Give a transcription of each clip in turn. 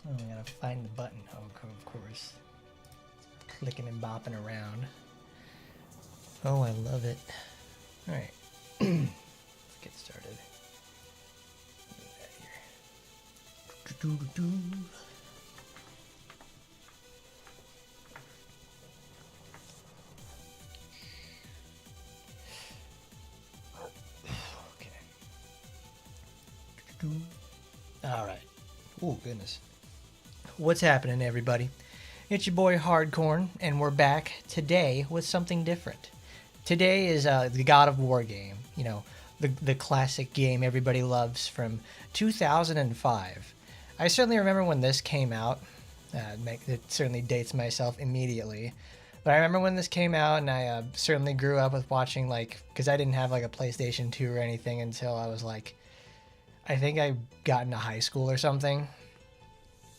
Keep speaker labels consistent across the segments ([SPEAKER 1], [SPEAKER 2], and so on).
[SPEAKER 1] Oh, I gotta find the button. Oh, of course. Clicking and bopping around. Oh, I love it. Alright. Let's get started. Okay. Alright. Oh, goodness. What's happening, everybody? It's your boy Hardcorn, and we're back today with something different. Today is the God of War game. You know, the classic game everybody loves from 2005. I certainly remember when this came out. It certainly dates myself immediately. But I remember when this came out, and I certainly grew up with watching, like, because I didn't have, like, a PlayStation 2 or anything until I was, like, I think I got into high school or something.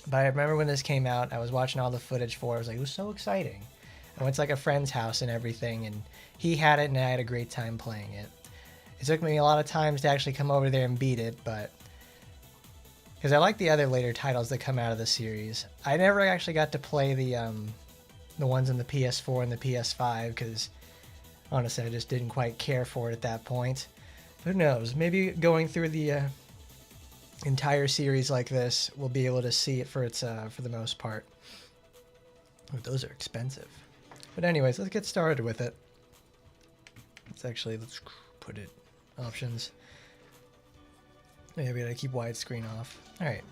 [SPEAKER 1] But I remember when this came out, I was watching all the footage for it. I was like, it was so exciting. I went to, like, a friend's house and everything, and he had it, and I had a great time playing it. It took me a lot of times to actually come over there and beat it, but because I like the other later titles that come out of the series. I never actually got to play the ones in the PS4 and the PS5 because honestly I just didn't quite care for it at that point. Who knows? Maybe going through the entire series like this, we'll be able to see it for its for the most part. Oh, those are expensive. But anyways, let's get started with it. Let's put it options. Maybe I gotta keep widescreen off. All right.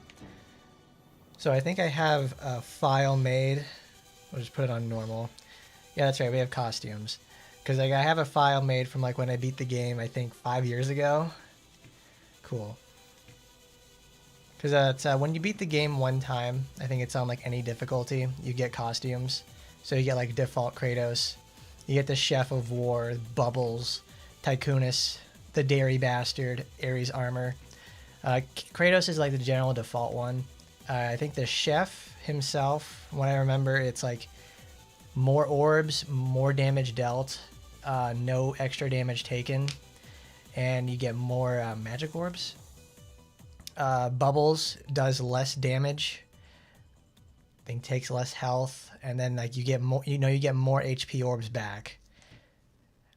[SPEAKER 1] So I think I have a file made. We'll just put it on normal. Yeah, that's right. We have costumes. Because like, I have a file made from like when I beat the game, I think 5 years ago. Cool. Because when you beat the game one time, I think it's on like any difficulty, you get costumes. So you get like default Kratos. You get the Chef of War, Bubbles, Tycoonus, the Dairy Bastard, Ares Armor. Kratos is like the general default one. I think the Chef himself, when I remember, it's like more orbs, more damage dealt, no extra damage taken, and you get more magic orbs. Bubbles does less damage. I think takes less health, and then like you get more. You get more HP orbs back.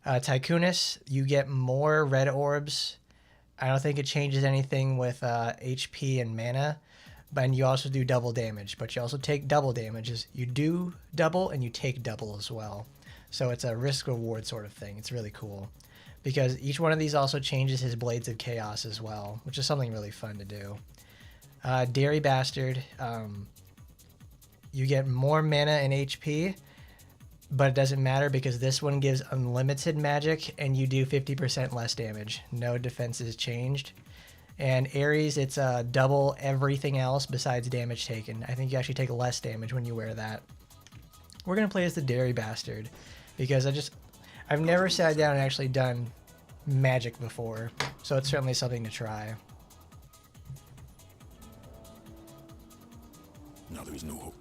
[SPEAKER 1] Tycoonus, you get more red orbs. I don't think it changes anything with HP and mana, but you also do double damage. But you also take double damages. You do double and you take double as well. So it's a risk reward sort of thing. It's really cool because each one of these also changes his Blades of Chaos as well, which is something really fun to do. Dairy Bastard, you get more mana and HP, but it doesn't matter because this one gives unlimited magic and you do 50% less damage. No defenses changed. And Ares, it's double everything else besides damage taken. I think you actually take less damage when you wear that. We're going to play as the Dairy Bastard because I've never sat down and actually done magic before, so it's certainly something to try.
[SPEAKER 2] Now there is no hope.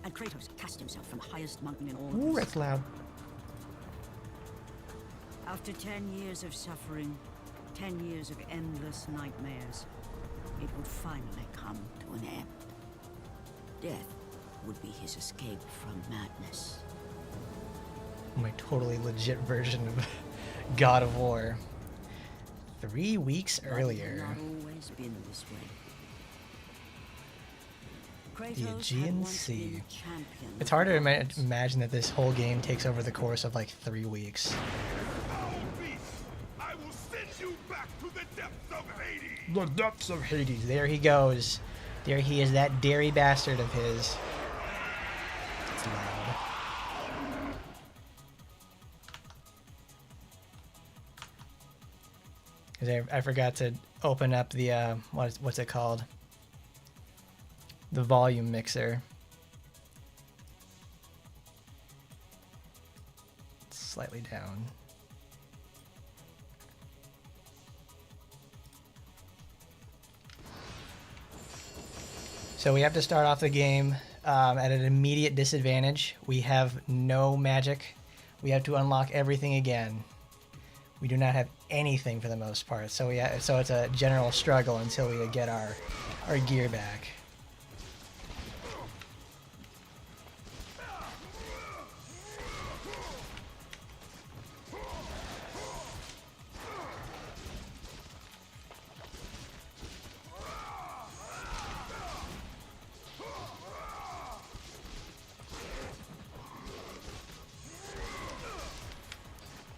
[SPEAKER 3] And Kratos cast himself from highest mountain in
[SPEAKER 1] Ooh,
[SPEAKER 3] Olympus.
[SPEAKER 1] that's loud.
[SPEAKER 3] After 10 years of suffering, 10 years of endless nightmares, it would finally come to an end. Death would be his escape from madness.
[SPEAKER 1] My totally legit version of God of War. 3 weeks earlier.
[SPEAKER 3] But it's not always been this way.
[SPEAKER 1] The
[SPEAKER 3] Kratos
[SPEAKER 1] Aegean
[SPEAKER 3] had once
[SPEAKER 1] Sea.
[SPEAKER 3] been champion
[SPEAKER 1] It's
[SPEAKER 3] of
[SPEAKER 1] hard to
[SPEAKER 3] gods.
[SPEAKER 1] imagine that this whole game takes over the course of like 3 weeks.
[SPEAKER 2] Foul beast! I will send you back to the depths of Hades!
[SPEAKER 1] The depths of Hades. There he goes. There he is, that Dairy Bastard of his. It's loud. I forgot to open up the what's it called? The volume mixer. It's slightly down. So we have to start off the game at an immediate disadvantage. We have no magic. We have to unlock everything again. We do not have anything for the most part, so it's a general struggle until we get our gear back.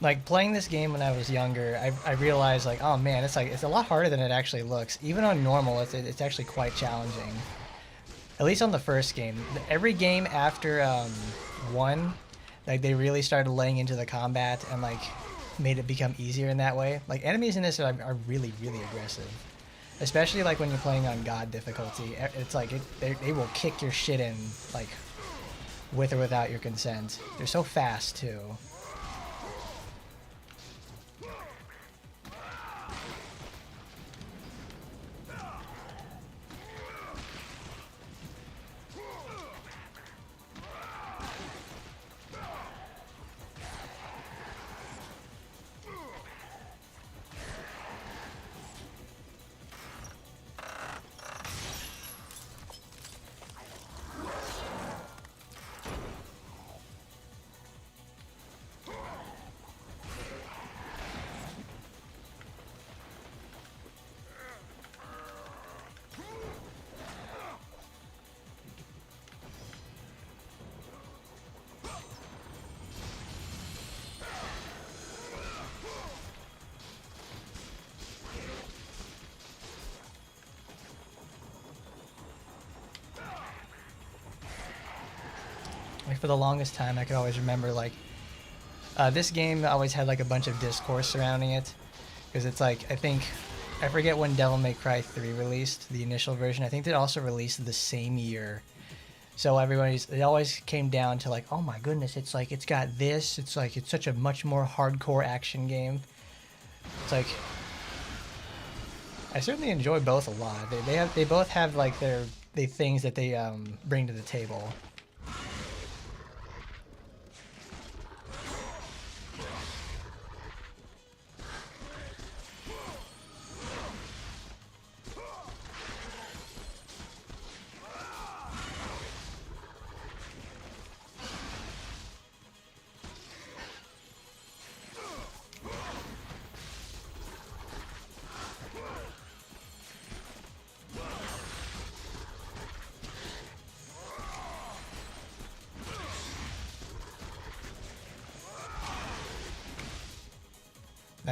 [SPEAKER 1] Like playing this game when I was younger, I realized like, oh man, it's a lot harder than it actually looks. Even on normal, it's actually quite challenging. At least on the first game. Every game after one, like they really started laying into the combat and like made it become easier in that way. Like enemies in this are really aggressive, especially like when you're playing on God difficulty. It's like they will kick your shit in like with or without your consent. They're so fast too. Like for the longest time, I could always remember like this game always had like a bunch of discourse surrounding it, because it's like I forget when Devil May Cry 3 released, the initial version. I think it also released the same year. So it always came down to like, oh my goodness, it's like it's got this. It's like it's such a much more hardcore action game. It's like I certainly enjoy both a lot. They both have like the things that they bring to the table.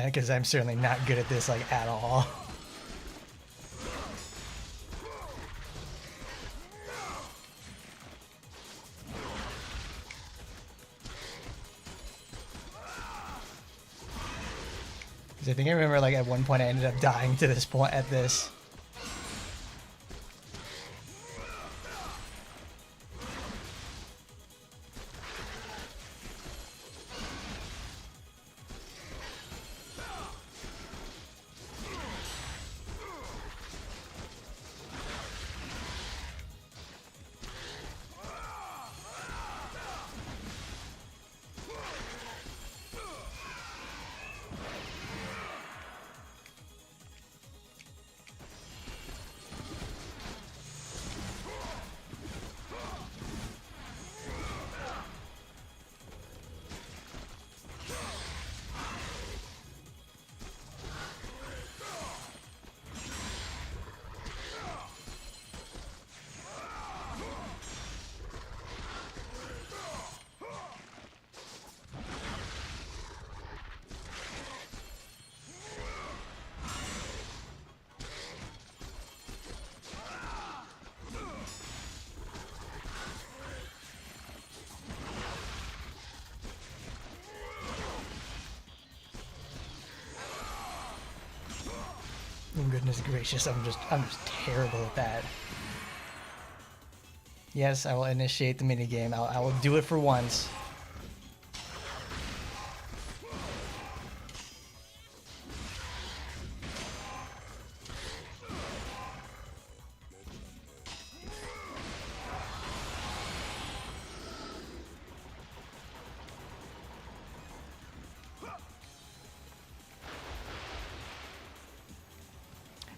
[SPEAKER 1] Because I'm certainly not good at this like at all. Because I think I remember like at one point I ended up dying to this point at this. Oh, goodness gracious, I'm just terrible at that. Yes, I will initiate the minigame. I will do it for once.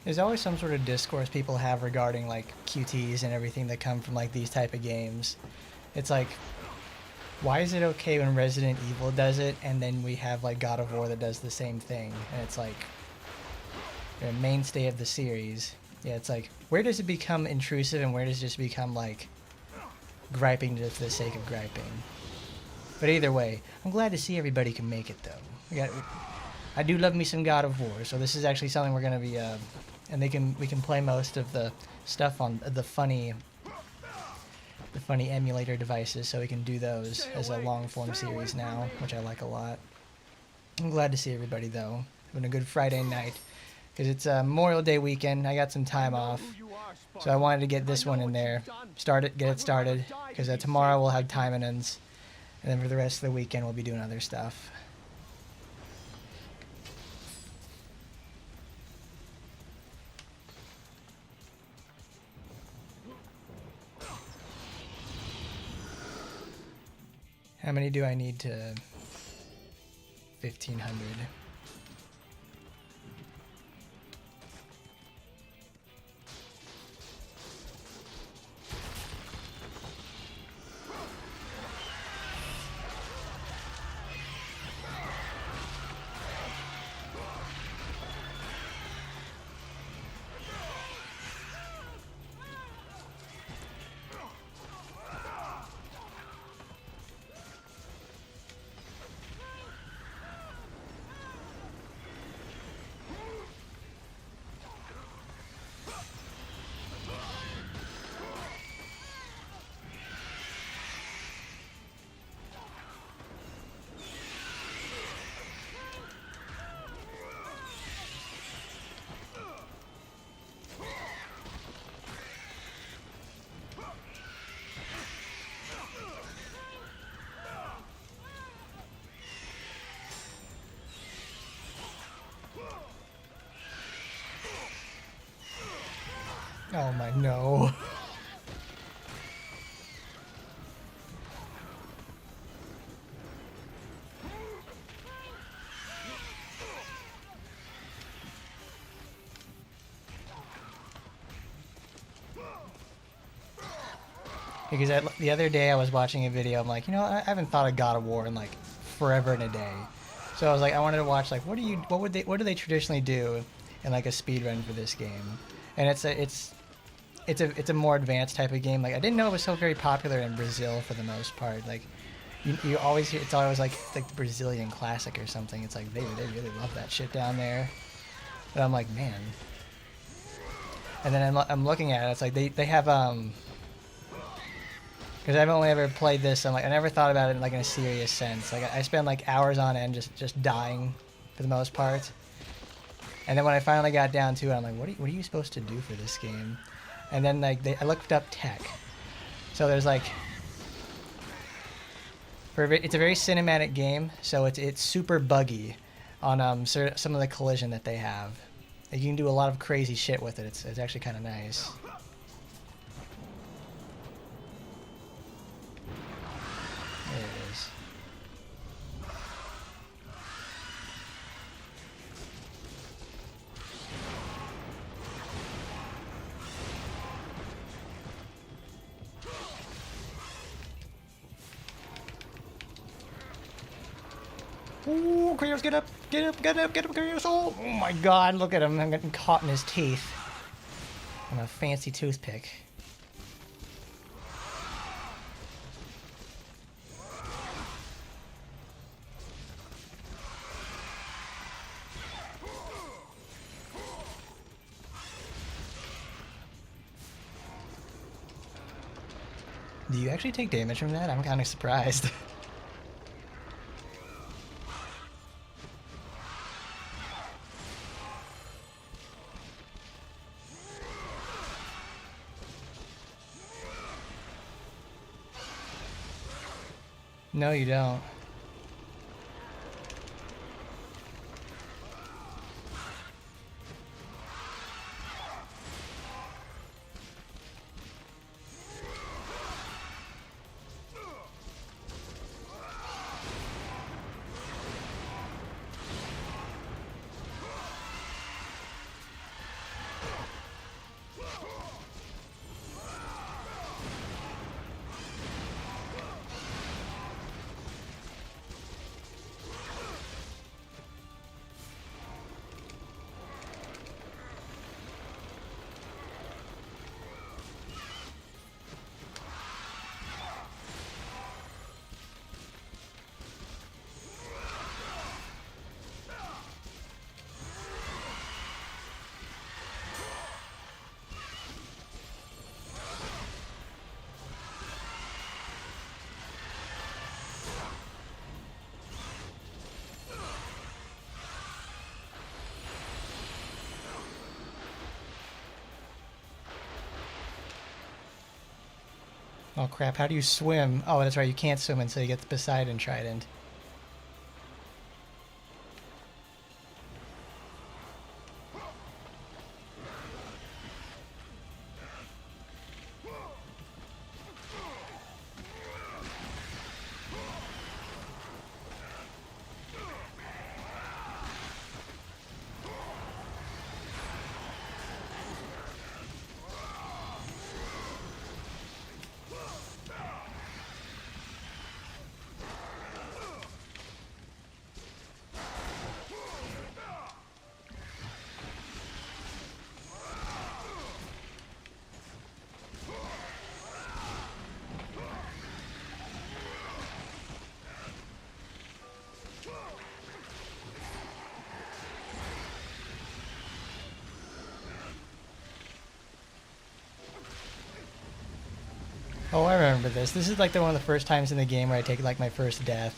[SPEAKER 1] There's always some sort of discourse people have regarding like QTs and everything that come from like these type of games. It's like, why is it okay when Resident Evil does it and then we have like God of War that does the same thing? And it's like a mainstay of the series. Yeah, it's like, where does it become intrusive and where does it just become like griping just for the sake of griping? But either way, I'm glad to see everybody can make it though. I do love me some God of War, so this is actually something we're gonna be and we can play most of the stuff on the funny emulator devices, so we can do those as a long form series now, which I like a lot. I'm glad to see everybody though, having a good Friday night, because it's a Memorial Day weekend. I got some time off, so I wanted to get this one in there, get it started, because tomorrow we'll have Time-and-Ends, and then for the rest of the weekend we'll be doing other stuff. How many do I need to 1,500? Oh my, no. Because the other day I was watching a video, I'm like, I haven't thought of God of War in like forever and a day. So I was like, I wanted to watch like what do they traditionally do in like a speed run for this game? And it's a more advanced type of game. Like I didn't know it was so very popular in Brazil for the most part. Like you always hear, it's always like the Brazilian classic or something. It's like they really love that shit down there. But I'm like, man. And then I'm looking at it. It's like they have because I've only ever played this, and like I never thought about it in like in a serious sense. Like I spent like hours on end just dying for the most part. And then when I finally got down to it, I'm like, what are you supposed to do for this game? And then like I looked up tech. So there's like it's a very cinematic game, so it's super buggy on some of the collision that they have. Like, you can do a lot of crazy shit with it. It's actually kind of nice. There it is. Ooh, Kratos, get up, Kratos! Oh my God, look at him! I'm getting caught in his teeth. On a fancy toothpick. Do you actually take damage from that? I'm kind of surprised. No, you don't. Oh crap, how do you swim? Oh, that's right, you can't swim until you get the Poseidon Trident. Oh, I remember this. This is like one of the first times in the game where I take like my first death.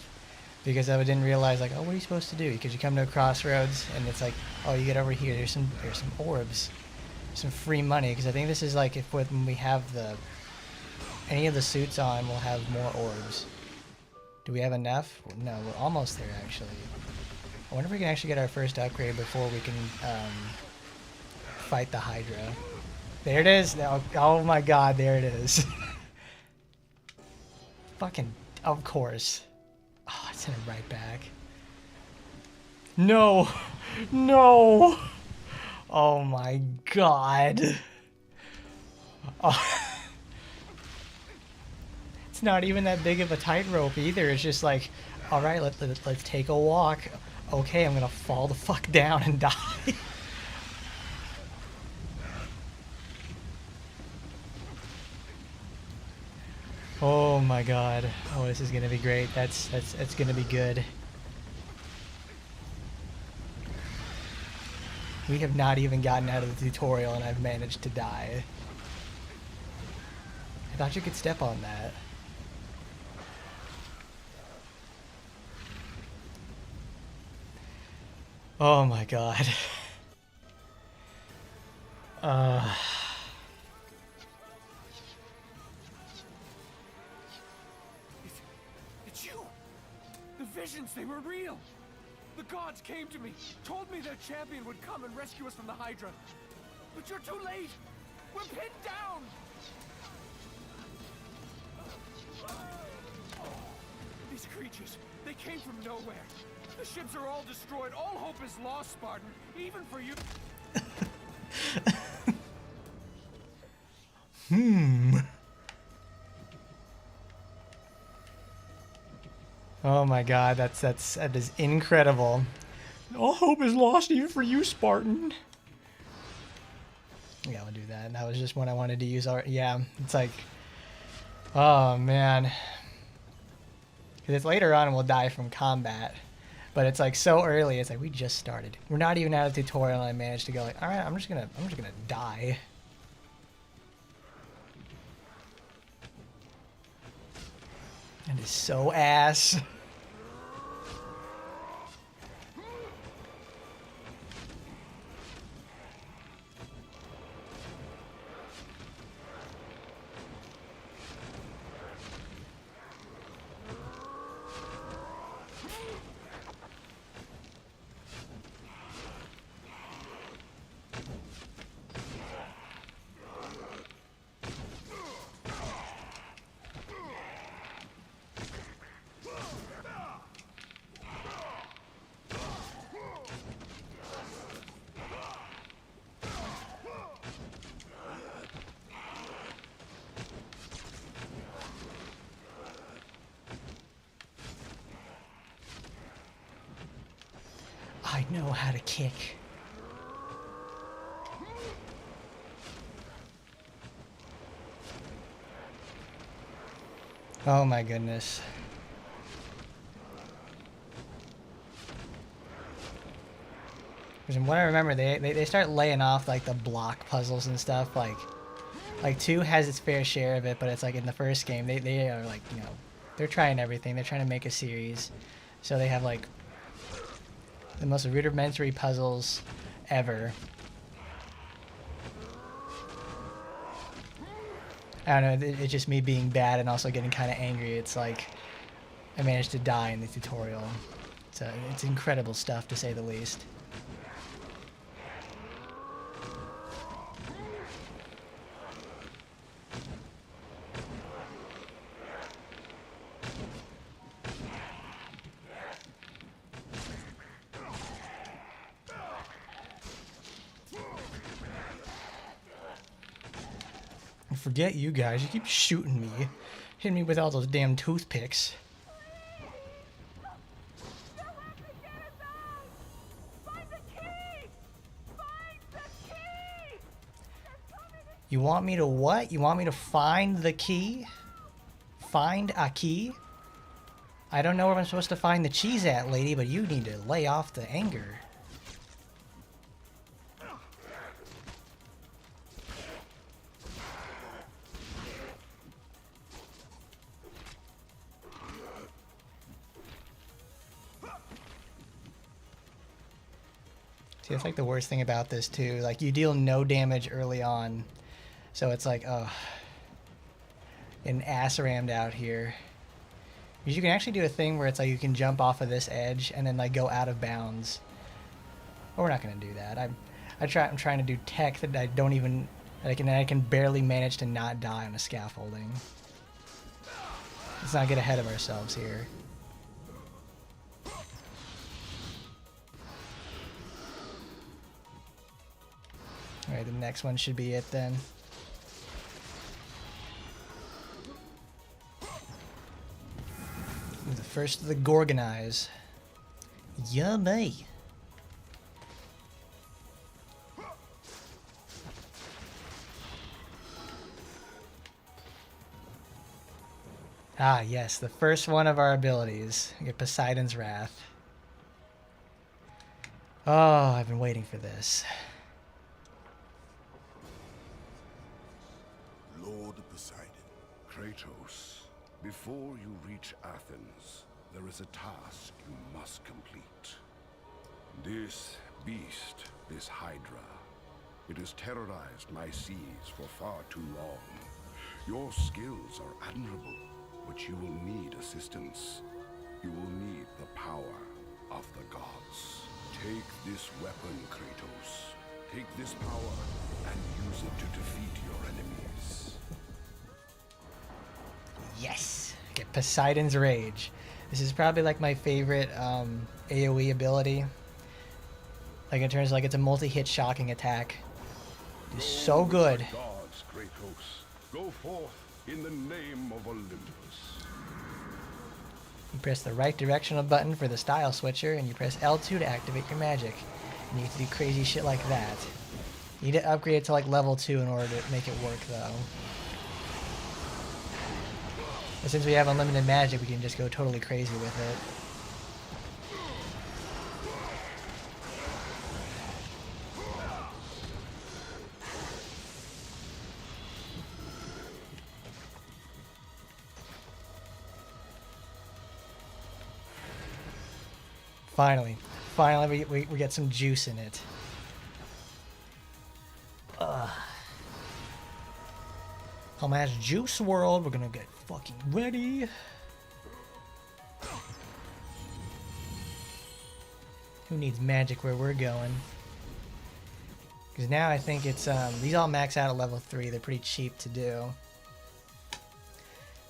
[SPEAKER 1] Because I didn't realize like, oh, what are you supposed to do? Because you come to a crossroads and it's like, oh, you get over here. There's some orbs, some free money. Because I think this is like if when we have any of the suits on, we'll have more orbs. Do we have enough? No, we're almost there actually. I wonder if we can actually get our first upgrade before we can fight the Hydra. There it is. Now, oh my God, there it is. Fucking, of course. Oh, I sent it right back. No! No! Oh my God. Oh. It's not even that big of a tightrope either. It's just like, alright, let's take a walk. Okay, I'm gonna fall the fuck down and die. Oh my God. Oh, this is gonna be great. That's gonna be good. We have not even gotten out of the tutorial and I've managed to die. I thought you could step on that. Oh my God.
[SPEAKER 2] It's you! The visions, they were real! The gods came to me, told me their champion would come and rescue us from the Hydra. But you're too late! We're pinned down! These creatures, they came from nowhere. The ships are all destroyed. All hope is lost, Spartan. Even for you.
[SPEAKER 1] Oh my God, that is incredible. All hope is lost even for you, Spartan. Yeah, I'll do that. That was just one I wanted to use. Yeah, it's like, oh man. Because it's later on and we'll die from combat. But it's like so early, it's like we just started. We're not even out of the tutorial and I managed to go like, alright, I'm just gonna die. That is so ass. I know how to kick. Oh my goodness. Because what I remember, they start laying off like the block puzzles and stuff. Like 2 has its fair share of it, but it's like in the first game, they are like, you know, they're trying everything. They're trying to make a series. So they have like the most rudimentary puzzles ever. I don't know, it's just me being bad and also getting kind of angry. It's like I managed to die in the tutorial. It's incredible stuff, to say the least. Forget you guys. You keep shooting me. Hitting me with all those damn toothpicks. You want me to what? You want me to find the key? Find a key? I don't know where I'm supposed to find the cheese at, lady, but you need to lay off the anger. See, that's like the worst thing about this too. Like, you deal no damage early on. So it's like, oh, getting ass rammed out here. Because you can actually do a thing where it's like you can jump off of this edge and then like go out of bounds. But we're not gonna do that. I'm trying to do tech that I don't even, I can barely manage to not die on a scaffolding. Let's not get ahead of ourselves here. Alright, the next one should be it then. The first of the Gorgonize. Yummy. Ah, yes, the first one of our abilities. We get Poseidon's Wrath. Oh, I've been waiting for this.
[SPEAKER 4] Lord Poseidon. Kratos, before you reach Athens, there is a task you must complete. This beast, this Hydra, it has terrorized my seas for far too long. Your skills are admirable, but you will need assistance. You will need the power of the gods. Take this weapon, Kratos. Take this power and use it to defeat your enemies.
[SPEAKER 1] Yes! Get Poseidon's Rage. This is probably like my favorite AoE ability. Like in terms of like it's a multi-hit shocking attack. It's so good.
[SPEAKER 4] Gods, Kratos, go forth in the name of Olympus.
[SPEAKER 1] You press the right directional button for the style switcher, and you press L2 to activate your magic. You need to do crazy shit like that. You need to upgrade it to like level 2 in order to make it work though. But since we have unlimited magic, we can just go totally crazy with it. Finally we get some juice in it. Come as Juice World, we're gonna get fucking ready. Who needs magic where we're going? Because now I think it's, these all max out at level 3. They're pretty cheap to do.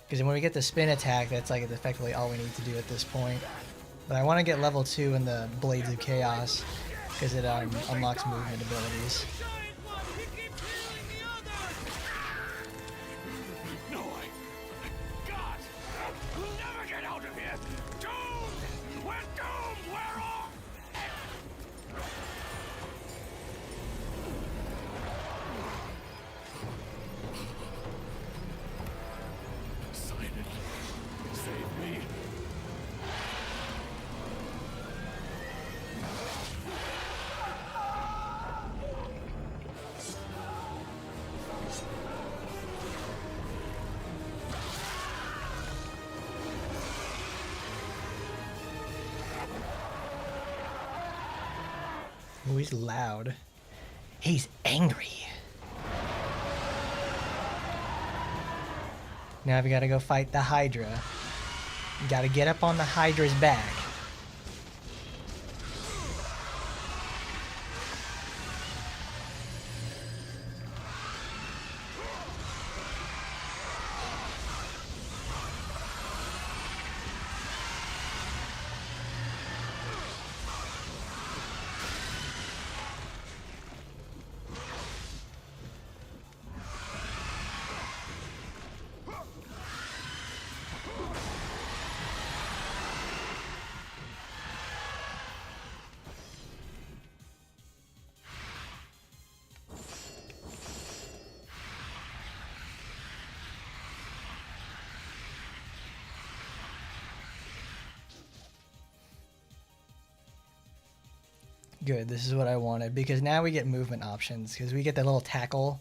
[SPEAKER 1] Because when we get the spin attack, that's like effectively all we need to do at this point. But I want to get level 2 in the Blades of Chaos, because it unlocks movement abilities.
[SPEAKER 2] No, God! We'll never get out of here! Doomed! We're doomed! We're off! Poseidon, save me.
[SPEAKER 1] Ooh, he's loud. He's angry. Now we gotta go fight the Hydra. You gotta get up on the Hydra's back. Good, this is what I wanted, because now we get movement options, because we get the little tackle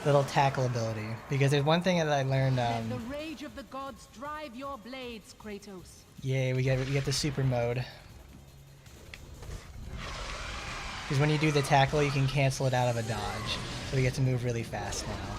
[SPEAKER 1] ability. Because there's one thing that I learned,
[SPEAKER 5] Let the rage of the gods drive your blades, Kratos.
[SPEAKER 1] yay, we get the super mode. Because when you do the tackle, you can cancel it out of a dodge, so we get to move really fast now.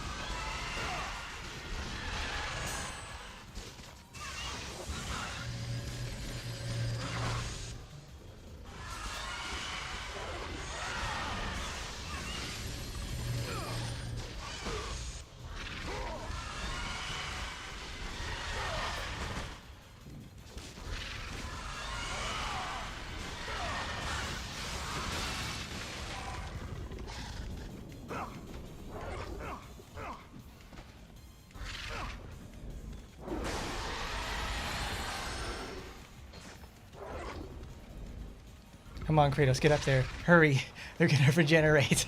[SPEAKER 1] Come on, Kratos, get up there. Hurry. They're gonna regenerate.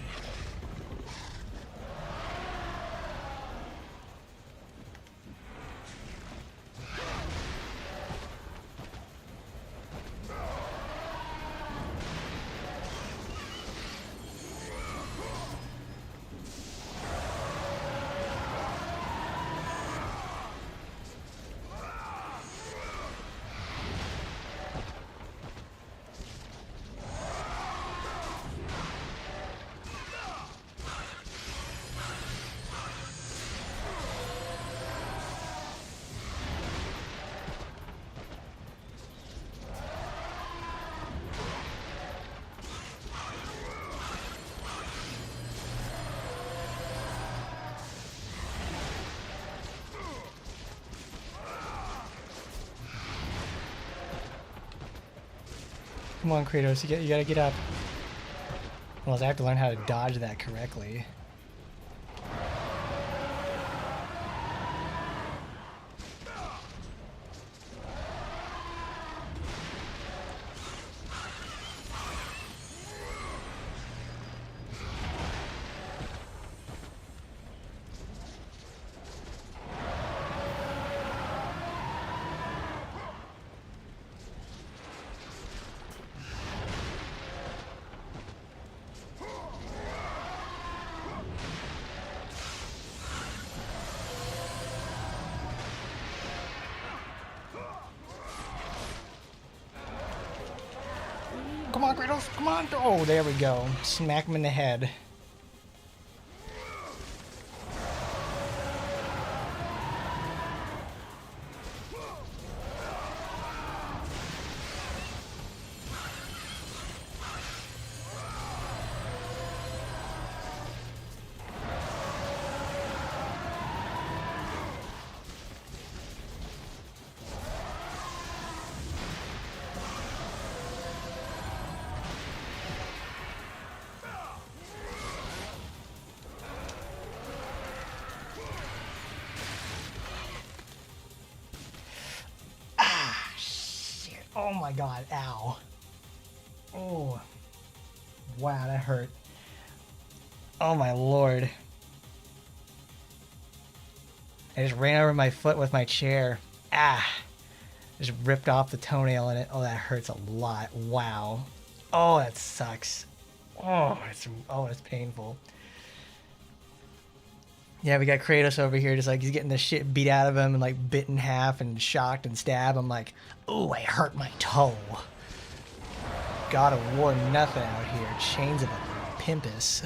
[SPEAKER 1] Come on, Kratos, you gotta get up. Well, I have to learn how to dodge that correctly. Come on, Kratos, come on! Oh, there we go. Smack him in the head. Oh my god, ow. Oh. Wow, that hurt. Oh my lord. I just ran over my foot with my chair. Ah. Just ripped off the toenail in it. Oh, that hurts a lot. Wow. Oh, that sucks. Oh, it's painful. Yeah, we got Kratos over here, just like he's getting the shit beat out of him and like bit in half and shocked and stabbed. I'm like, oh, I hurt my toe. God of War nothing out here. Chains of a pimpus.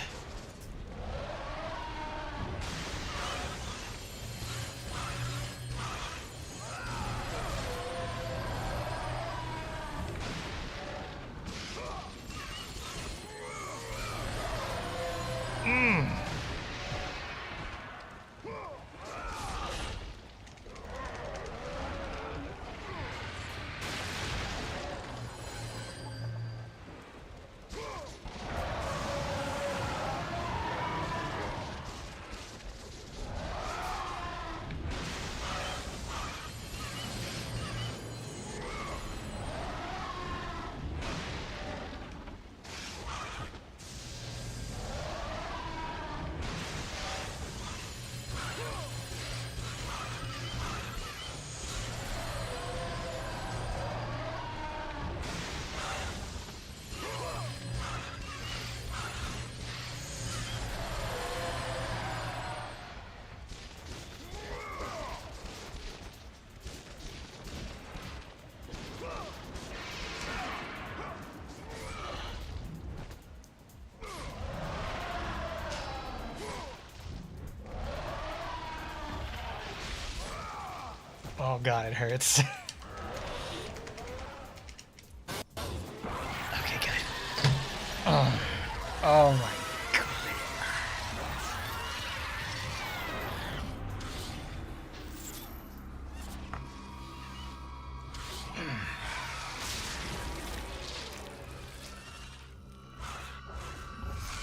[SPEAKER 1] Oh god, it hurts. Okay, good. Oh, oh my god.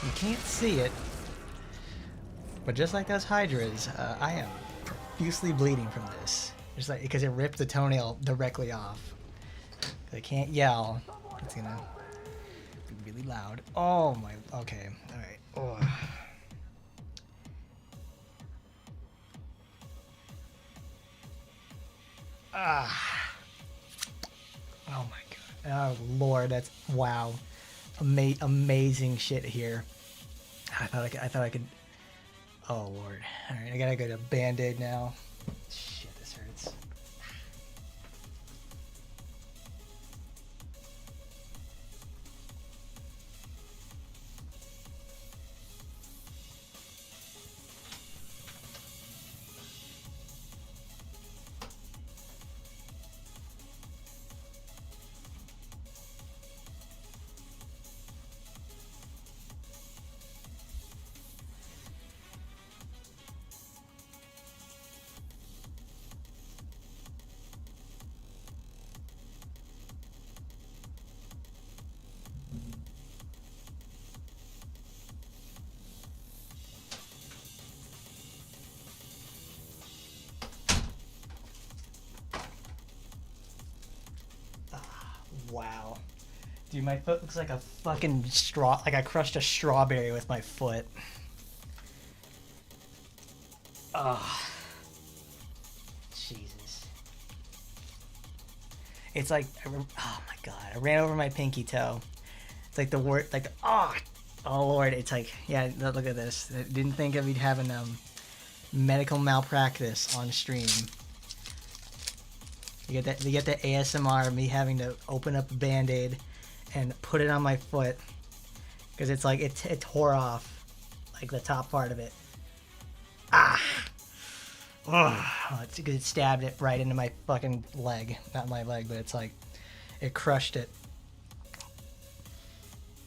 [SPEAKER 1] You can't see it, but just like those hydras, I am profusely bleeding from this. Just like because it ripped the toenail directly off. I can't yell. It's gonna be really loud. Oh my. Okay. All right. Oh. Ah. Oh my god. Oh lord. That's wow. Amazing shit here. I thought I could. Oh lord. All right. I gotta go to Band-Aid now. Shit. This hurts. Wow. Dude, my foot looks like a fucking straw. Like I crushed a strawberry with my foot. Ugh. Jesus. It's like, oh my god. I ran over my pinky toe. It's like the word, like, oh lord. It's like, yeah, look at this. I didn't think of me having medical malpractice on stream. You get the ASMR of me having to open up a Band-Aid and put it on my foot because it's like it tore off like the top part of it. Ah, oh, it stabbed it right into my fucking leg. Not my leg, but it's like it crushed it.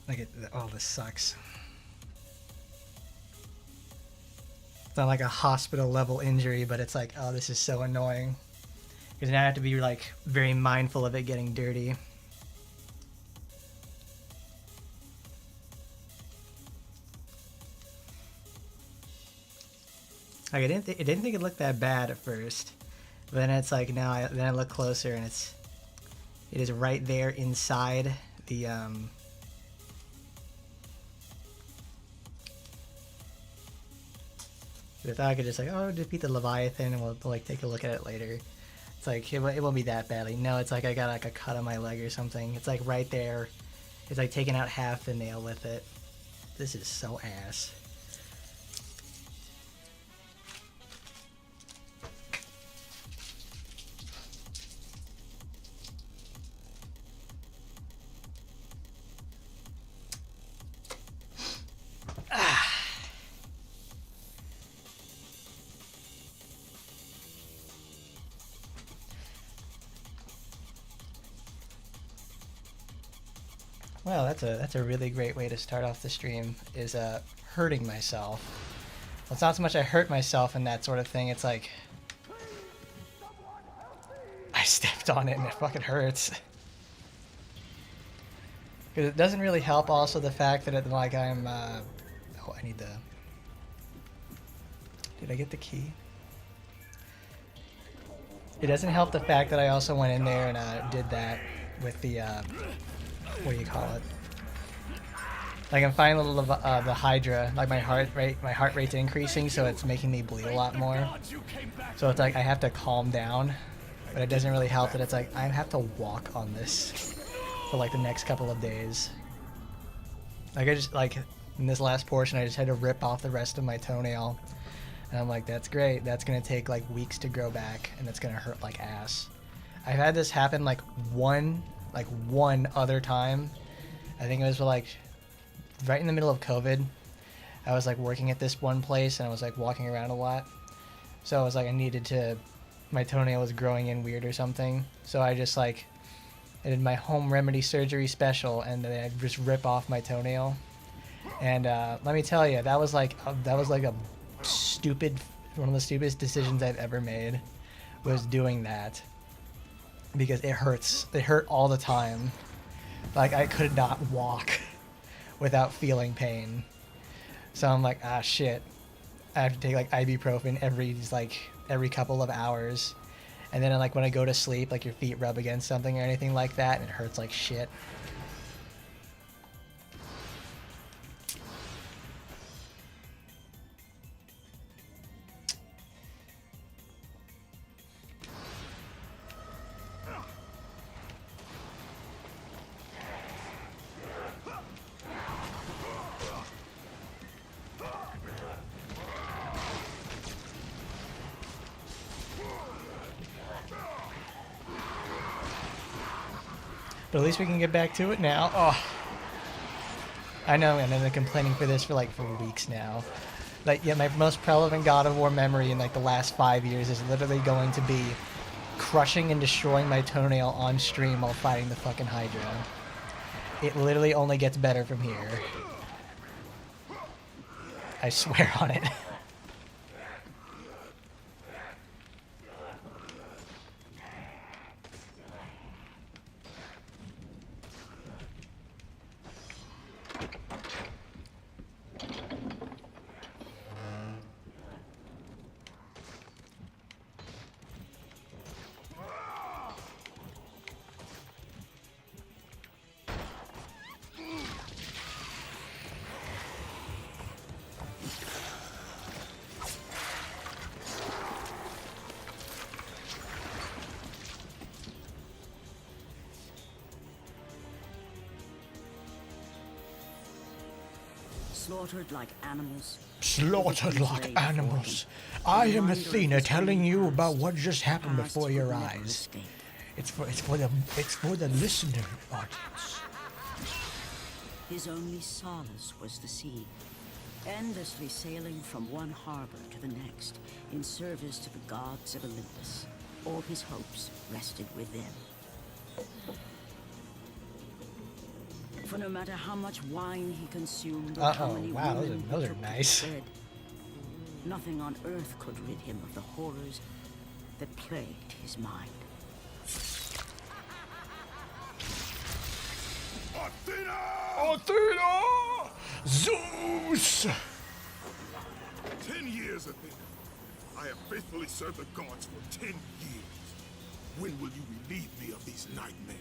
[SPEAKER 1] Like oh, this sucks. It's not like a hospital level injury, but it's like, oh, this is so annoying. Because now I have to be like very mindful of it getting dirty. Like I didn't think it looked that bad at first, but then it's like now then I look closer and it is right there inside the I thought I could just like, oh, defeat the Leviathan and we'll like take a look at it later. It's like it won't be that badly. No, it's like I got like a cut on my leg or something. It's like right there. It's like taking out half the nail with it. This is so ass. Well, that's a really great way to start off the stream, is hurting myself. Well, it's not so much I hurt myself and that sort of thing, it's like I stepped on it and it fucking hurts. Because it doesn't really help also the fact that it, like I'm oh, I need the... Did I get the key? It doesn't help the fact that I also went in there and did that with the what do you call it? Like I'm finding a little of the Hydra, like my heart rate's increasing, so it's making me bleed a lot more. So it's like I have to calm down, but it doesn't really help that it's like I have to walk on this for like the next couple of days. Like I just like in this last portion, I just had to rip off the rest of my toenail, and I'm like, that's great. That's gonna take like weeks to grow back, and it's gonna hurt like ass. I've had this happen like one other time. I think it was like right in the middle of COVID. I was like working at this one place and I was like walking around a lot. So I was like, I needed to my toenail was growing in weird or something. So I just I did my home remedy surgery special, and then I just rip off my toenail. And let me tell you, that was like a stupid, one of the stupidest decisions I've ever made, was doing that, because it hurts. It hurt all the time. Like, I could not walk without feeling pain. So I'm like, ah, shit. I have to take like ibuprofen every couple of hours. And then like when I go to sleep, like your feet rub against something or anything like that, and it hurts like shit. But at least we can get back to it now. Oh, I know, and I've been complaining for this for weeks now. Like, yeah, my most relevant God of War memory in like the last 5 years is literally going to be crushing and destroying my toenail on stream while fighting the fucking Hydra. It literally only gets better from here. I swear on it.
[SPEAKER 3] Slaughtered like animals.
[SPEAKER 1] Slaughtered like animals. I am Athena telling you about what just happened before your eyes. It's for the listener audience.
[SPEAKER 3] His only solace was the sea, endlessly sailing from one harbor to the next in service to the gods of Olympus. All his hopes rested within. For no matter how much wine he consumed or how many
[SPEAKER 1] wow,
[SPEAKER 3] women
[SPEAKER 1] those
[SPEAKER 3] he
[SPEAKER 1] are
[SPEAKER 3] took to
[SPEAKER 1] nice.
[SPEAKER 3] bed, nothing on earth could rid him of the horrors that plagued his mind.
[SPEAKER 4] Athena!
[SPEAKER 1] Athena! Zeus!
[SPEAKER 4] 10 years, Athena. I have faithfully served the gods for 10 years. When will you relieve me of these nightmares?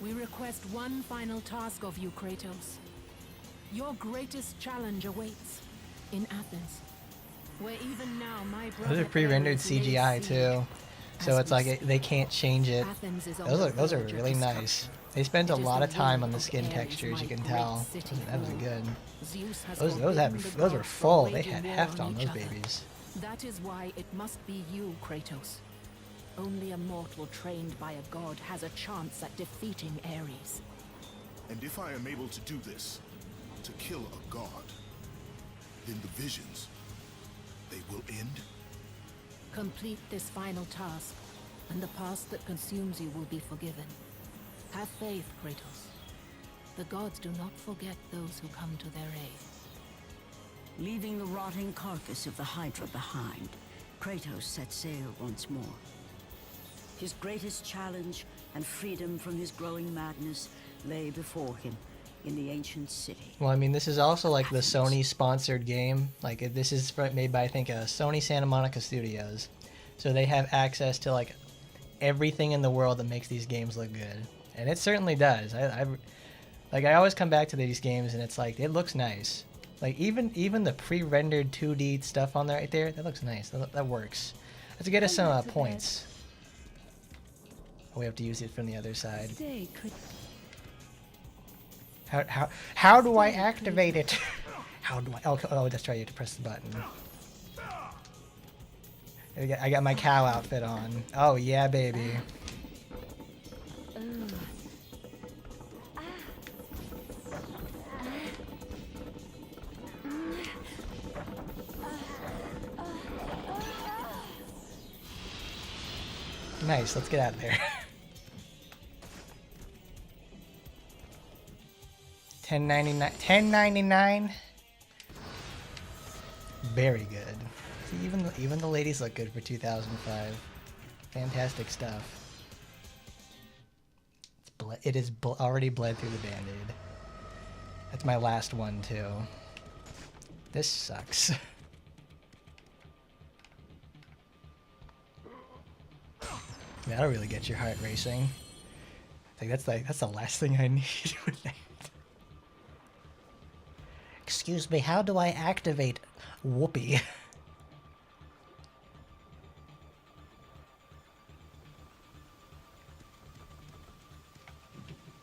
[SPEAKER 5] We request one final task of you, Kratos. Your greatest challenge awaits in Athens, where even now my brother
[SPEAKER 1] Those are pre-rendered
[SPEAKER 5] Ares lays
[SPEAKER 1] CGI
[SPEAKER 5] siege.
[SPEAKER 1] too, so
[SPEAKER 5] As
[SPEAKER 1] it's
[SPEAKER 5] we
[SPEAKER 1] like
[SPEAKER 5] speak,
[SPEAKER 1] they can't change it.
[SPEAKER 5] Athens is on
[SPEAKER 1] Those
[SPEAKER 5] the
[SPEAKER 1] are
[SPEAKER 5] verge of
[SPEAKER 1] really nice.
[SPEAKER 5] destruction.
[SPEAKER 1] They spent a
[SPEAKER 5] It is
[SPEAKER 1] lot
[SPEAKER 5] the
[SPEAKER 1] of time
[SPEAKER 5] will
[SPEAKER 1] on the
[SPEAKER 5] of
[SPEAKER 1] skin
[SPEAKER 5] Ares,
[SPEAKER 1] textures, you
[SPEAKER 5] my
[SPEAKER 1] can
[SPEAKER 5] great
[SPEAKER 1] tell.
[SPEAKER 5] city
[SPEAKER 1] That was
[SPEAKER 5] born.
[SPEAKER 1] good.
[SPEAKER 5] Zeus has
[SPEAKER 1] Those
[SPEAKER 5] forbidden the
[SPEAKER 1] were
[SPEAKER 5] gods
[SPEAKER 1] full.
[SPEAKER 5] from
[SPEAKER 1] They
[SPEAKER 5] waging
[SPEAKER 1] had
[SPEAKER 5] war
[SPEAKER 1] heft on
[SPEAKER 5] each
[SPEAKER 1] those
[SPEAKER 5] other.
[SPEAKER 1] babies.
[SPEAKER 5] That is why it must be you, Kratos. Only a mortal trained by a god has a chance at defeating Ares.
[SPEAKER 4] And if I am able to do this, to kill a god, then the visions, they will end?
[SPEAKER 5] Complete this final task, and the past that consumes you will be forgiven. Have faith, Kratos. The gods do not forget those who come to their aid.
[SPEAKER 3] Leaving the rotting carcass of the Hydra behind, Kratos set sail once more. His greatest challenge and freedom from his growing madness lay before him in the ancient city.
[SPEAKER 1] Well, I mean, this is also like the Sony-sponsored game. Like, this is made by, I think, Sony Santa Monica Studios. So they have access to, like, everything in the world that makes these games look good. And it certainly does. I always come back to these games, and it's like, it looks nice. Like, even the pre-rendered 2D stuff on there right there, that looks nice. That works. Let's get us some points. Oh, we have to use it from the other side. How do I activate it? How do I? Oh, that's right. You have to press the button. I got my cow outfit on. Oh yeah, baby. Nice, let's get out of there. 1099. 1099. Very good. See, even the ladies look good for 2005. Fantastic stuff. It is already bled through the band-aid. That's my last one too. This sucks. That'll really get your heart racing. That's the last thing I need with that. Excuse me, how do I activate Whoopi?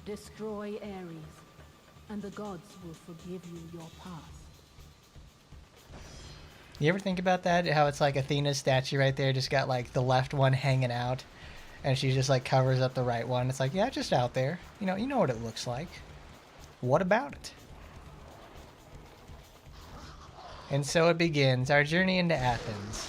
[SPEAKER 5] Destroy Ares, and the gods will forgive you your past.
[SPEAKER 1] You ever think about that? How it's like Athena's statue right there just got like the left one hanging out, and she just like covers up the right one. It's like, yeah, just out there. You know what it looks like. What about it? And so it begins, our journey into Athens.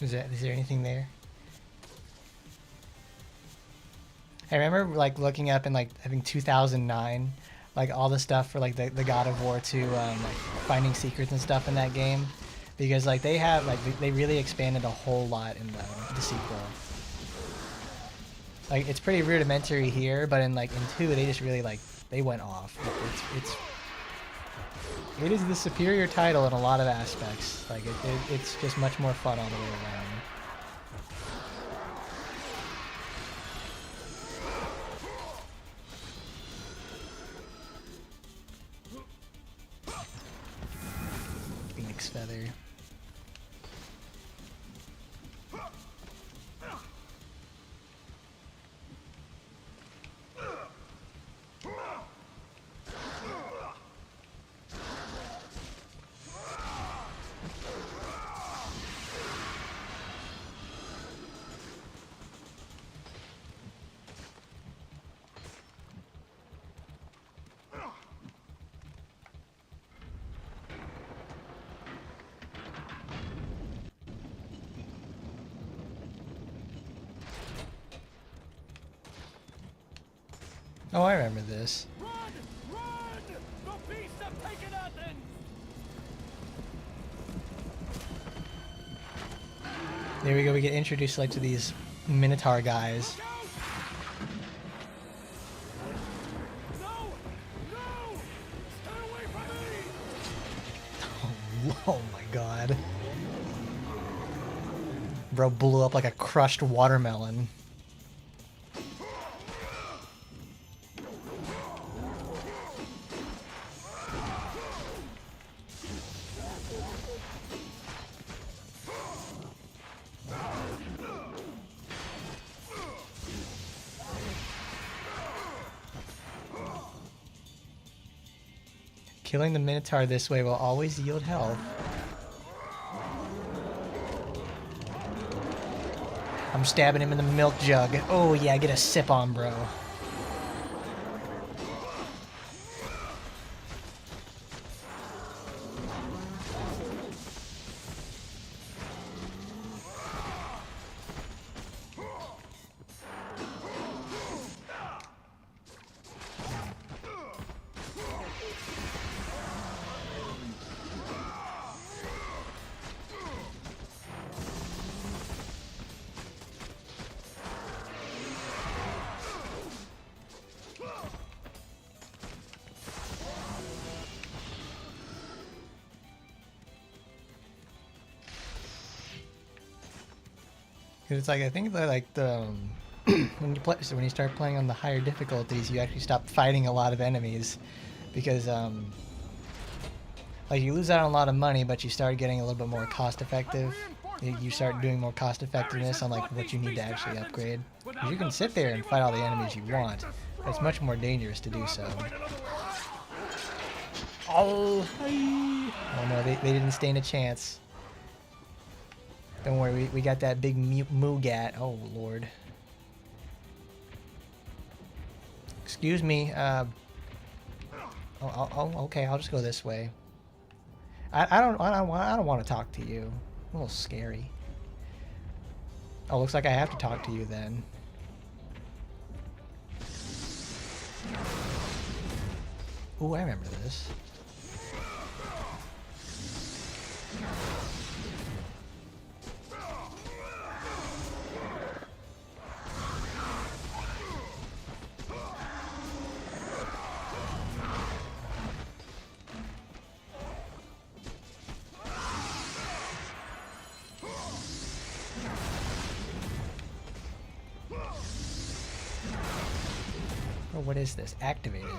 [SPEAKER 1] Is there anything there? I remember like looking up in like I think 2009, like all the stuff for like the God of War 2, like finding secrets and stuff in that game, because like they really expanded a whole lot in the sequel. Like it's pretty rudimentary here, but in 2 they just really they went off. It is the superior title in a lot of aspects. Like it's just much more fun all the way around. Phoenix Feather. Oh, I remember this.
[SPEAKER 2] Run! Run! The beasts have taken Athens!
[SPEAKER 1] There we go. We get introduced to these Minotaur guys.
[SPEAKER 2] No! No! Stay away from me!
[SPEAKER 1] Oh my god. Bro blew up like a crushed watermelon. Killing the Minotaur this way will always yield health. I'm stabbing him in the milk jug. Oh yeah, get a sip on, bro. 'Cause it's like I think that like the when you play, so when you start playing on the higher difficulties, you actually stop fighting a lot of enemies because like you lose out on a lot of money, but you start getting a little bit more cost effective. You start doing more cost effectiveness on like what you need to actually upgrade. 'Cause you can sit there and fight all the enemies you want, but it's much more dangerous to do so. Oh, oh no, they didn't stand a chance. Don't worry, we got that big Mugat. Oh lord. Excuse me. Okay, I'll just go this way. I don't want to talk to you. A little scary. Oh, looks like I have to talk to you then. Ooh, I remember this. Oh, what is this? Activate it.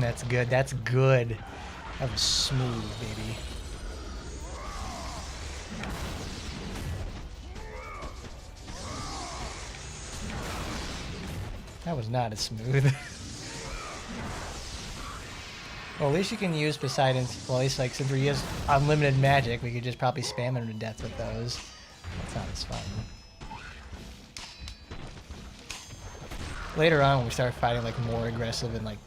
[SPEAKER 1] That's good. That's good. That was smooth, baby. That was not as smooth. Well, at least you can use Poseidon's. Well, at least like since we use unlimited magic, we could just probably spam him to death with those. That's not as fun. Later on, when we start fighting like more aggressive and like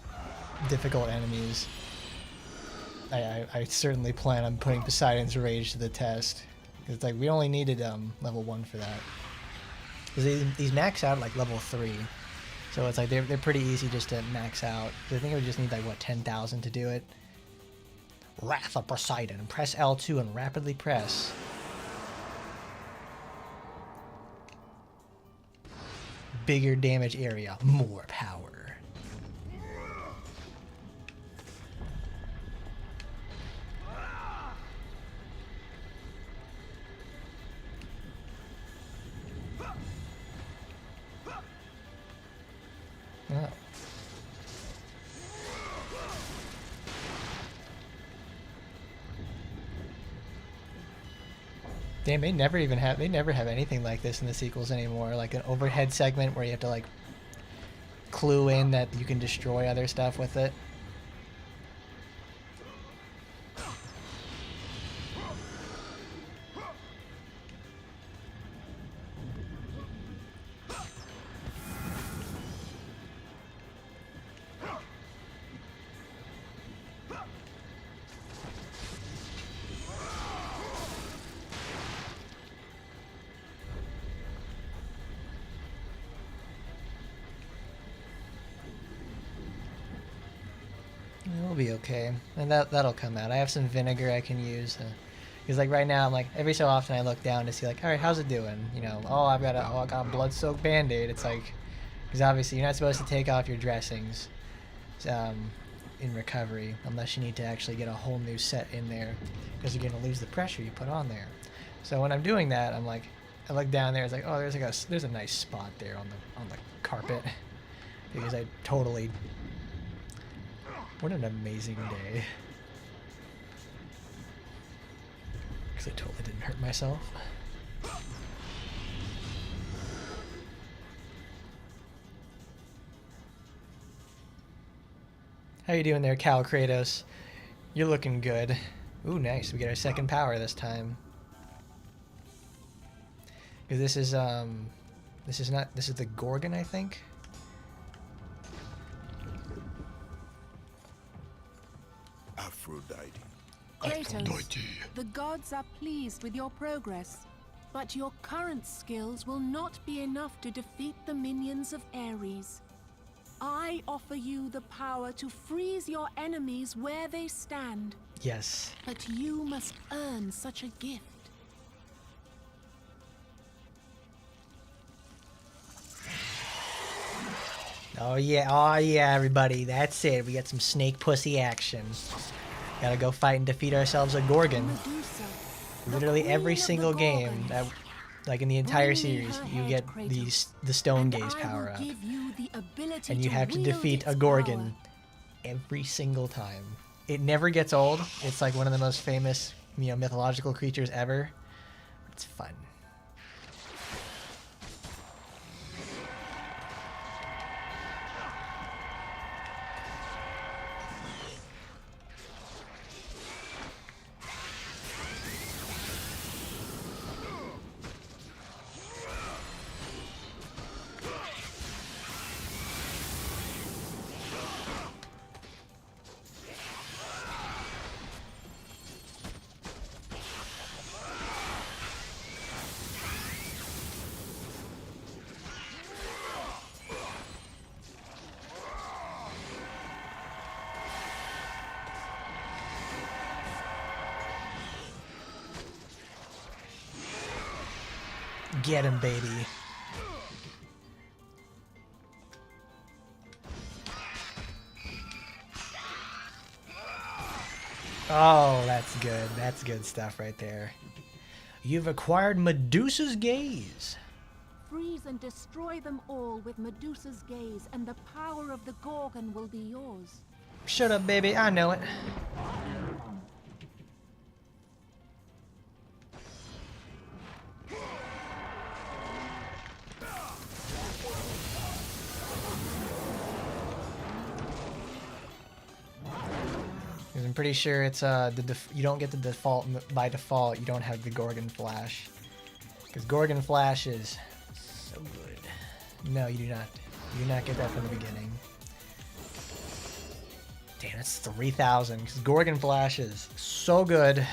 [SPEAKER 1] difficult enemies, I certainly plan on putting Poseidon's Rage to the test. It's like we only needed level 1 for that. Because these max out at like level 3. So it's like they're pretty easy just to max out. I think it would just need like what, 10,000 to do it. Wrath of Poseidon. Press L2 and rapidly press. Bigger damage area, more power. Oh. Damn, they never have anything like this in the sequels anymore. Like an overhead segment where you have to like clue in that you can destroy other stuff with it. It'll be okay, and that'll come out. I have some vinegar I can use. Because like right now, I'm like every so often I look down to see like, all right, how's it doing? You know, I got a blood-soaked Band-Aid. It's like, because obviously you're not supposed to take off your dressings in recovery unless you need to actually get a whole new set in there, because you're gonna lose the pressure you put on there. So when I'm doing that, I'm like, I look down there. It's like, oh, there's a nice spot there on the carpet, because I totally. What an amazing day. Because I totally didn't hurt myself. How you doing there, Cal Kratos? You're looking good. Ooh, nice. We get our second power this time. Because this This is not. This is the Gorgon, I think.
[SPEAKER 4] Aphrodite.
[SPEAKER 5] Kratos, the gods are pleased with your progress, but your current skills will not be enough to defeat the minions of Ares. I offer you the power to freeze your enemies where they stand,
[SPEAKER 1] Yes.
[SPEAKER 5] but you must earn such a gift.
[SPEAKER 1] Oh yeah, everybody. That's it. We got some snake pussy action. Gotta go fight and defeat ourselves a Gorgon.
[SPEAKER 5] Medusa, the
[SPEAKER 1] Literally every
[SPEAKER 5] queen of the
[SPEAKER 1] single game,
[SPEAKER 5] Gorgons.
[SPEAKER 1] like in the entire
[SPEAKER 5] Bring me
[SPEAKER 1] series,
[SPEAKER 5] her
[SPEAKER 1] you
[SPEAKER 5] head,
[SPEAKER 1] get
[SPEAKER 5] Kratos,
[SPEAKER 1] the stone
[SPEAKER 5] and
[SPEAKER 1] gaze
[SPEAKER 5] I
[SPEAKER 1] power
[SPEAKER 5] will
[SPEAKER 1] up,
[SPEAKER 5] give you the ability
[SPEAKER 1] and you have to
[SPEAKER 5] wield
[SPEAKER 1] defeat
[SPEAKER 5] its
[SPEAKER 1] a Gorgon
[SPEAKER 5] power.
[SPEAKER 1] every single time. It never gets old. It's like one of the most famous, mythological creatures ever. It's fun. Get him, baby. Oh, that's good. That's good stuff right there. You've acquired Medusa's gaze.
[SPEAKER 5] Freeze and destroy them all with Medusa's gaze, and the power of the Gorgon will be yours.
[SPEAKER 1] Shut up, baby. I know it. I'm pretty sure it's you don't get the default by default. You don't have the Gorgon Flash, because Gorgon Flash is so good. No, you do not. You do not get that from the beginning. Damn, that's 3,000. Because Gorgon Flash is so good.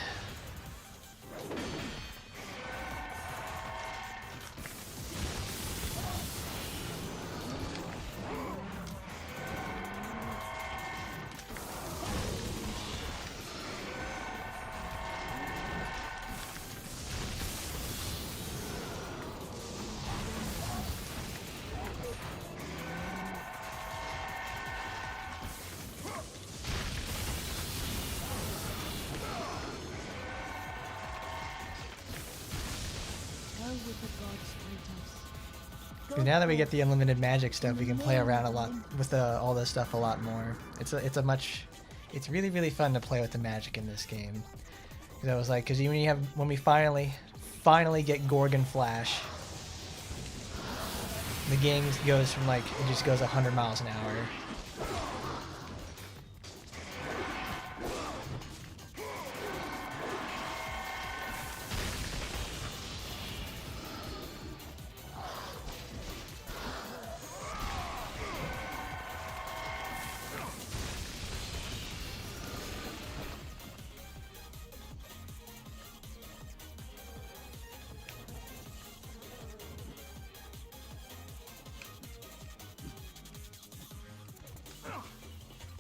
[SPEAKER 1] Now that we get the unlimited magic stuff, we can play around a lot with all this stuff a lot more. It's really, really fun to play with the magic in this game. Because I was like, because when we finally get Gorgon Flash, the game goes from it just goes 100 miles an hour.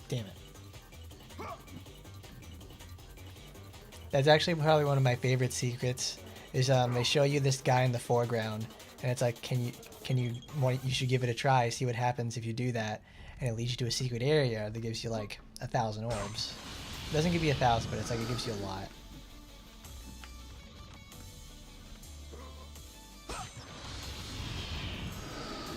[SPEAKER 1] Damn it. That's actually probably one of my favorite secrets. Is they show you this guy in the foreground, and it's like, you should give it a try, see what happens if you do that, and it leads you to a secret area that gives you like 1,000 orbs. It doesn't give you 1,000, but it's like it gives you a lot.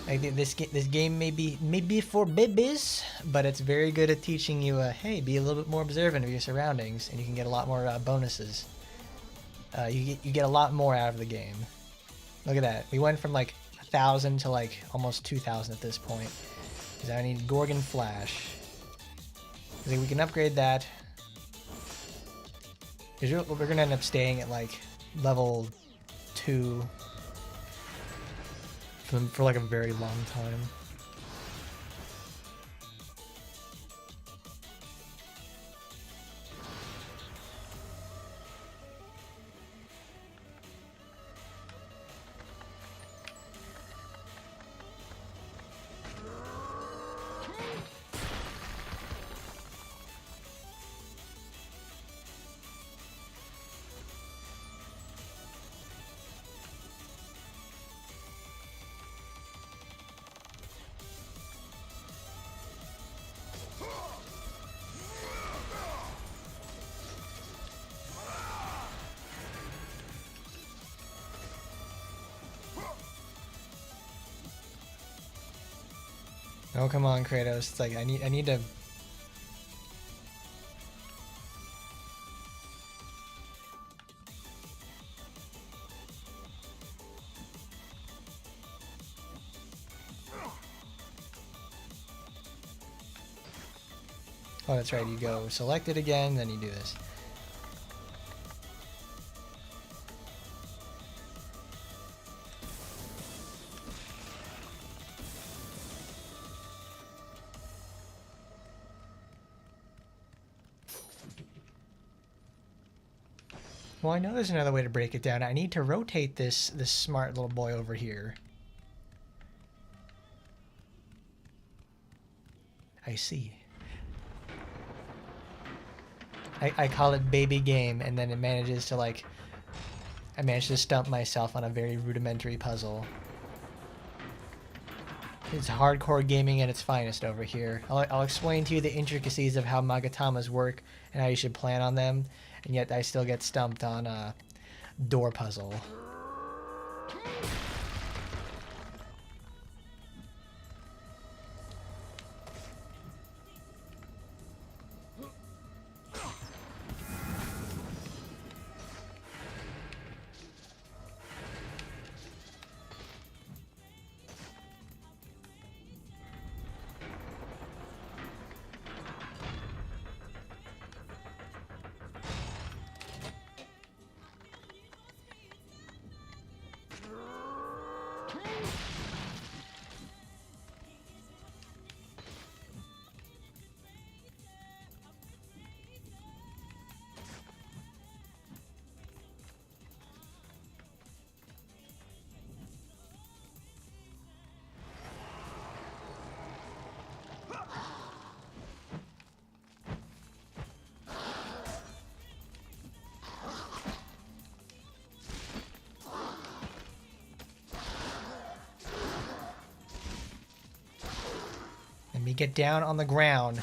[SPEAKER 1] I think this game may be for babies, but it's very good at teaching you, hey, be a little bit more observant of your surroundings, and you can get a lot more bonuses. You get a lot more out of the game. Look at that. We went from like 1,000 to like almost 2,000 at this point. Because I need Gorgon Flash. I think we can upgrade that. Because we're gonna end up staying at like level 2. for like a very long time. Oh, come on, Kratos. It's like I need to. Oh, that's right. You go select it again, then you do this. Well, I know there's another way to break it down. I need to rotate this smart little boy over here. I see. I call it baby game, and then it manages to like... I managed to stump myself on a very rudimentary puzzle. It's hardcore gaming at its finest over here. I'll explain to you the intricacies of how Magatamas work and how you should plan on them, and yet I still get stumped on a door puzzle. Let me get down on the ground.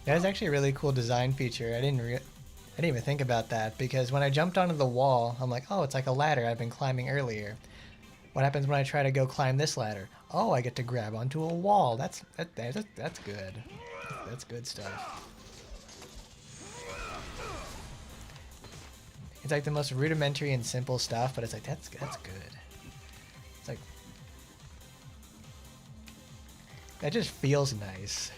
[SPEAKER 1] That is actually a really cool design feature. I didn't even think about that, because when I jumped onto the wall, I'm like, oh, it's like a ladder I've been climbing earlier. What happens when I try to go climb this ladder? Oh, I get to grab onto a wall. That's good. That's good stuff. It's like the most rudimentary and simple stuff, but it's like that's good. It's like that just feels nice.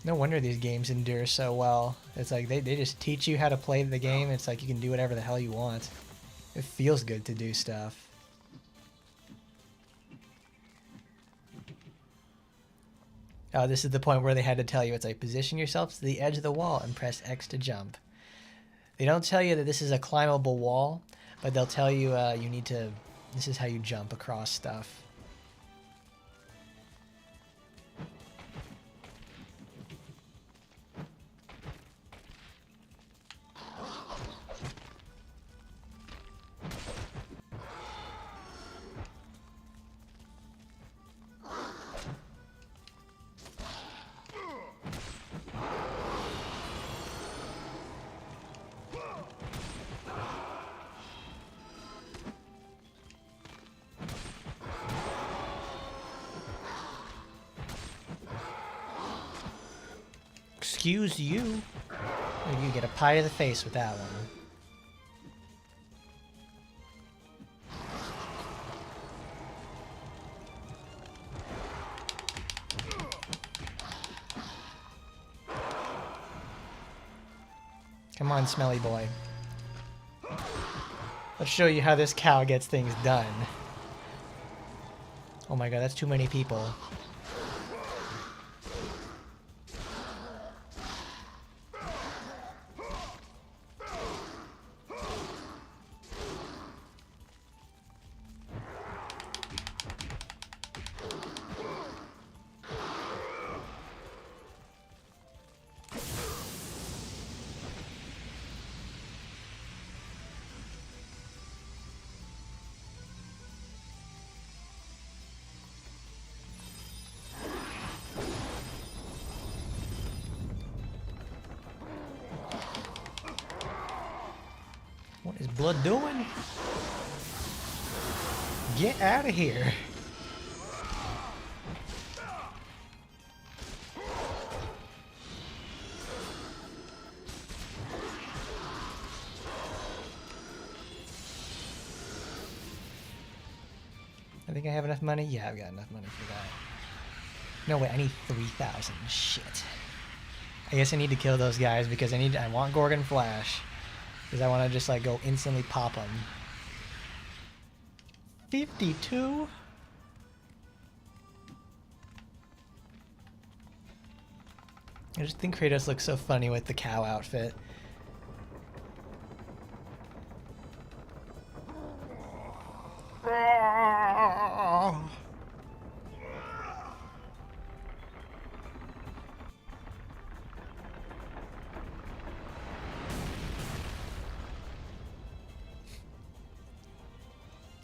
[SPEAKER 1] No wonder these games endure so well. It's like they just teach you how to play the game. It's like you can do whatever the hell you want. It feels good to do stuff. Oh, this is the point where they had to tell you. It's like, position yourself to the edge of the wall and press X to jump. They don't tell you that this is a climbable wall, but they'll tell you you need to... This is how you jump across stuff. Excuse you. Oh, you get a pie to the face with that one. Come on, smelly boy. Let's show you how this cow gets things done. Oh my god, that's too many people. What is blood doing? Get out of here. I think I have enough money. Yeah, I've got enough money for that. No, wait, I need 3,000. Shit. I guess I need to kill those guys because I want Gorgon Flash. Because I want to just like go instantly pop them. 52? I just think Kratos looks so funny with the cow outfit.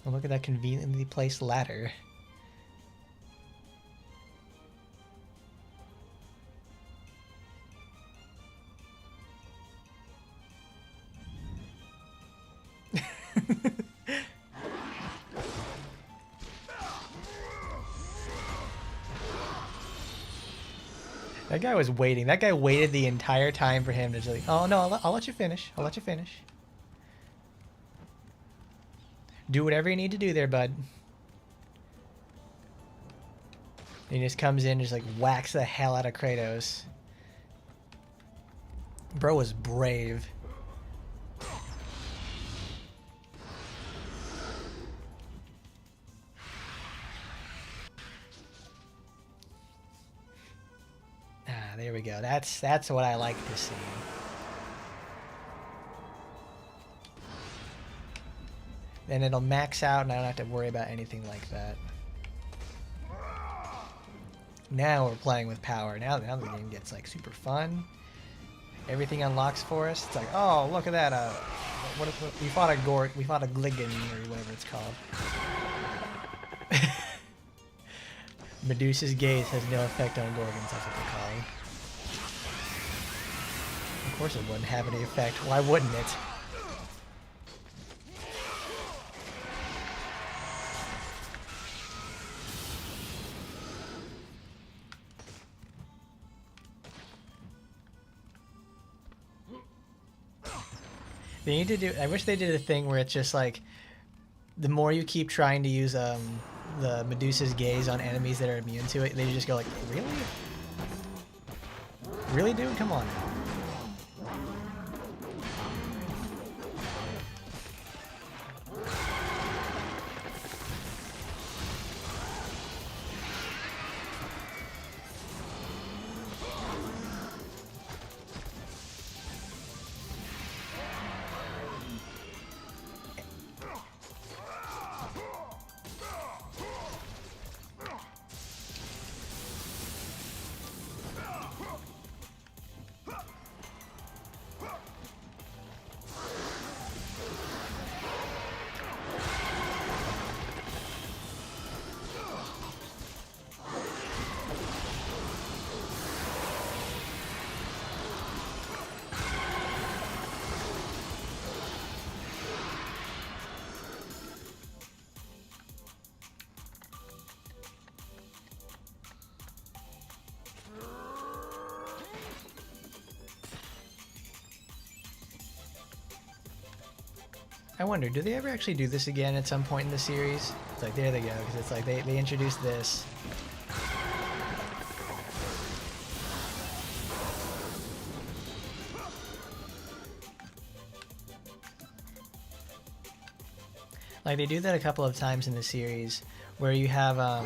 [SPEAKER 1] Oh, look at that conveniently placed ladder. That guy was waiting. That guy waited the entire time for him to just like, oh no, I'll let you finish. I'll let you finish. Do whatever you need to do there, bud. And he just comes in and just like whacks the hell out of Kratos. Bro was brave. There we go. That's what I like to see. Then it'll max out and I don't have to worry about anything like that. Now we're playing with power. Now the game gets like super fun. Everything unlocks for us. It's like, oh, look at that. We fought a Gligan or whatever it's called. Medusa's gaze has no effect on Gorgons, that's what they call it. Of course it wouldn't have any effect. Why wouldn't it? They need to do. I wish they did a thing where it's just like, the more you keep trying to use the Medusa's gaze on enemies that are immune to it, they just go like, really? Really, dude? Come on. I wonder, do they ever actually do this again at some point in the series? It's like, there they go, because it's like they introduced this. Like, they do that a couple of times in the series, where you have, I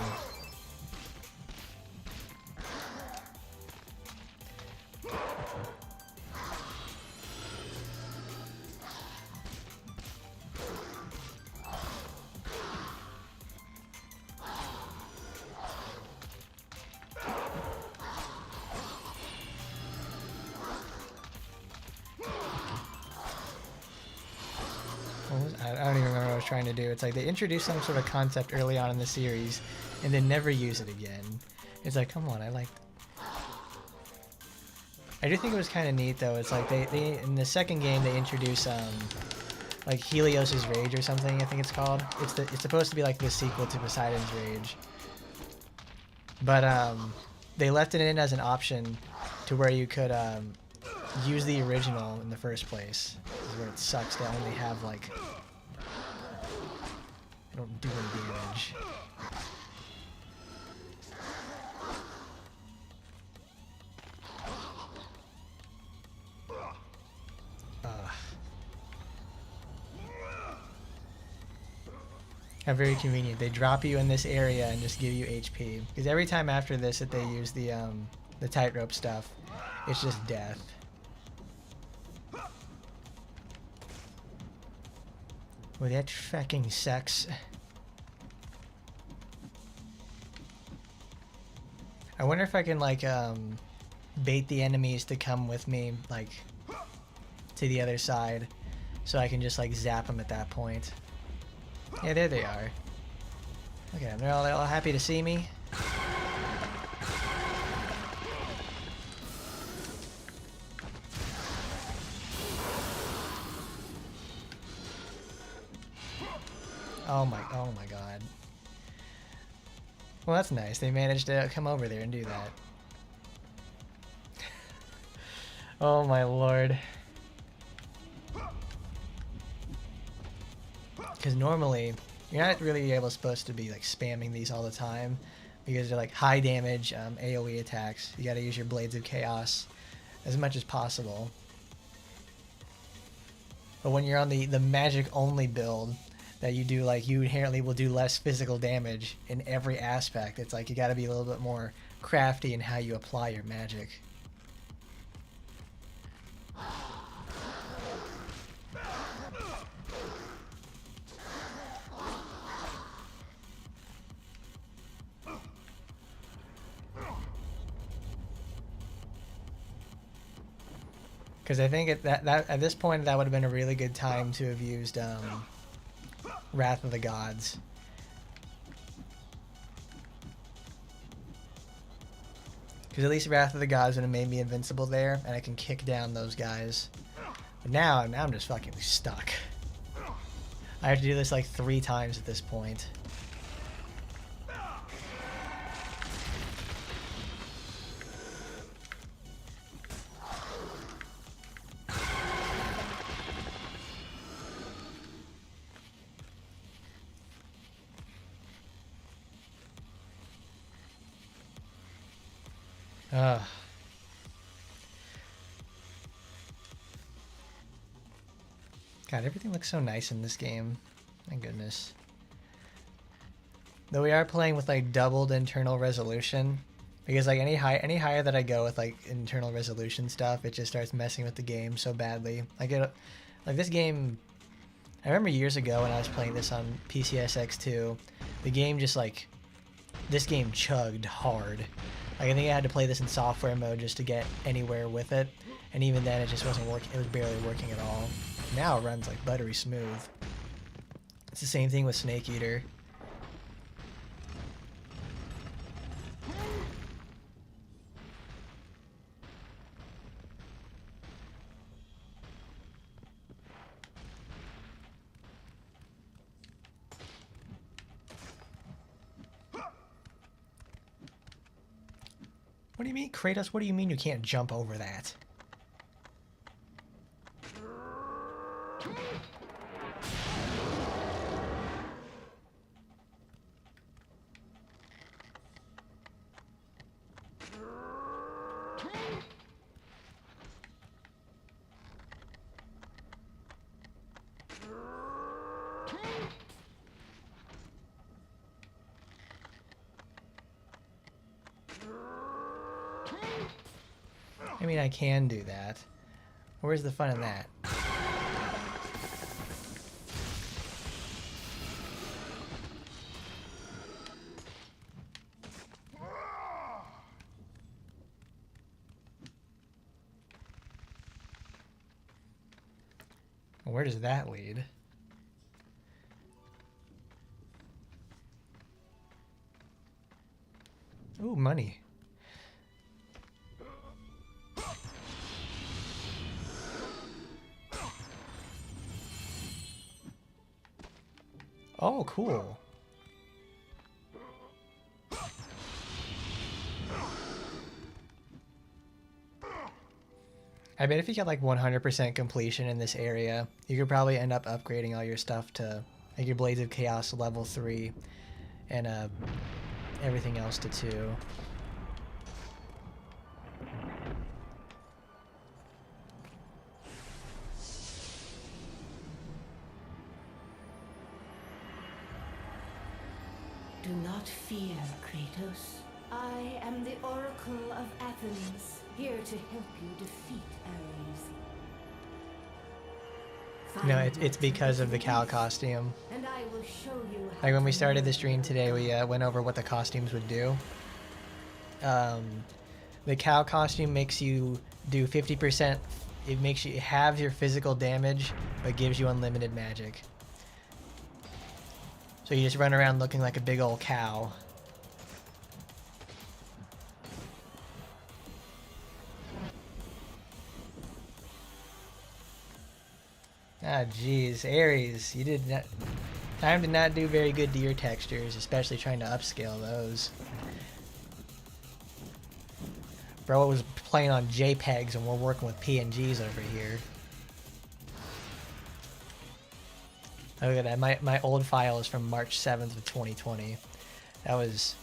[SPEAKER 1] don't even remember what I was trying to do. It's like they introduce some sort of concept early on in the series and then never use it again. It's like, come on, I do think it was kind of neat though. It's like they in the second game they introduce like Helios's Rage or something, I think it's called. It's supposed to be like the sequel to Poseidon's Rage. But they left it in as an option to where you could use the original in the first place. This is where it sucks to only have like, I don't do any damage. How very convenient. They drop you in this area and just give you HP. Because every time after this that they use the tightrope stuff, it's just death. Well, that fucking sucks. I wonder if I can like bait the enemies to come with me like to the other side, so I can just like zap them at that point. Yeah, there they are. Look at them. They're all happy to see me. Oh my god. Well, that's nice. They managed to come over there and do that. Oh my lord. Because normally, you're not really supposed to be like spamming these all the time, because they're like high damage AoE attacks. You gotta use your Blades of Chaos as much as possible. But when you're on the magic only build, that you do like, you inherently will do less physical damage in every aspect. It's like you gotta be a little bit more crafty in how you apply your magic. Because I think at this point that would have been a really good time to have used Wrath of the Gods. Because at least Wrath of the Gods would have made me invincible there, and I can kick down those guys. But now I'm just fucking stuck. I have to do this like 3 times at this point. God, everything looks so nice in this game. My goodness. Though we are playing with like doubled internal resolution, because like any higher that I go with like internal resolution stuff, it just starts messing with the game so badly. Like this game, I remember years ago when I was playing this on PCSX2, the game just like, this game chugged hard. Like I think I had to play this in software mode just to get anywhere with it, and even then it just wasn't working. It was barely working at all. Now it runs like buttery smooth. It's the same thing with Snake Eater. What do you mean, Kratos? What do you mean you can't jump over that? I mean, I can do that. Where's the fun in that? Where does that lead? Ooh, money. Oh, cool. I bet if you get like 100% completion in this area, you could probably end up upgrading all your stuff to like your Blades of Chaos level 3 and everything else to 2.
[SPEAKER 6] Do not fear, Kratos. I am the Oracle of Athens, here to help you defeat Ares.
[SPEAKER 1] No, it's because of the cow costume.
[SPEAKER 6] And I will show you how
[SPEAKER 1] Like when we
[SPEAKER 6] to
[SPEAKER 1] started the
[SPEAKER 6] murder
[SPEAKER 1] stream today, we went over what the costumes would do. The cow costume makes you do 50%. It makes you have your physical damage, but gives you unlimited magic. So you just run around looking like a big old cow. Ah, jeez, Ares, you did not. Time did not do very good to your textures, especially trying to upscale those. Bro was playing on JPEGs and we're working with PNGs over here. Look at that. My old file is from March 7th of 2020. That was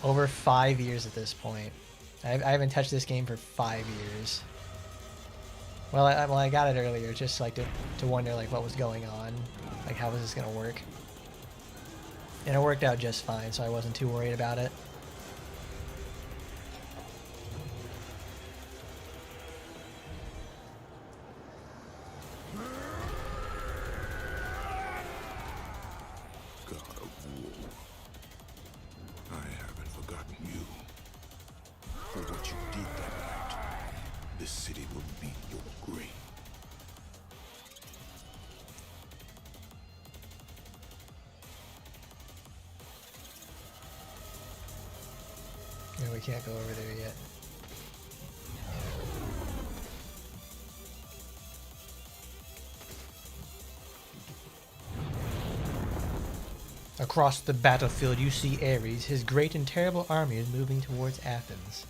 [SPEAKER 1] over 5 years at this point. I haven't touched this game for 5 years. Well, I got it earlier, just like to wonder like what was going on, like how was this gonna work. And it worked out just fine, so I wasn't too worried about it.
[SPEAKER 4] God of War, I haven't forgotten you. For what you did that night, this city will be your grave.
[SPEAKER 1] No, we can't go over there yet. Across the battlefield, you see Ares. His great and terrible army is moving towards Athens.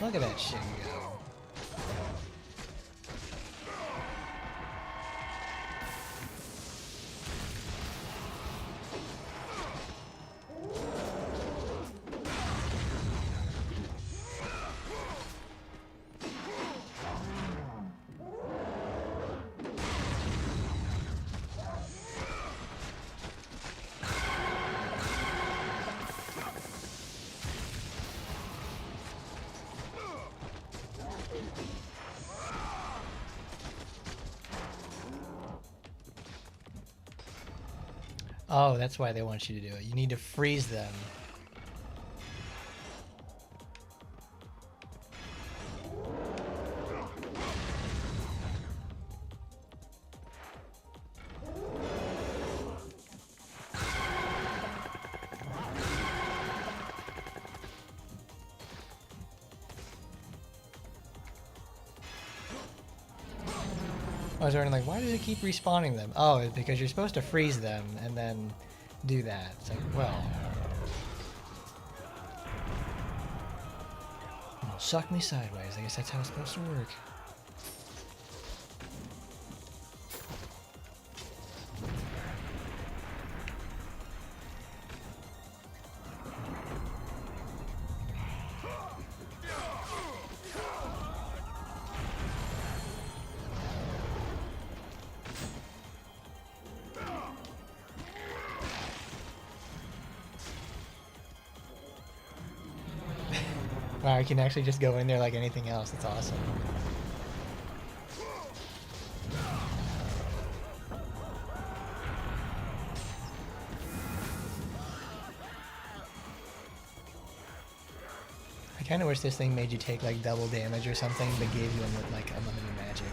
[SPEAKER 1] Look at that shit go. Oh, that's why they want you to do it. You need to freeze them. I was wondering, like, why does it keep respawning them? Oh, it's because you're supposed to freeze them and then do that. It's like, well... Well, suck me sideways. I guess that's how it's supposed to work. Wow, I can actually just go in there like anything else. That's awesome. I kind of wish this thing made you take like double damage or something, but gave you like unlimited magic.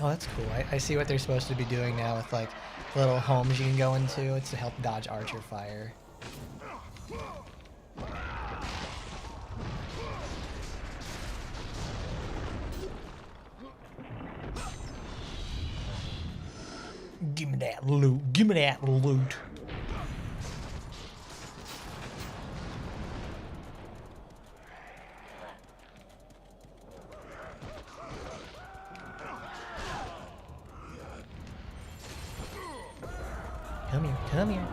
[SPEAKER 1] Oh, that's cool. I see what they're supposed to be doing now with like little homes you can go into. It's to help dodge archer fire. Give me that loot. Give me that loot. Come here, come here.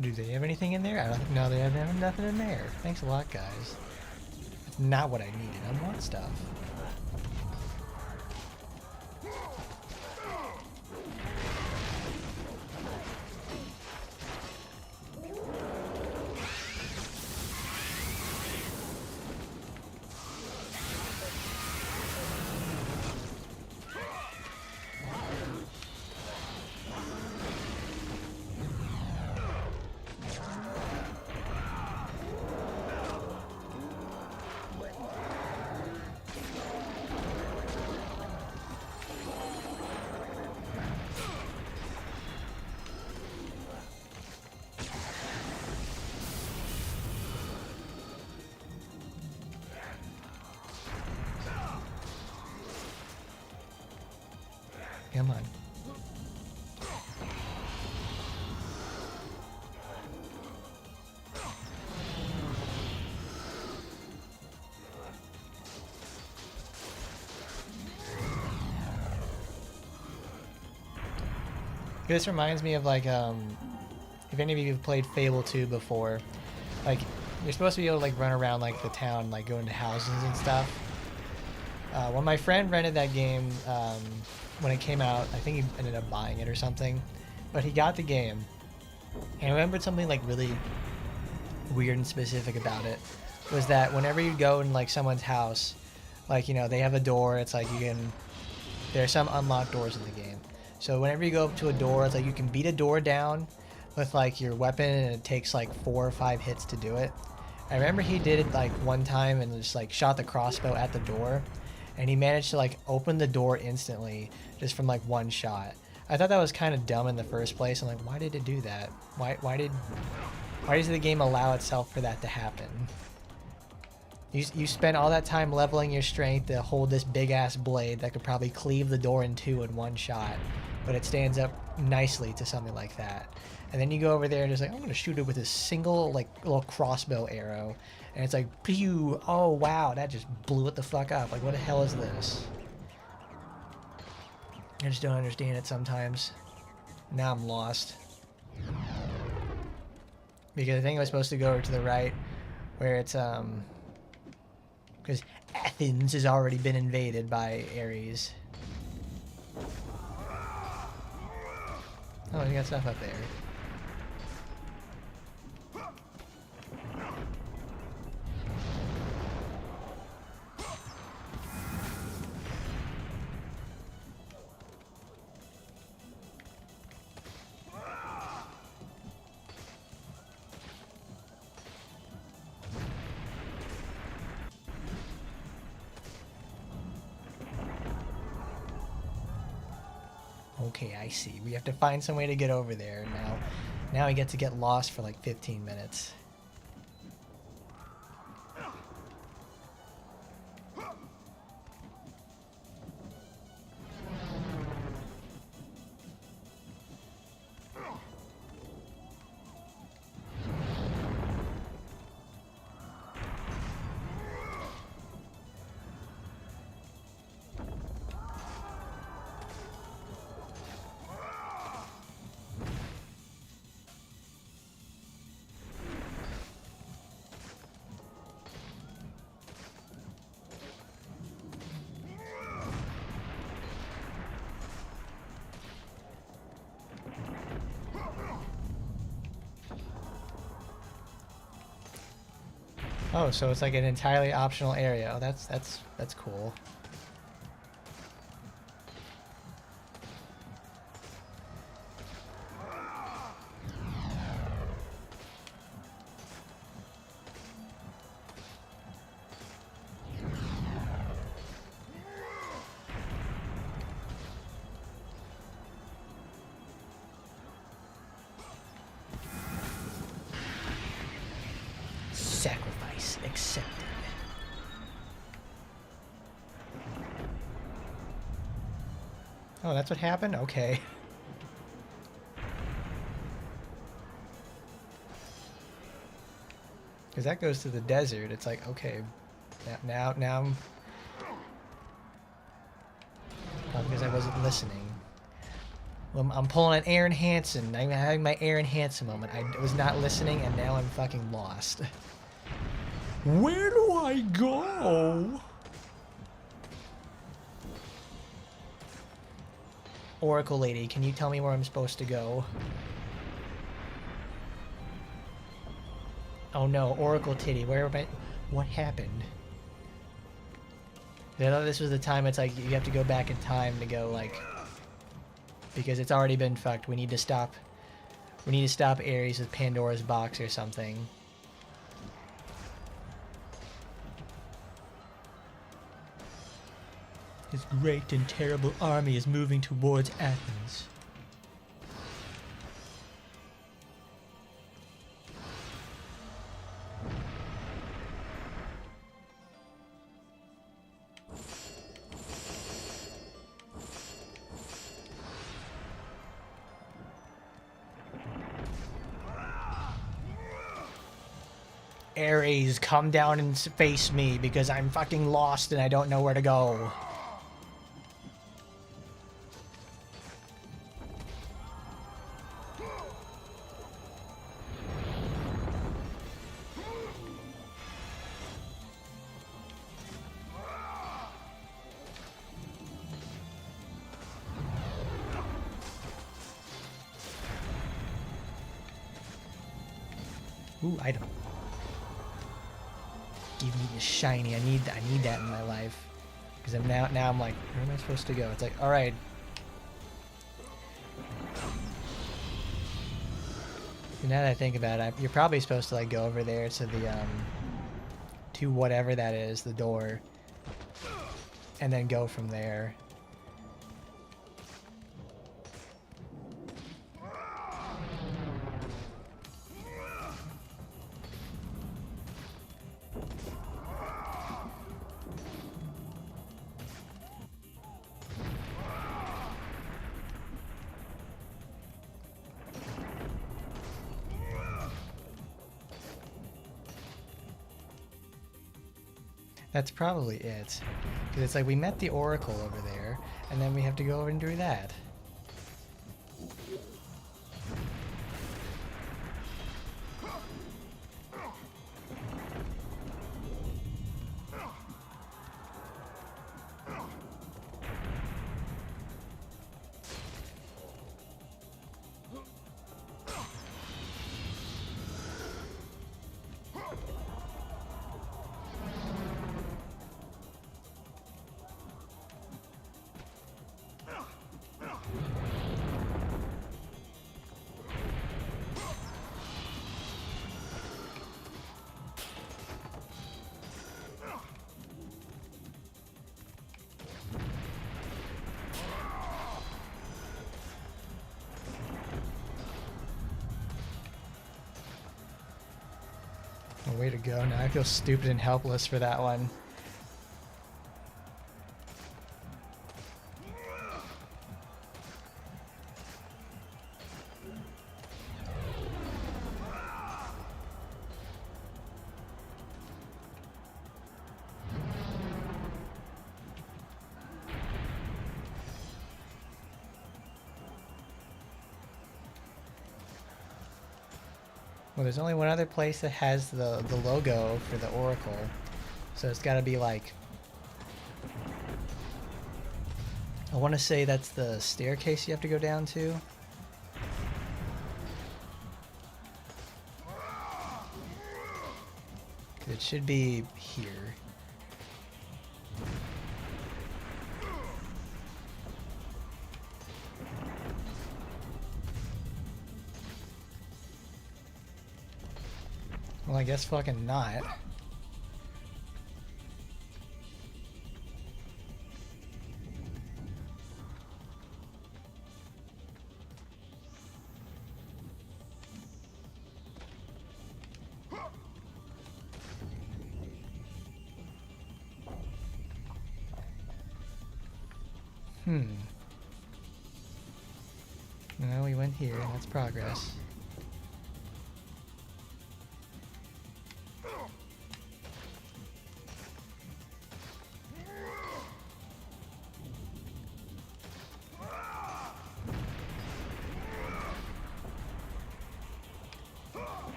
[SPEAKER 1] Do they have anything in there? I don't think, no, they have nothing in there. Thanks a lot, guys. It's not what I needed. I want stuff. Come on. This reminds me of like if any of you have played Fable 2 before, like you're supposed to be able to like run around like the town, like go into houses and stuff. When my friend rented that game when it came out, I think he ended up buying it or something, but he got the game. And I remembered something like really weird and specific about it was that whenever you go in like someone's house, like, you know, they have a door, it's like you can, there are some unlocked doors in the game. So whenever you go up to a door, it's like you can beat a door down with like your weapon and it takes like 4 or 5 hits to do it. I remember he did it like one time and just like shot the crossbow at the door and he managed to like open the door instantly just from like one shot. I thought that was kind of dumb in the first place. I'm like, why did it do that? Why does the game allow itself for that to happen? You spent all that time leveling your strength to hold this big ass blade that could probably cleave the door in 2 in one shot, but it stands up nicely to something like that. And then you go over there and just like, I'm gonna shoot it with a single like little crossbow arrow, and it's like, pew! Oh wow, that just blew it the fuck up. Like, what the hell is this? I just don't understand it sometimes. Now I'm lost. Because I think I was supposed to go over to the right, where it's because Athens has already been invaded by Ares. Oh, you got stuff up there. Okay, I see. We have to find some way to get over there now. Now we get to get lost for like 15 minutes. Oh, so it's like an entirely optional area. Oh, that's cool. Sacrifice accepted. Oh, that's what happened? Okay. Because that goes to the desert. It's like, okay, now I'm... Probably because I wasn't listening. Well, I'm pulling an Aaron Hansen. I'm having my Aaron Hansen moment. I was not listening, and now I'm fucking lost. Where do I go? Oracle lady, can you tell me where I'm supposed to go? Oh no, Oracle titty, where am I? What happened? I thought this was the time it's like you have to go back in time to go like... Because it's already been fucked. We need to stop Ares with Pandora's box or something. His great and terrible army is moving towards Athens. Ares, come down and face me because I'm fucking lost and I don't know where to go. Ooh, item. Give me the shiny. I need that in my life. Because I'm now I'm like, where am I supposed to go? It's like, all right. Now that I think about it, you're probably supposed to like go over there to the to whatever that is, the door, and then go from there. That's probably it. Because it's like we met the Oracle over there, and then we have to go over and do that. Oh, way to go. Now I feel stupid and helpless for that one. Well, there's only one other place that has the logo for the Oracle. So it's got to be like... I want to say that's the staircase you have to go down to. It should be here. Well, I guess fucking not. Well, we went here, and that's progress.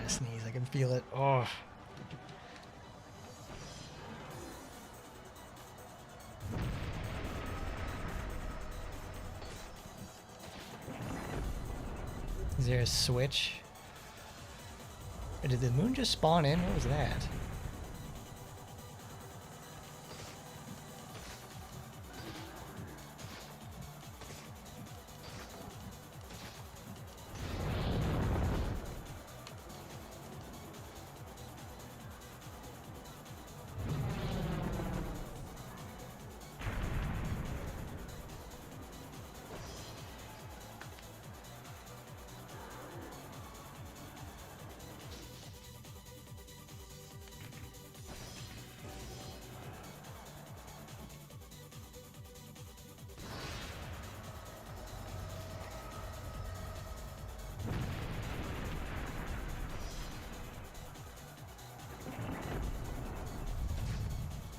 [SPEAKER 1] Sneeze, I can feel it. Oh. Is there a switch? Or did the moon just spawn in? What was that?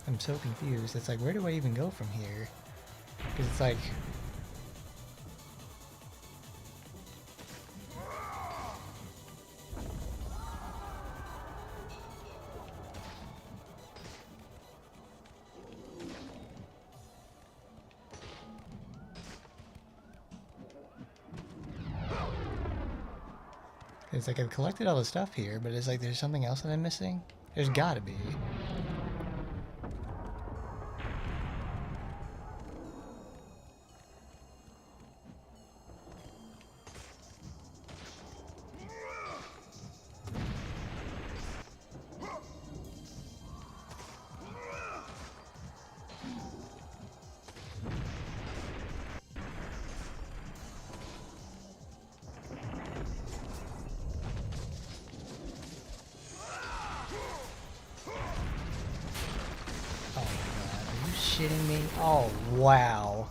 [SPEAKER 1] I'm so confused. It's like, where do I even go from here? Because it's like... It's like I've collected all the stuff here, but it's like there's something else that I'm missing. There's gotta be. Shitting me? Oh, wow.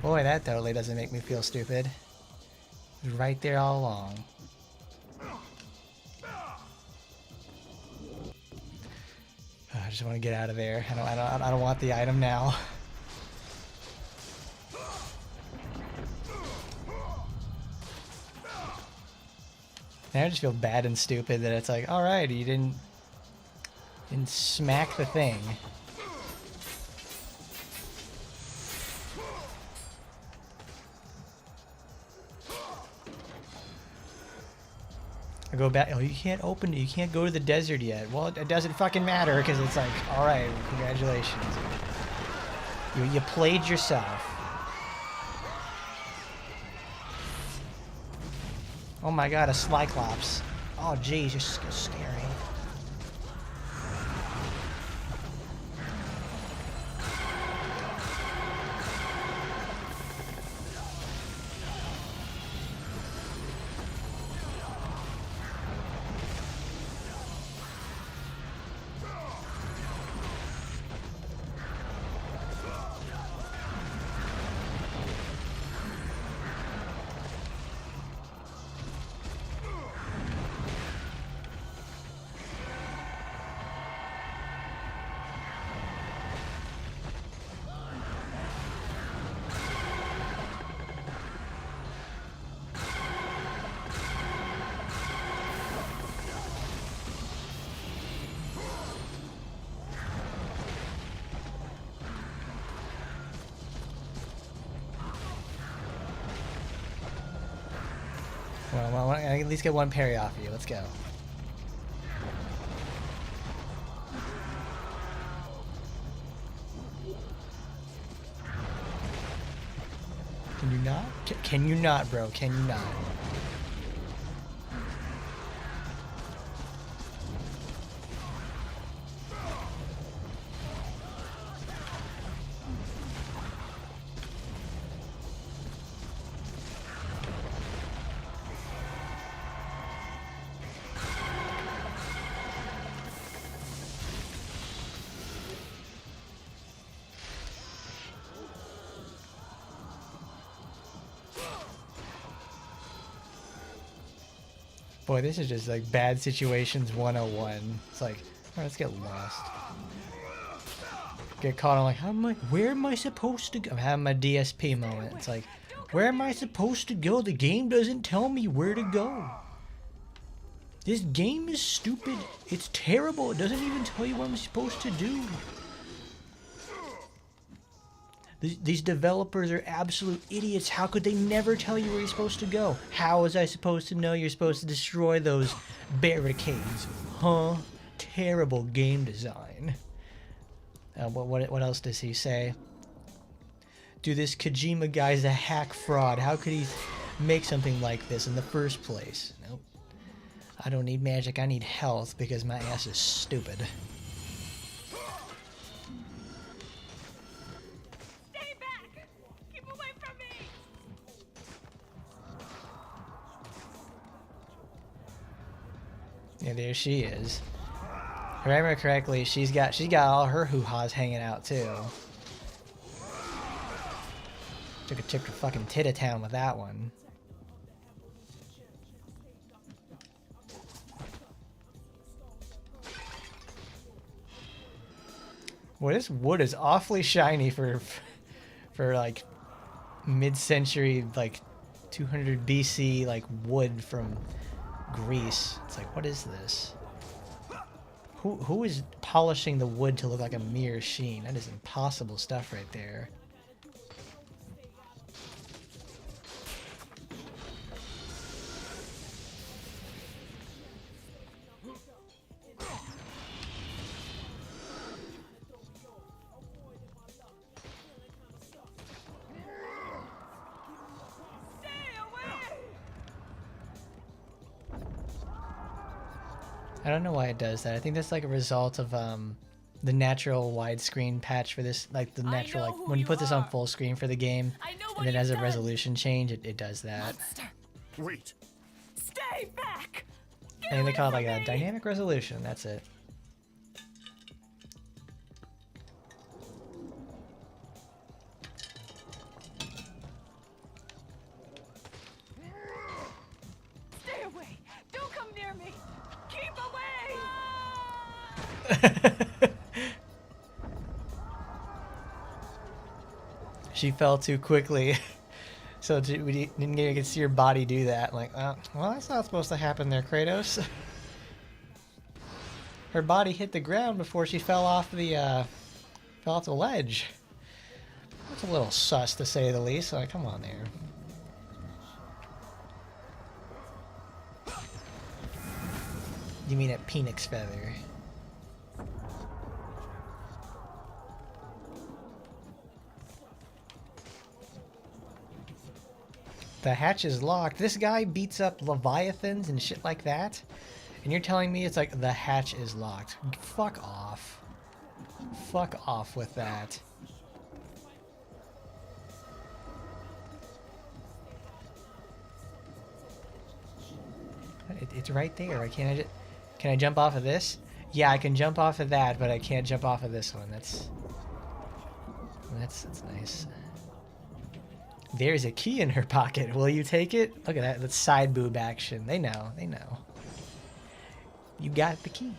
[SPEAKER 1] Boy, that totally doesn't make me feel stupid. It was right there all along. I just want to get out of there. I don't want the item now. Now I just feel bad and stupid that it's like, all right, you didn't smack the thing. I go back. Oh, you can't open it. You can't go to the desert yet. Well, it doesn't fucking matter because it's like, all right, congratulations. You played yourself. Oh my god, a Slyclops. Oh jeez, you're so scary. Well, I can at least get one parry off of you. Let's go. Can you not? Can you not, bro? Can you not? Boy, this is just like bad situations 101. It's like, alright, let's get lost. Get caught on like, where am I supposed to go? I'm having my DSP moment. It's like, where am I supposed to go? The game doesn't tell me where to go. This game is stupid. It's terrible. It doesn't even tell you what I'm supposed to do. These developers are absolute idiots. How could they never tell you where you're supposed to go? How was I supposed to know you're supposed to destroy those barricades? Huh? Terrible game design. What else does he say? Dude, this Kojima guy's a hack fraud. How could he make something like this in the first place? Nope. I don't need magic. I need health because my ass is stupid. Yeah, there she is. If I remember correctly, she's got all her hoo-haws hanging out too. Took a trip to fucking Tittertown with that one. Boy, this wood is awfully shiny for like mid-century like 200 BC, like, wood from Greece. It's like, what is this? Who is polishing the wood to look like a mere sheen? That is impossible stuff right there. I don't know why it does that. I think that's like a result of the natural widescreen patch for this, like the natural, like when you put this on full screen for the game, and then as a resolution change, it does that.
[SPEAKER 4] Wait.
[SPEAKER 2] Stay back!
[SPEAKER 1] I think they call it like a dynamic resolution. That's it.
[SPEAKER 2] Stay away! Don't come near me! Keep away!
[SPEAKER 1] She fell too quickly, so we didn't get to see her body do that. Like, well, that's not supposed to happen there, Kratos. Her body hit the ground before she fell off the ledge. That's a little sus, to say the least. Like, come on there. You mean a phoenix feather? The hatch is locked. This guy beats up leviathans and shit like that, and you're telling me it's like the hatch is locked? Fuck off. Fuck off with that. It's right there. Can I jump off of this? Yeah, I can jump off of that, but I can't jump off of this one. That's nice. There's a key in her pocket. Will you take it? Look at that. That's side boob action. They know. They know. You got the key.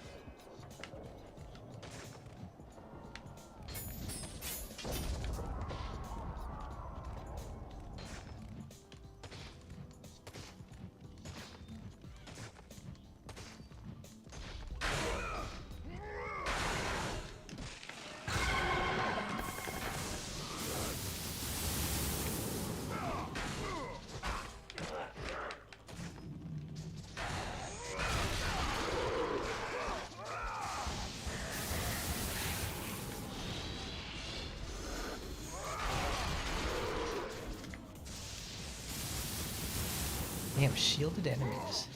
[SPEAKER 1] Damn, shielded enemies.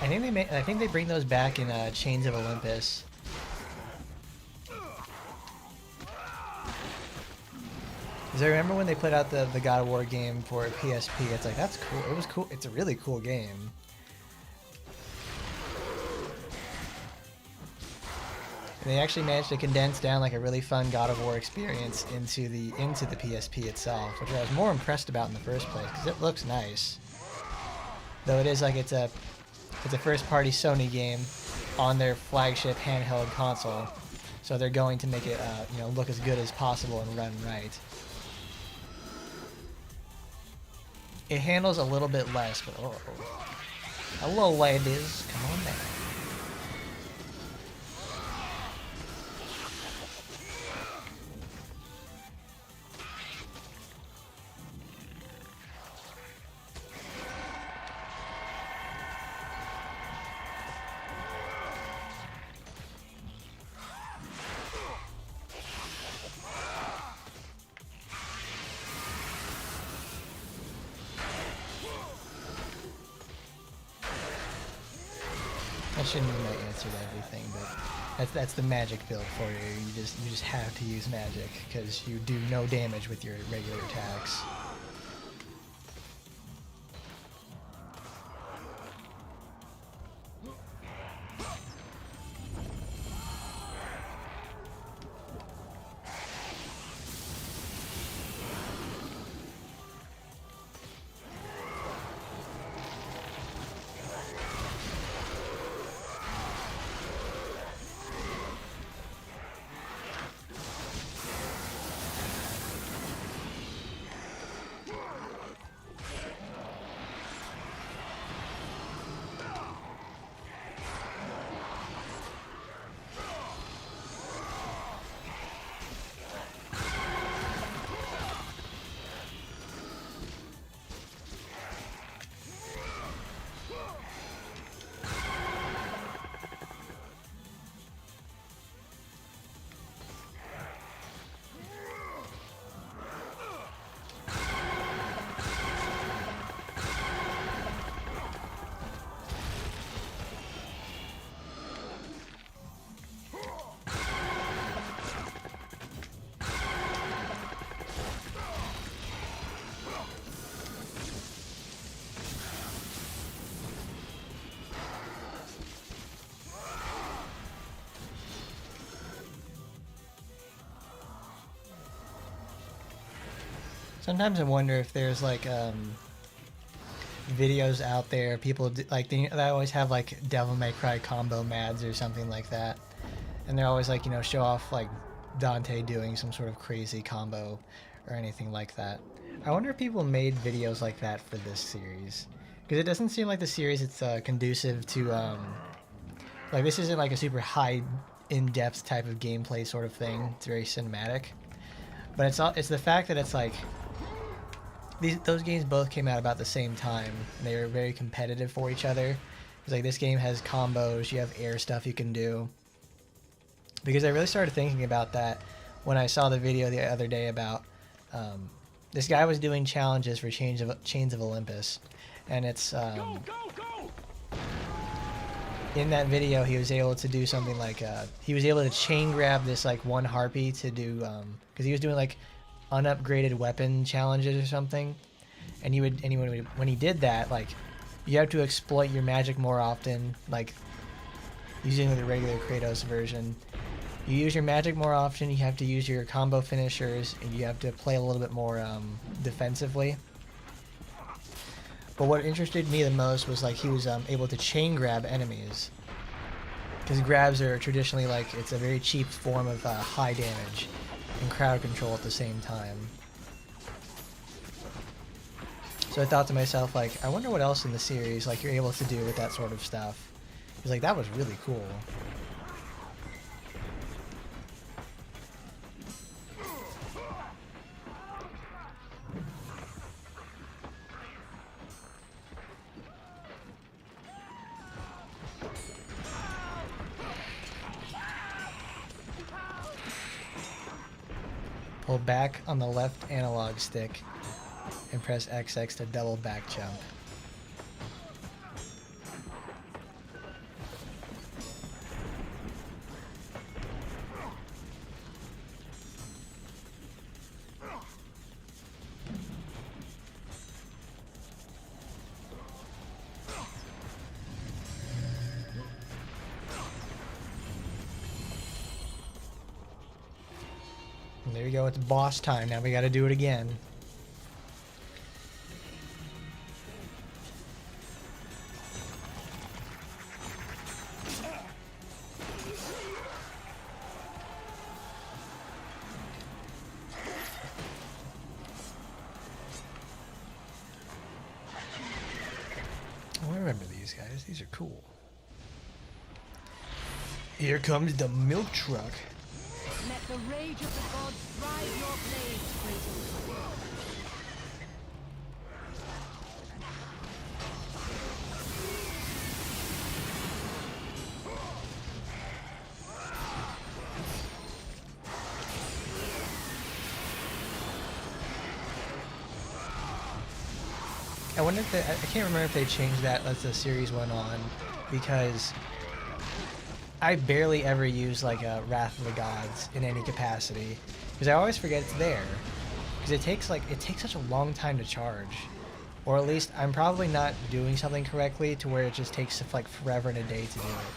[SPEAKER 1] I think they bring those back in Chains of Olympus. Because I remember when they put out the God of War game for PSP, it's like, that's cool. It was cool. It's a really cool game. And they actually managed to condense down like a really fun God of War experience into the PSP itself, which I was more impressed about in the first place because it looks nice. Though it is like it's a first-party Sony game on their flagship handheld console, so they're going to make it look as good as possible and run right. It handles a little bit less, but hello, ladies, come on down. I shouldn't be my answer to everything, but that's the magic build for you. You just have to use magic because you do no damage with your regular attacks. Sometimes I wonder if there's like videos out there, people like they always have like Devil May Cry combo mads or something like that, and they're always like, you know, show off like Dante doing some sort of crazy combo or anything like that. I wonder if people made videos like that for this series, because it doesn't seem like the series it's conducive to like this isn't like a super high in-depth type of gameplay sort of thing. It's very cinematic, but it's the fact that it's like those games both came out about the same time, and they were very competitive for each other. It's like this game has combos, you have air stuff you can do. Because I really started thinking about that when I saw the video the other day about this guy was doing challenges for Chains of Olympus, and it's in that video he was able to do something like he was able to chain grab this like one harpy to do because he was doing like unupgraded weapon challenges or something, and when he did that, like, you have to exploit your magic more often, like using the regular Kratos version. You use your magic more often, you have to use your combo finishers, and you have to play a little bit more defensively. But what interested me the most was like he was able to chain grab enemies, because grabs are traditionally like it's a very cheap form of high damage and crowd control at the same time. So I thought to myself, like, I wonder what else in the series like you're able to do with that sort of stuff. Because like that was really cool. Pull back on the left analog stick and press XX to double back jump. And there we go, it's boss time. Now we gotta do it again. I remember these guys, these are cool. Here comes the milk truck.
[SPEAKER 5] Let the rage of the gods drive your blades, Kratos.
[SPEAKER 1] I wonder if I can't remember if they changed that as the series went on, because I barely ever use like a Wrath of the Gods in any capacity, because I always forget it's there, because it takes such a long time to charge, or at least I'm probably not doing something correctly to where it just takes like forever and a day to do it.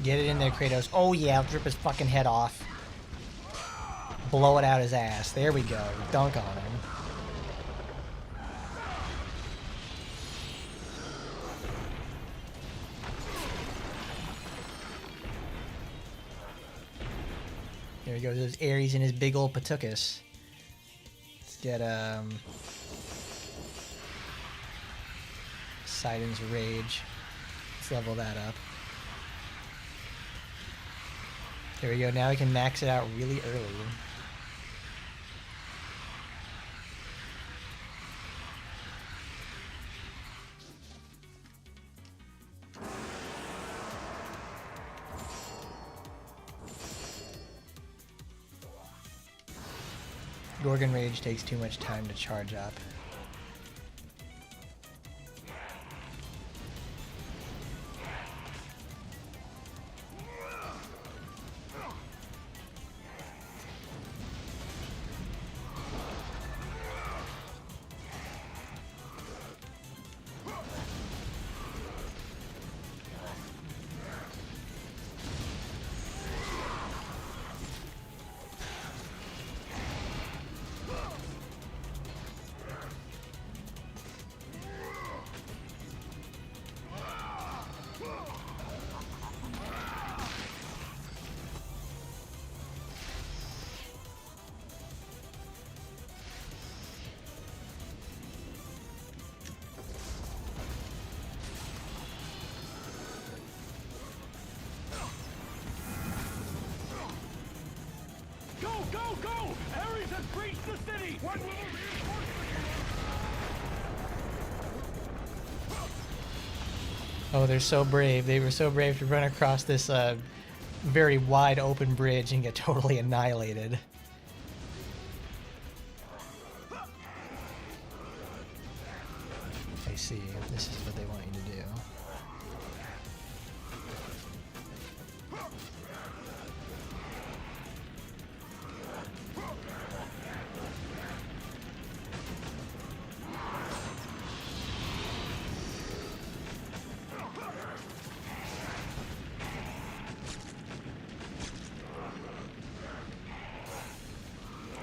[SPEAKER 1] Get it in there, Kratos. Oh yeah, rip his fucking head off. Blow it out his ass. There we go. Dunk on him. he goes. Those Ares and his big old Patukas. Let's get Sidon's Rage. Let's level that up. There we go. Now we can max it out really early. Gorgon Rage takes too much time to charge up.
[SPEAKER 2] Go, go, go! Ares has breached the city! When will the reinforcements?
[SPEAKER 1] Oh, they're so brave. They were so brave to run across this very wide open bridge and get totally annihilated. I see. This is what they want you to do.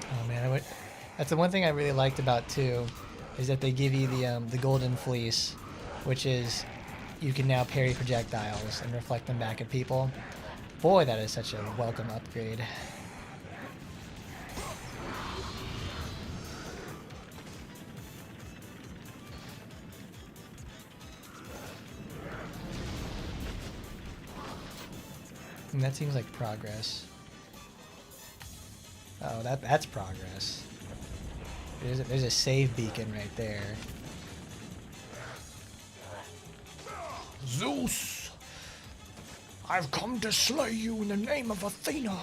[SPEAKER 1] Oh man, that's the one thing I really liked about 2, is that they give you the golden fleece, which is you can now parry projectiles and reflect them back at people. Boy, that is such a welcome upgrade. And that seems like progress. Oh, that's progress. There's a save beacon right there. Zeus! I've come to slay you in the name of Athena!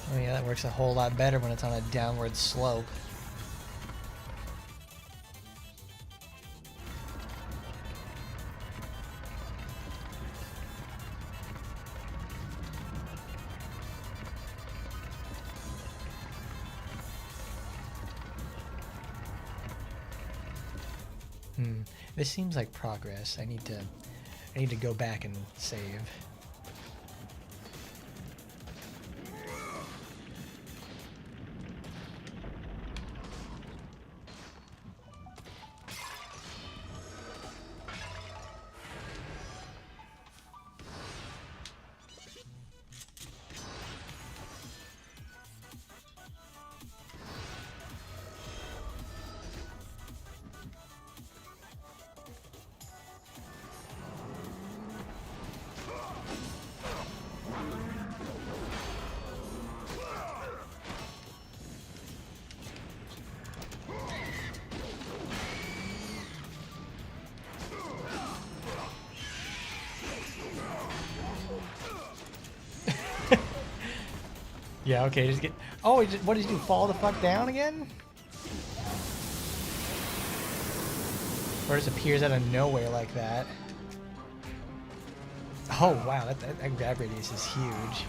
[SPEAKER 1] Oh yeah, that works a whole lot better when it's on a downward slope. This seems like progress. I need to go back and save. Yeah, okay, just get... Oh, what did he do, fall the fuck down again? Or just appears out of nowhere like that. Oh wow, that grab radius is huge.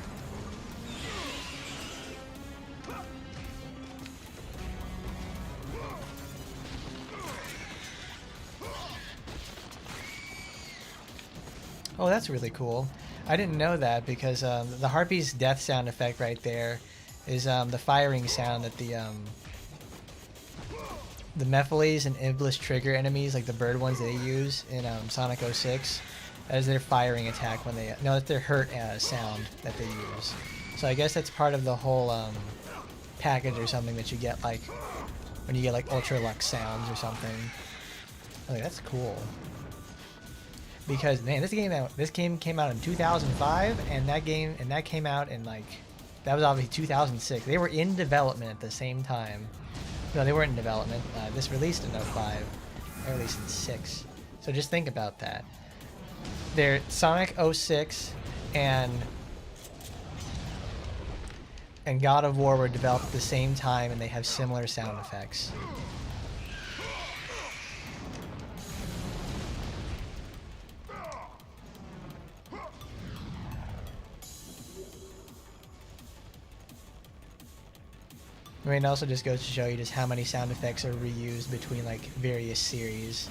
[SPEAKER 1] Oh, that's really cool. I didn't know that because the Harpy's death sound effect right there is the firing sound that the Mephiles and Iblis trigger enemies, like the bird ones they use in Sonic 06, as their firing attack when they... No, that's their hurt sound that they use. So I guess that's part of the whole package or something that you get, like, when you get, like, Ultra Lux sounds or something. Like, that's cool. Because, man, this game came out in 2005, and that came out in, like... That was obviously 2006. They were in development at the same time. No, they weren't in development. This released in 05. They released in 6. So just think about that. They're Sonic 06 and God of War were developed at the same time, and they have similar sound effects. I mean, it also just goes to show you just how many sound effects are reused between, like, various series.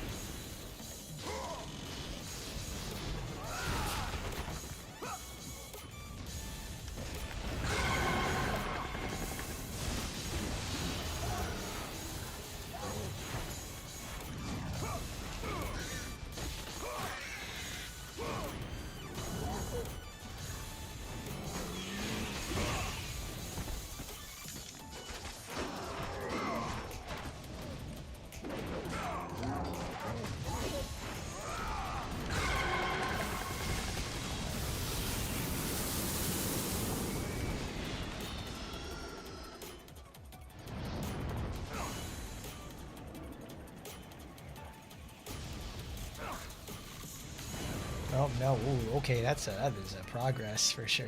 [SPEAKER 1] Oh no! Ooh, okay, that is a progress for sure.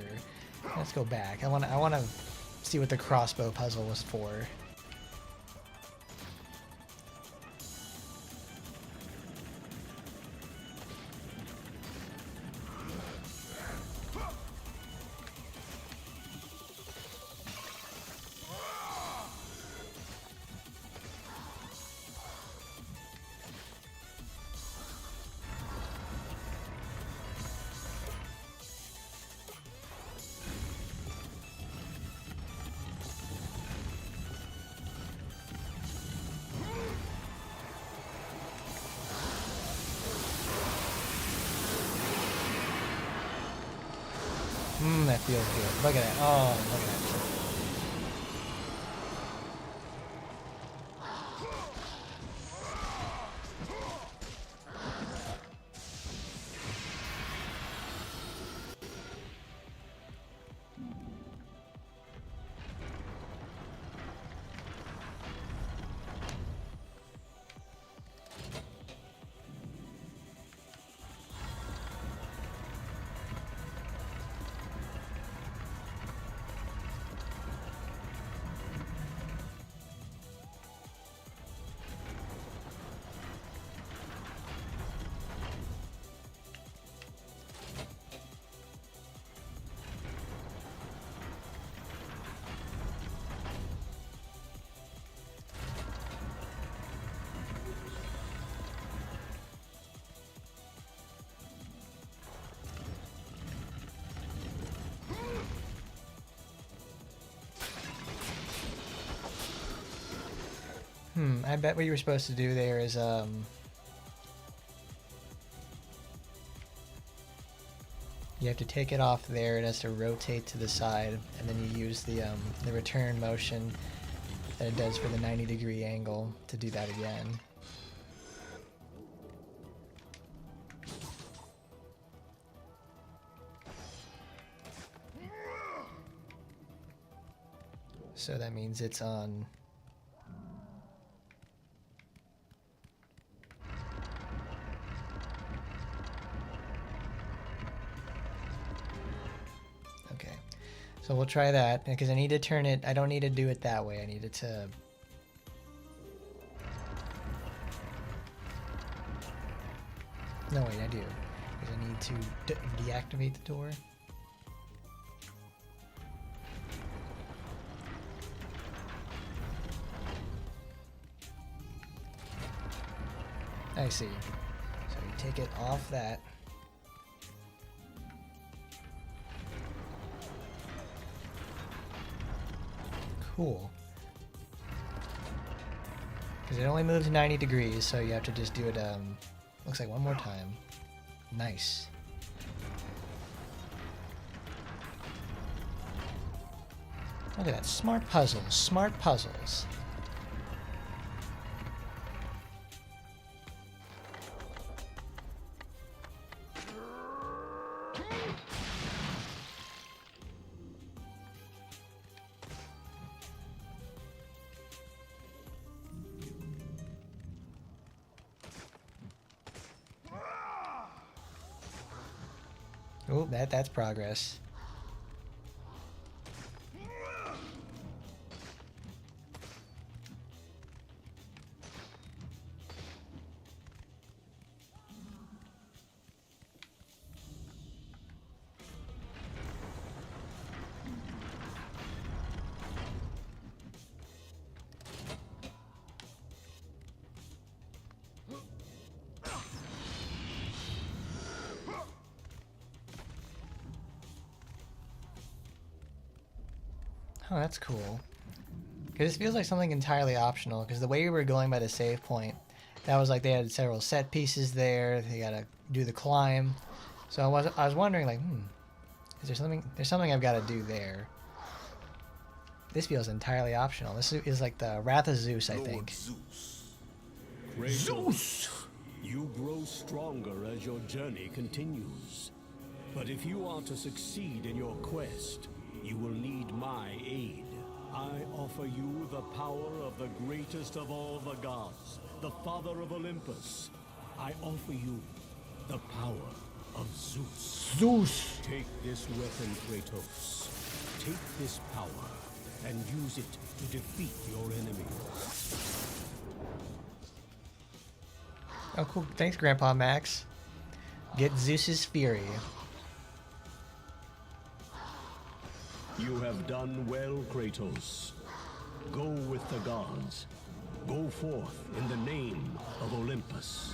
[SPEAKER 1] Let's go back. I want to see what the crossbow puzzle was for. That feels good. Look at that. Oh, look at that. I bet what you were supposed to do there is, you have to take it off there, it has to rotate to the side, and then you use the return motion that it does for the 90-degree angle to do that again. So that means it's on... Okay, so we'll try that, because I need to turn it, I don't need to do it that way, I need it to... No, wait, I do. Because I need to deactivate the door. I see. So you take it off that. Cool. Because it only moves 90 degrees, so you have to just do it, looks like one more time. Nice. Look at that. Smart puzzles. Smart puzzles. Oh, that's progress. Oh, that's cool. Because this feels like something entirely optional, because the way we were going by the save point, that was like they had several set pieces there, they gotta do the climb. So I was wondering, like, is there something, there's something I've got to do there. This feels entirely optional. This is like the Wrath of Zeus, I think.
[SPEAKER 7] Zeus! You grow stronger as your journey continues. But if you are to succeed in your quest, you will need my aid. I offer you the power of the greatest of all the gods, the father of Olympus. I offer you the power of Zeus.
[SPEAKER 1] Zeus!
[SPEAKER 7] Take this weapon, Kratos. Take this power and use it to defeat your enemies.
[SPEAKER 1] Oh, cool. Thanks, Grandpa Max. Get Zeus's fury.
[SPEAKER 7] You have done well, Kratos. Go with the gods. Go forth in the name of Olympus.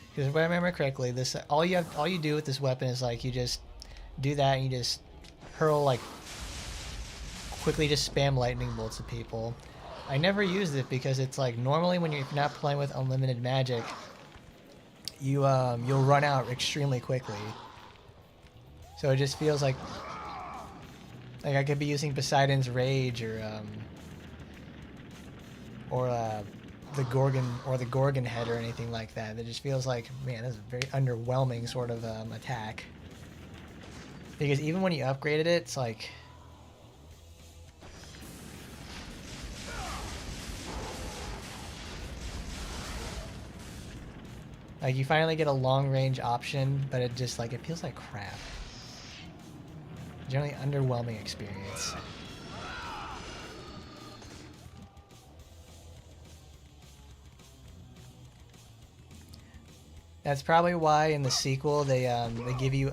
[SPEAKER 1] Because if I remember correctly, this all you do with this weapon is like you just do that and you just hurl like quickly just spam lightning bolts at people. I never used it because it's like normally when you're not playing with unlimited magic, you'll run out extremely quickly. So it just feels like I could be using Poseidon's Rage or the Gorgon head or anything like that. It just feels like, man, this is a very underwhelming sort of attack. Because even when you upgraded it, it's like you finally get a long range option, but it just like it feels like crap. Generally underwhelming experience. That's probably why in the sequel they give you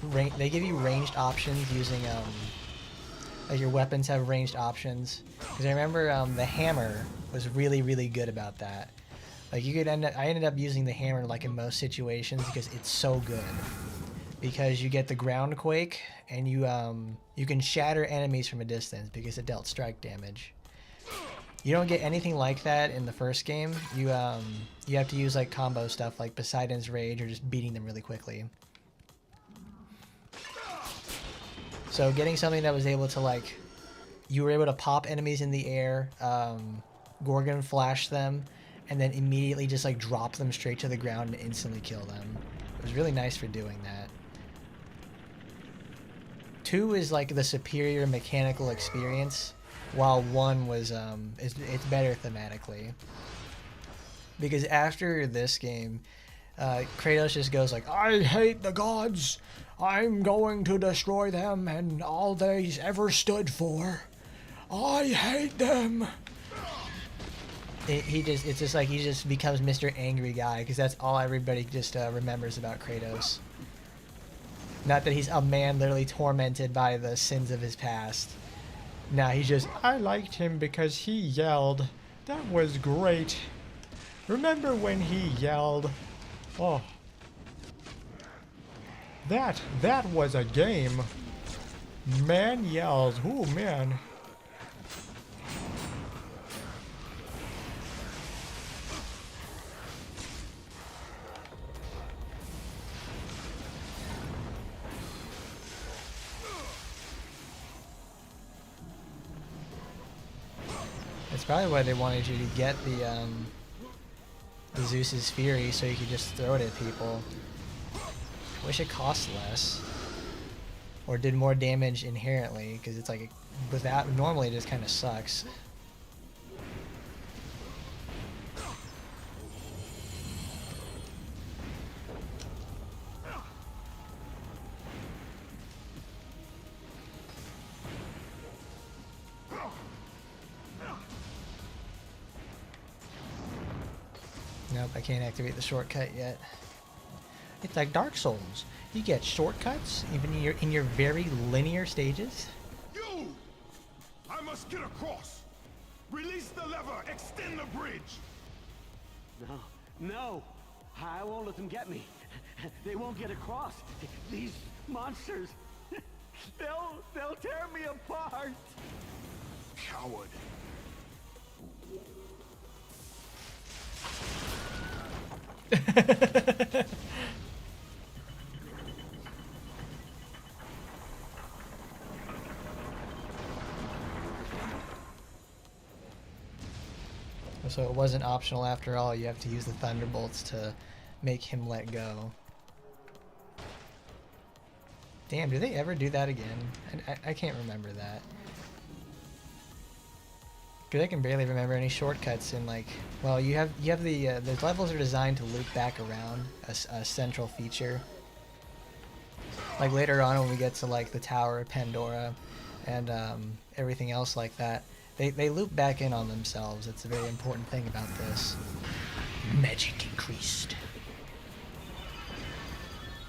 [SPEAKER 1] ranged options using like your weapons have ranged options. Because I remember the hammer was really good about that. Like I ended up using the hammer like in most situations because it's so good. Because you get the ground quake and you can shatter enemies from a distance because it dealt strike damage. You don't get anything like that in the first game. You have to use like combo stuff like Poseidon's Rage or just beating them really quickly. So getting something that was able to like, you were able to pop enemies in the air, Gorgon flash them, and then immediately just like drop them straight to the ground and instantly kill them. It was really nice for doing that. 2 is like the superior mechanical experience, while 1 was it's better thematically. Because after this game, Kratos just goes like, I hate the gods, I'm going to destroy them and all they ever stood for. I hate them. It's just like he just becomes Mr. Angry Guy, because that's all everybody just remembers about Kratos. Not that he's a man literally tormented by the sins of his past. Nah, he's just, I liked him because he yelled. That was great. Remember when he yelled? Oh. That was a game. Man yells. Ooh, man. That's probably why they wanted you to get the Zeus's Fury, so you could just throw it at people. I wish it cost less. Or did more damage inherently, because it's like, without, normally it just kind of sucks. Nope, I can't activate the shortcut yet. It's like Dark Souls. You get shortcuts even in your very linear stages.
[SPEAKER 4] You! I must get across. Release the lever. Extend the bridge.
[SPEAKER 8] No. I won't let them get me. They won't get across. These monsters. They'll tear me apart.
[SPEAKER 4] Coward.
[SPEAKER 1] So it wasn't optional after all. You have to use the thunderbolts to make him let go. Damn, do they ever do that again? I can't remember that. Because I can barely remember any shortcuts in, like, well, you have the levels are designed to loop back around a central feature. Like later on when we get to like the Tower of Pandora and everything else like that, they loop back in on themselves. It's a very important thing about this. Magic increased.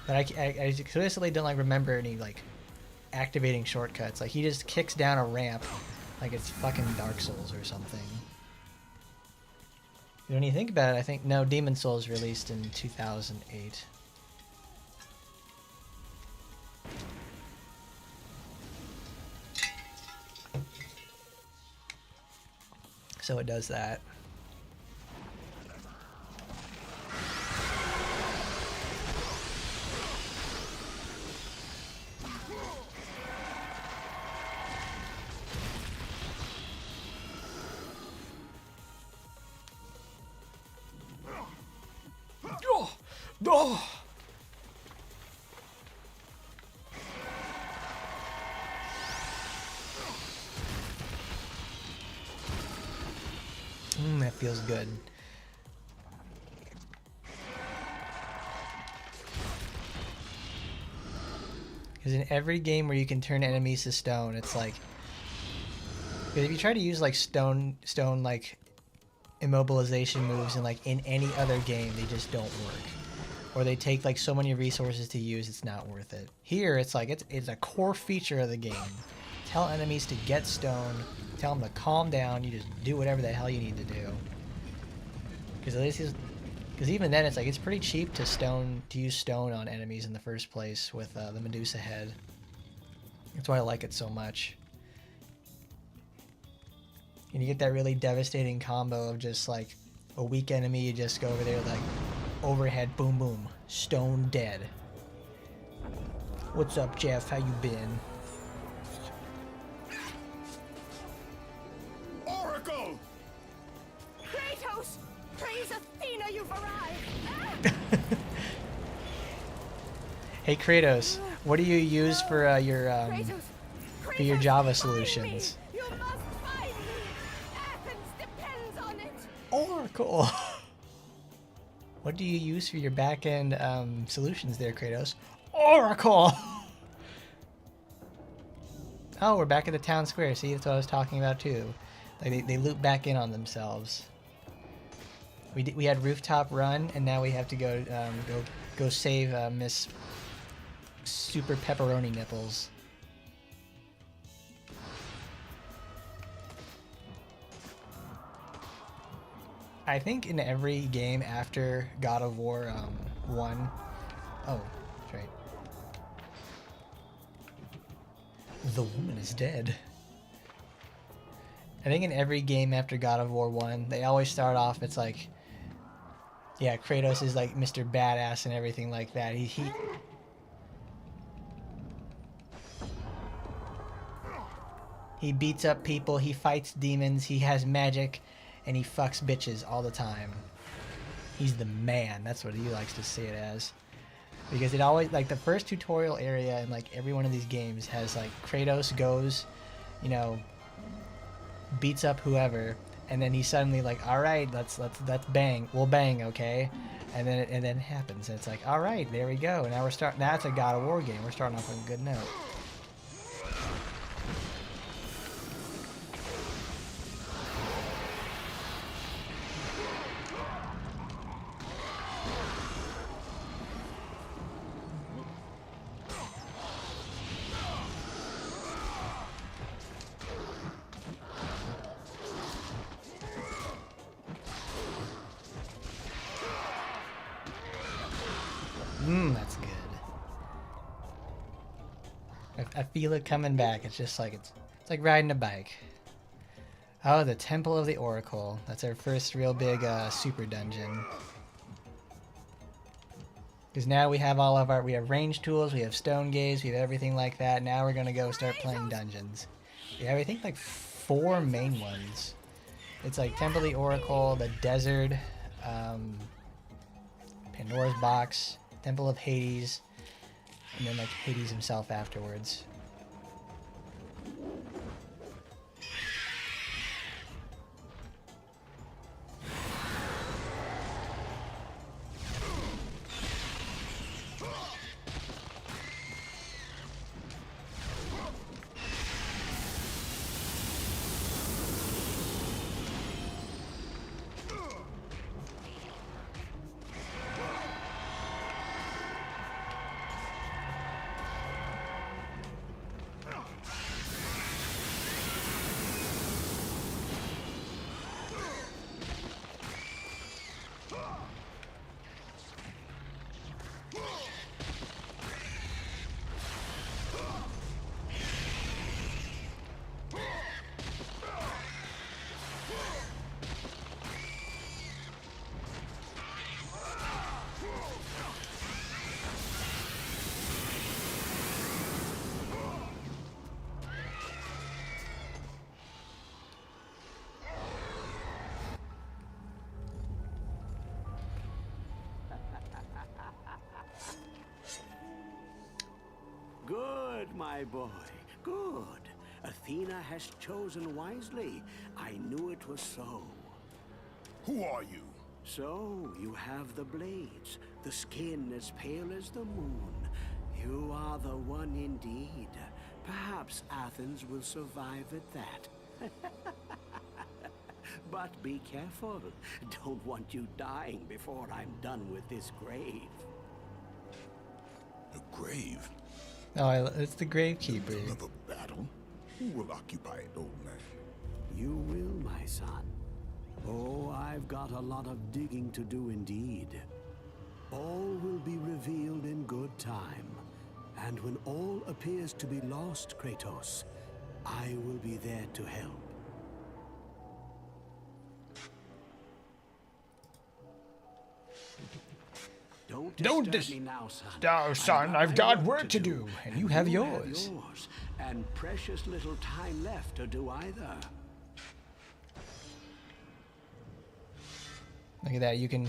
[SPEAKER 1] But I explicitly don't like remember any like activating shortcuts. Like he just kicks down a ramp like it's fucking Dark Souls or something. When you think about it, I think no, Demon Souls released in 2008. So it does that. Oh! That feels good. Because in every game where you can turn enemies to stone, it's like, because if you try to use like stone like immobilization moves in any other game, they just don't work. Or they take like so many resources to use, it's not worth it. Here, it's like it's a core feature of the game. Tell enemies to get stone. Tell them to calm down. You just do whatever the hell you need to do. Because at least, because even then, it's like it's pretty cheap to use stone on enemies in the first place with the Medusa head. That's why I like it so much. And you get that really devastating combo of just like a weak enemy. You just go over there like overhead, boom, boom, stone dead. What's up, Jeff? How you been?
[SPEAKER 4] Oracle!
[SPEAKER 6] Kratos! Praise Athena, you've arrived!
[SPEAKER 1] Hey Kratos, what do you use for your
[SPEAKER 6] Kratos!
[SPEAKER 1] for your
[SPEAKER 6] Kratos,
[SPEAKER 1] Java
[SPEAKER 6] find
[SPEAKER 1] solutions?
[SPEAKER 6] me! You must find me! Athens depends on it!
[SPEAKER 1] Oracle. What do you use for your back-end solutions there, Kratos? Oracle! Oh, we're back at the town square. See, that's what I was talking about too. Like they loop back in on themselves. We had rooftop run, and now we have to go save Miss Super Pepperoni Nipples. I think in every game after God of War 1. Oh, that's right. The woman is dead. I think in every game after God of War 1, they always start off, it's like, yeah, Kratos is like Mr. Badass and everything like that. He beats up people, he fights demons, he has magic, and he fucks bitches all the time. He's the man. That's what he likes to say it as. Because it always, like, the first tutorial area in like every one of these games has like Kratos goes, you know, beats up whoever, and then he's suddenly like, all right, let's bang, we'll bang, okay, and then it happens, and it's like, all right, there we go. Now now it's a God of War game. We're starting off on a good note. That's good. I feel it coming back. It's just like it's like riding a bike. Oh, the Temple of the Oracle. That's our first real big super dungeon. Because now we have we have range tools, we have stone gaze, we have everything like that. Now we're gonna go start playing dungeons. We have, I think, like 4 main ones. It's like Temple of the Oracle, the Desert, Pandora's Box, Temple of Hades, and then like Hades himself afterwards.
[SPEAKER 7] Good, my boy, good. Athena has chosen wisely. I knew it was so.
[SPEAKER 4] Who are you?
[SPEAKER 7] So, you have the blades, the skin as pale as the moon. You are the one indeed. Perhaps Athens will survive at that. But be careful. Don't want you dying before I'm done with this grave.
[SPEAKER 4] A grave?
[SPEAKER 1] Oh, it's the Gravekeeper.
[SPEAKER 4] Another battle? Who will occupy it, old man?
[SPEAKER 7] You will, my son. Oh, I've got a lot of digging to do indeed. All will be revealed in good time. And when all appears to be lost, Kratos, I will be there to help. Don't disturb me now, son.
[SPEAKER 1] No, son, I've got work to do, and you have yours.
[SPEAKER 7] And precious little time left to do either.
[SPEAKER 1] Look at that.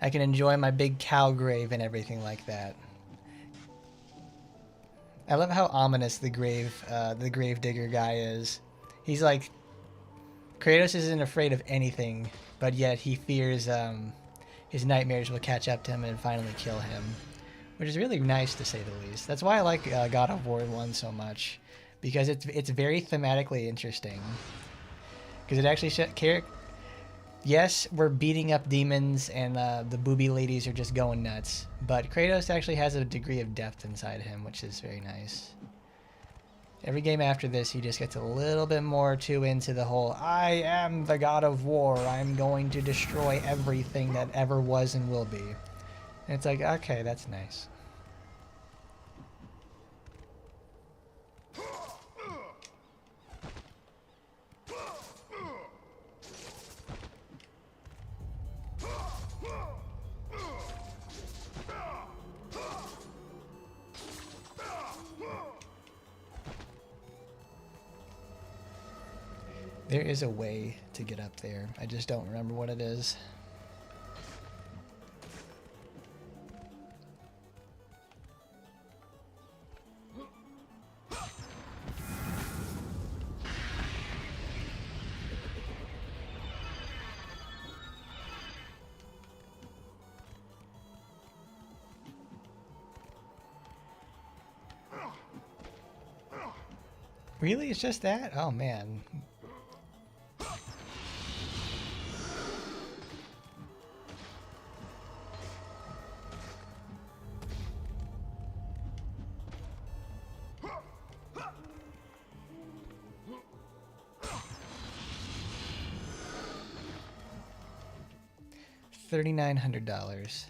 [SPEAKER 1] I can enjoy my big cow grave and everything like that. I love how ominous the grave digger guy is. He's like, Kratos isn't afraid of anything, but yet he fears his nightmares will catch up to him and finally kill him, which is really nice to say the least. That's why I like God of War 1 so much, because it's very thematically interesting. Because it actually yes, we're beating up demons and the booby ladies are just going nuts, but Kratos actually has a degree of depth inside him, which is very nice. Every game after this, he just gets a little bit more too into the whole, I am the god of war, I'm going to destroy everything that ever was and will be. And it's like, okay, that's nice. There is a way to get up there. I just don't remember what it is. Really? It's just that? Oh, man. $3,900.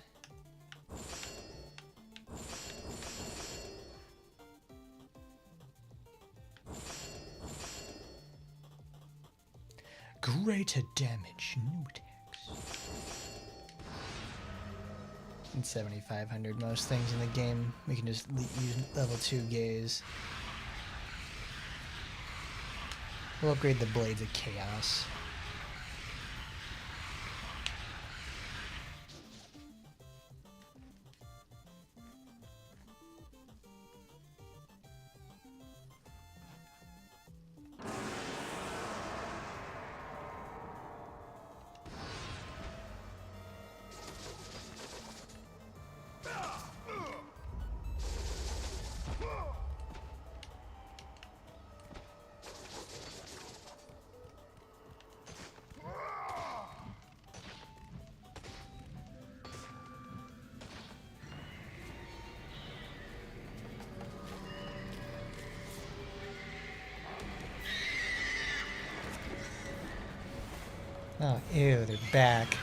[SPEAKER 1] Greater damage, new attacks. And 7,500. Most things in the game we can just use level 2 gaze. We'll upgrade the Blades of Chaos. Oh, ew, they're back.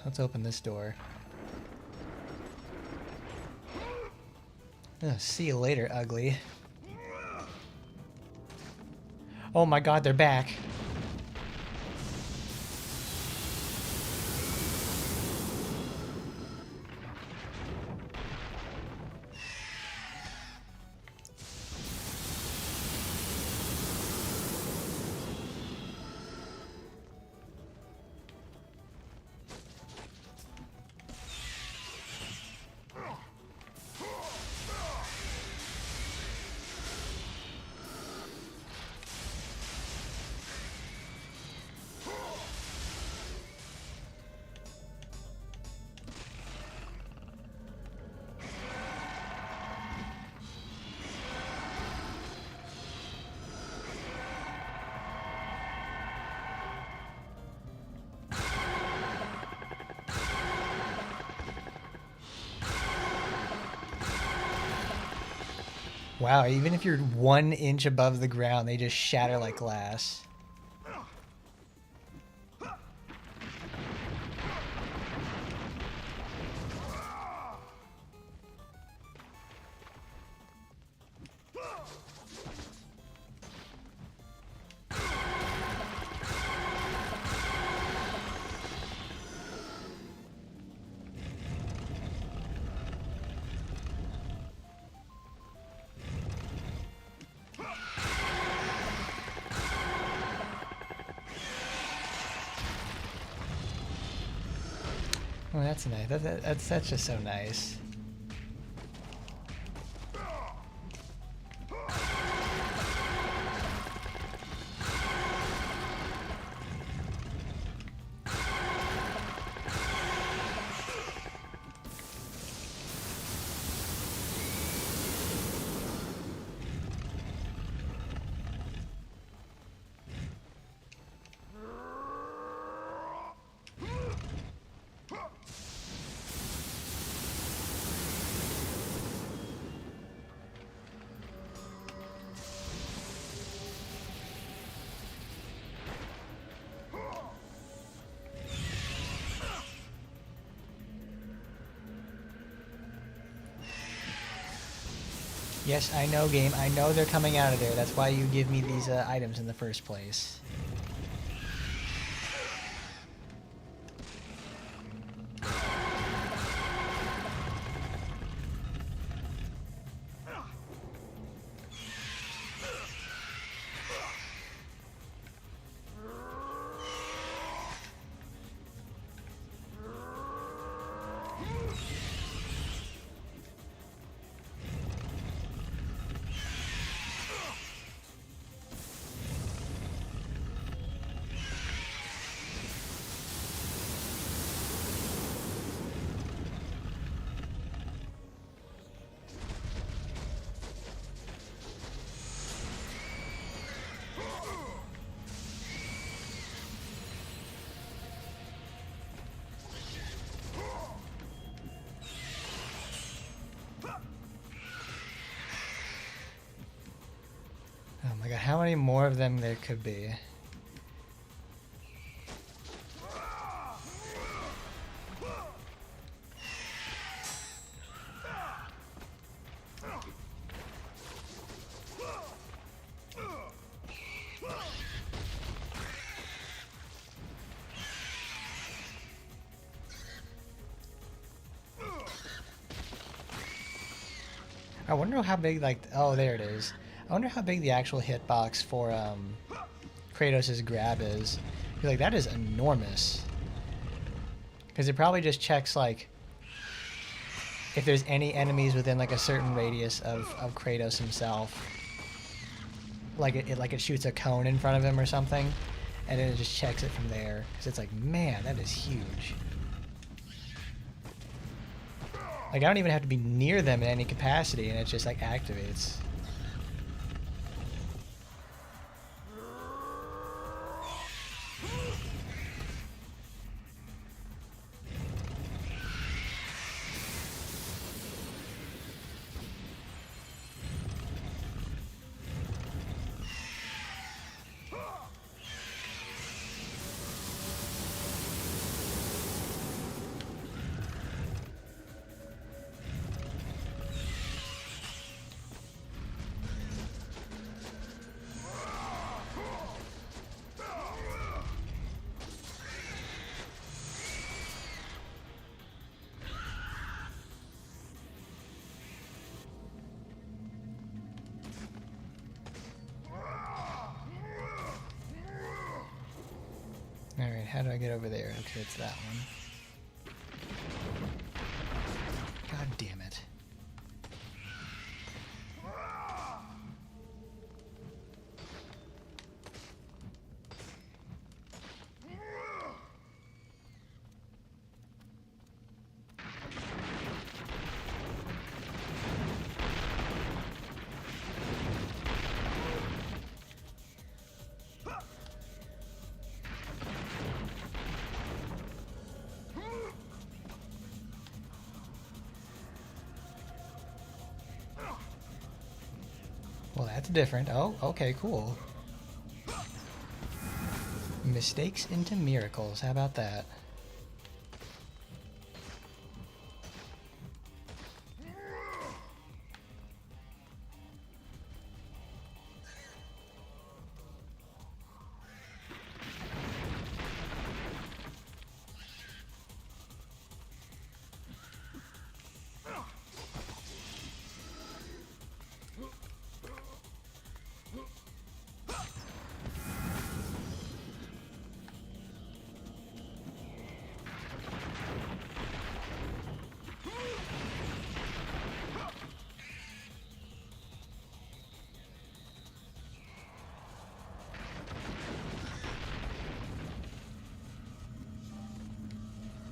[SPEAKER 1] Let's open this door. See you later, ugly. Oh my god, they're back. Wow, even if you're 1 inch above the ground, they just shatter like glass. Oh, that's nice. That's just so nice. Yes, I know, game. I know they're coming out of there. That's why you give me these items in the first place. Oh my god, how many more of them there could be? I wonder how big, like, oh, there it is. I wonder how big the actual hitbox for Kratos' grab is. I feel like that is enormous. Because it probably just checks, like, if there's any enemies within, like, a certain radius of Kratos himself. Like it shoots a cone in front of him or something. And then it just checks it from there. Because it's like, man, that is huge. Like, I don't even have to be near them in any capacity, and it just, like, activates. Alright, how do I get over there? Okay, it's that one. God damn it. Well, that's different. Oh, okay, cool. Mistakes into miracles. How about that?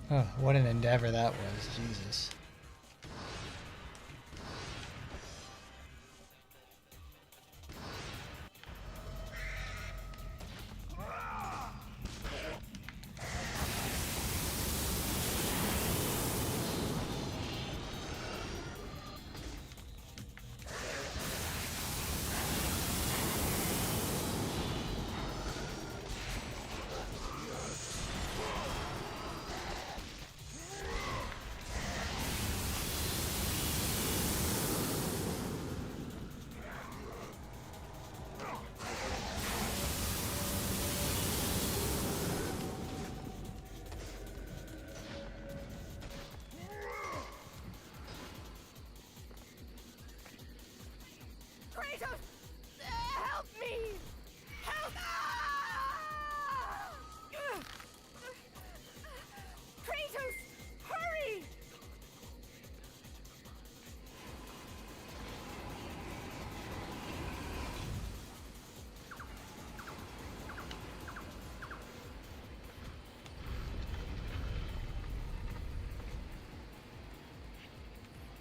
[SPEAKER 1] Oh, what an endeavor that was. Jesus.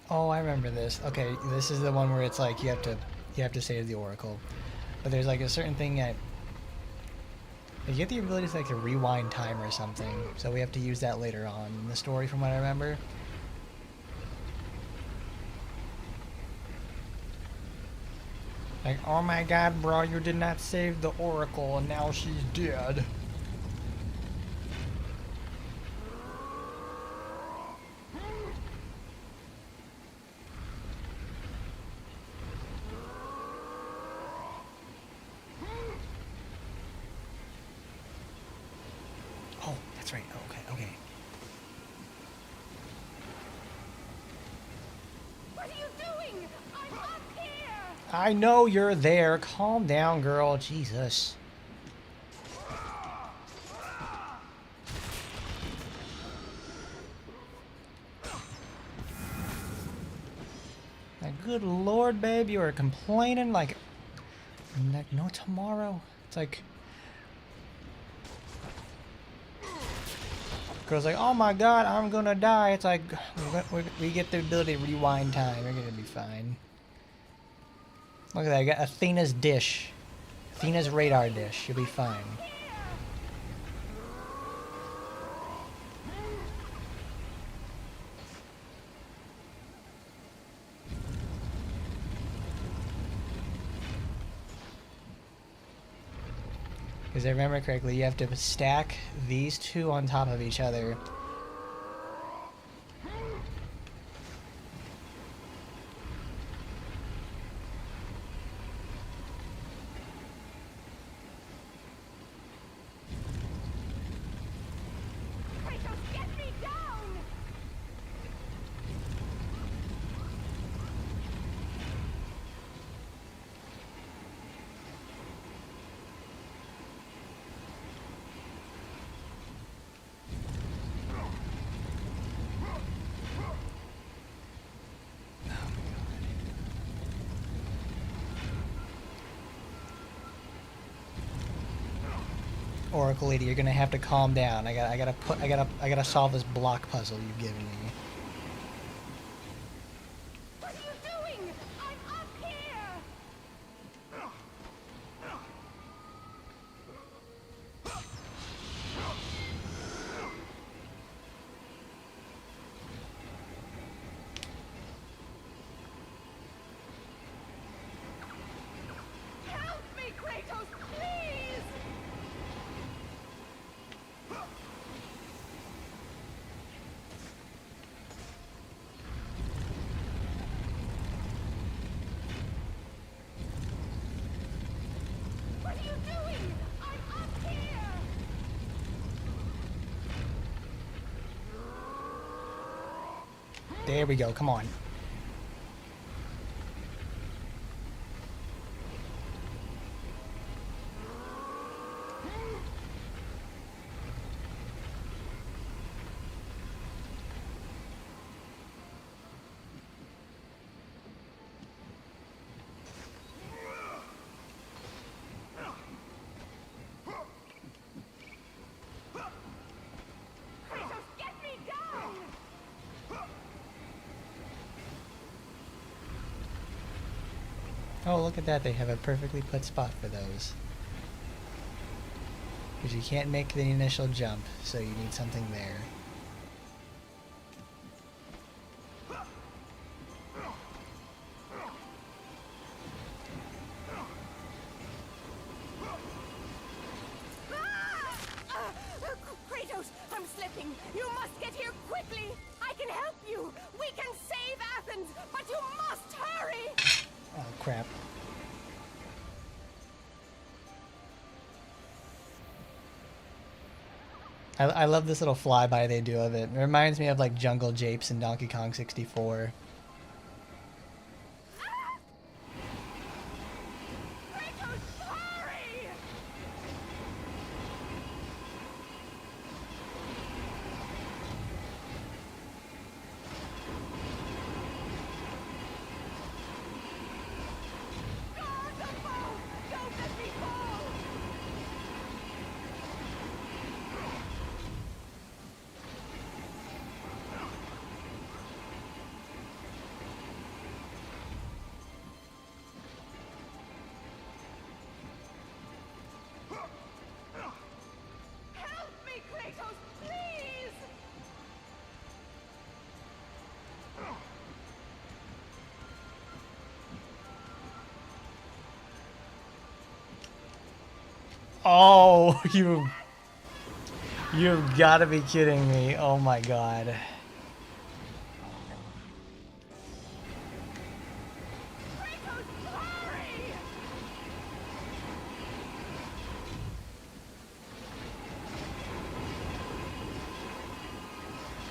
[SPEAKER 1] Oh, I remember this. Okay, this is the one where it's like you have to save the Oracle, but there's like a certain thing that you get the ability to like to rewind time or something. So we have to use that later on in the story, from what I remember. Like, oh my God, bro, you did not save the Oracle, and now she's dead. Oh, that's right. Oh, okay, okay.
[SPEAKER 6] What are you doing? I'm up here!
[SPEAKER 1] I know you're there. Calm down, girl. Jesus. Like, good Lord, babe, you are complaining like no tomorrow. It's like, girl's like, oh my God, I'm gonna die. It's like, we get the ability to rewind time. We're gonna be fine. Look at that. I got Athena's dish. Athena's radar dish. You'll be fine. Because I remember correctly, you have to stack these two on top of each other.
[SPEAKER 6] Kratos, get me down!
[SPEAKER 1] Oracle lady, you're gonna have to calm down. I gotta solve this block puzzle you've given me.
[SPEAKER 6] What are you doing? I'm up here! Help me, Kratos, please! What are you doing? I'm up here!
[SPEAKER 1] There we go. Come on.
[SPEAKER 6] Kratos, get me down!
[SPEAKER 1] Oh, look at that. They have a perfectly put spot for those. Because you can't make the initial jump, so you need something there.
[SPEAKER 6] Kratos, I'm slipping. You must get here quickly. I can help you. We can save Athens, but you must hurry.
[SPEAKER 1] Oh, crap. I love this little flyby they do of it. It reminds me of like Jungle Japes in Donkey Kong 64.
[SPEAKER 6] Kratos, hurry! Guard the boat! Don't let me fall!
[SPEAKER 1] Oh, you've got to be kidding me. Oh my god.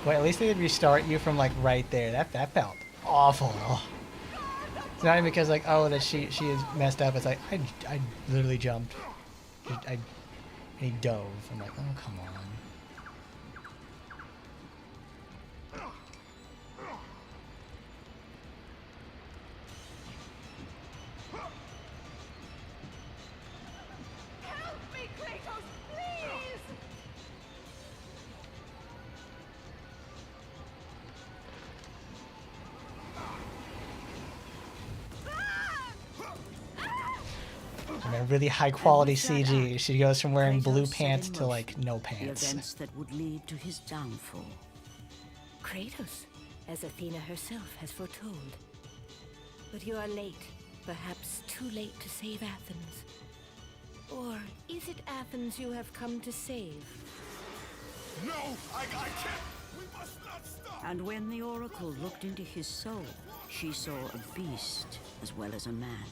[SPEAKER 1] Well, at least they would restart you from like right there. That felt awful. It's not even because like, oh, that she is messed up. It's like I literally jumped. And he dove. I'm like, oh, come on.
[SPEAKER 6] Help me, Kratos, please!
[SPEAKER 1] And a really high quality CG. She goes from wearing blue pants to like no
[SPEAKER 3] The
[SPEAKER 1] pants.
[SPEAKER 3] events that would lead to his downfall.
[SPEAKER 9] Kratos, as Athena herself has foretold. But you are late, perhaps too late to save Athens. Or is it Athens you have come to save?
[SPEAKER 4] No, I can't. We must not stop.
[SPEAKER 3] And when the Oracle looked into his soul, she saw a beast as well as a man.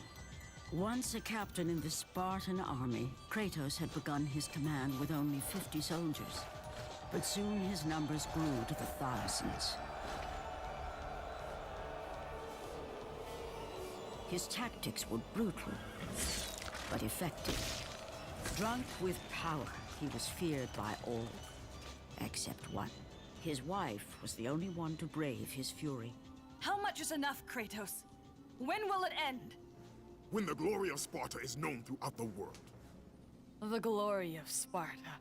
[SPEAKER 3] Once a captain in the Spartan army, Kratos had begun his command with only 50 soldiers. But soon his numbers grew to the thousands. His tactics were brutal, but effective. Drunk with power, he was feared by all, except one. His wife was the only one to brave his fury.
[SPEAKER 10] How much is enough, Kratos? When will it end?
[SPEAKER 11] When the glory of Sparta is known throughout the world.
[SPEAKER 10] The glory of Sparta.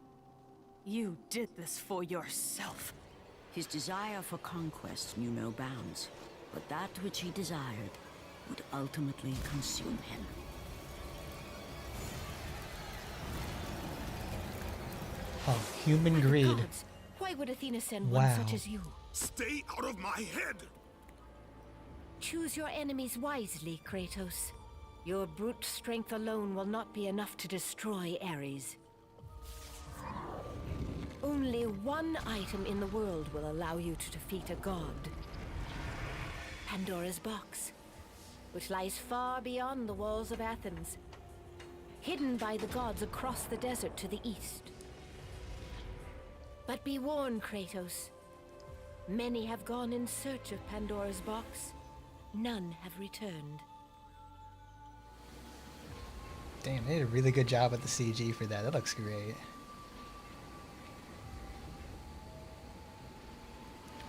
[SPEAKER 10] You did this for yourself.
[SPEAKER 3] His desire for conquest knew no bounds, but that which he desired would ultimately consume him.
[SPEAKER 1] Oh, human greed.
[SPEAKER 9] Gods, why would Athena send
[SPEAKER 1] Wow.
[SPEAKER 9] one such as you?
[SPEAKER 11] Stay out of my head!
[SPEAKER 9] Choose your enemies wisely, Kratos. Your brute strength alone will not be enough to destroy Ares. Only one item in the world will allow you to defeat a god. Pandora's box, which lies far beyond the walls of Athens, hidden by the gods across the desert to the east. But be warned, Kratos. Many have gone in search of Pandora's box. None have returned.
[SPEAKER 1] Damn, they did a really good job with the CG for that. That looks great.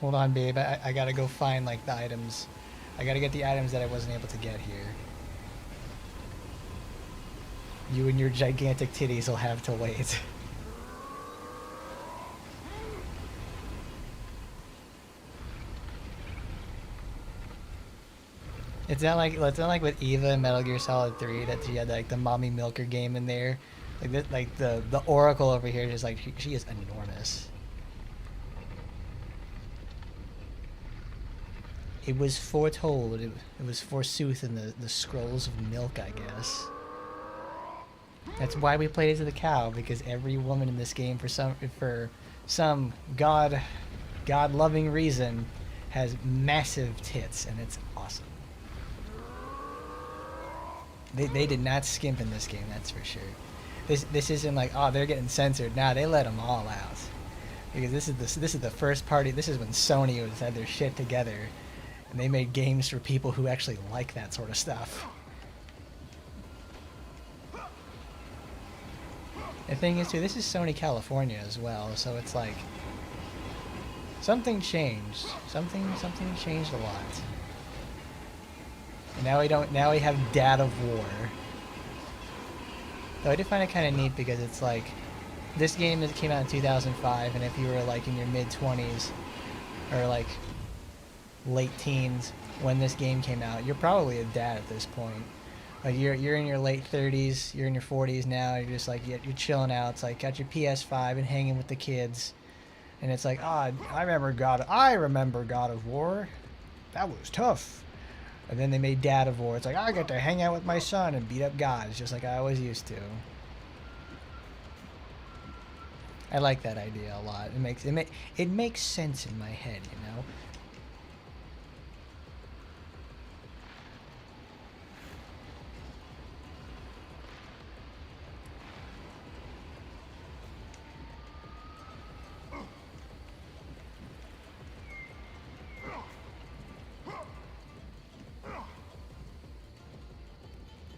[SPEAKER 1] Hold on, babe. I gotta go find, like, the items. I gotta get the items that I wasn't able to get here. You and your gigantic titties will have to wait. It's not like with Eva in Metal Gear Solid 3 that she had like the mommy milker game in there. Like the Oracle over here, just like she is enormous. It was foretold. It was forsooth in the scrolls of milk, I guess. That's why we played it to the cow, because every woman in this game, for some God-loving reason, has massive tits, and it's awesome. They did not skimp in this game, that's for sure. This isn't like, oh, they're getting censored. Nah, they let them all out, because this is the first party. This is when Sony had their shit together, and they made games for people who actually like that sort of stuff. The thing is, too, this is Sony California as well, so it's like something changed. Something changed a lot. And now we have Dad of War. Though I did find it kind of neat because it's like, this game that came out in 2005, and if you were like in your mid-20s or like late teens when this game came out, you're probably a dad at this point. Like you're in your late 30s, you're in your 40s now, you're just like, you're chilling out. It's like, got your PS5 and hanging with the kids. And it's like, I remember God of War. That was tough. And then they made Dad of War. It's like, I get to hang out with my son and beat up gods, just like I always used to. I like that idea a lot. It makes sense in my head, you know.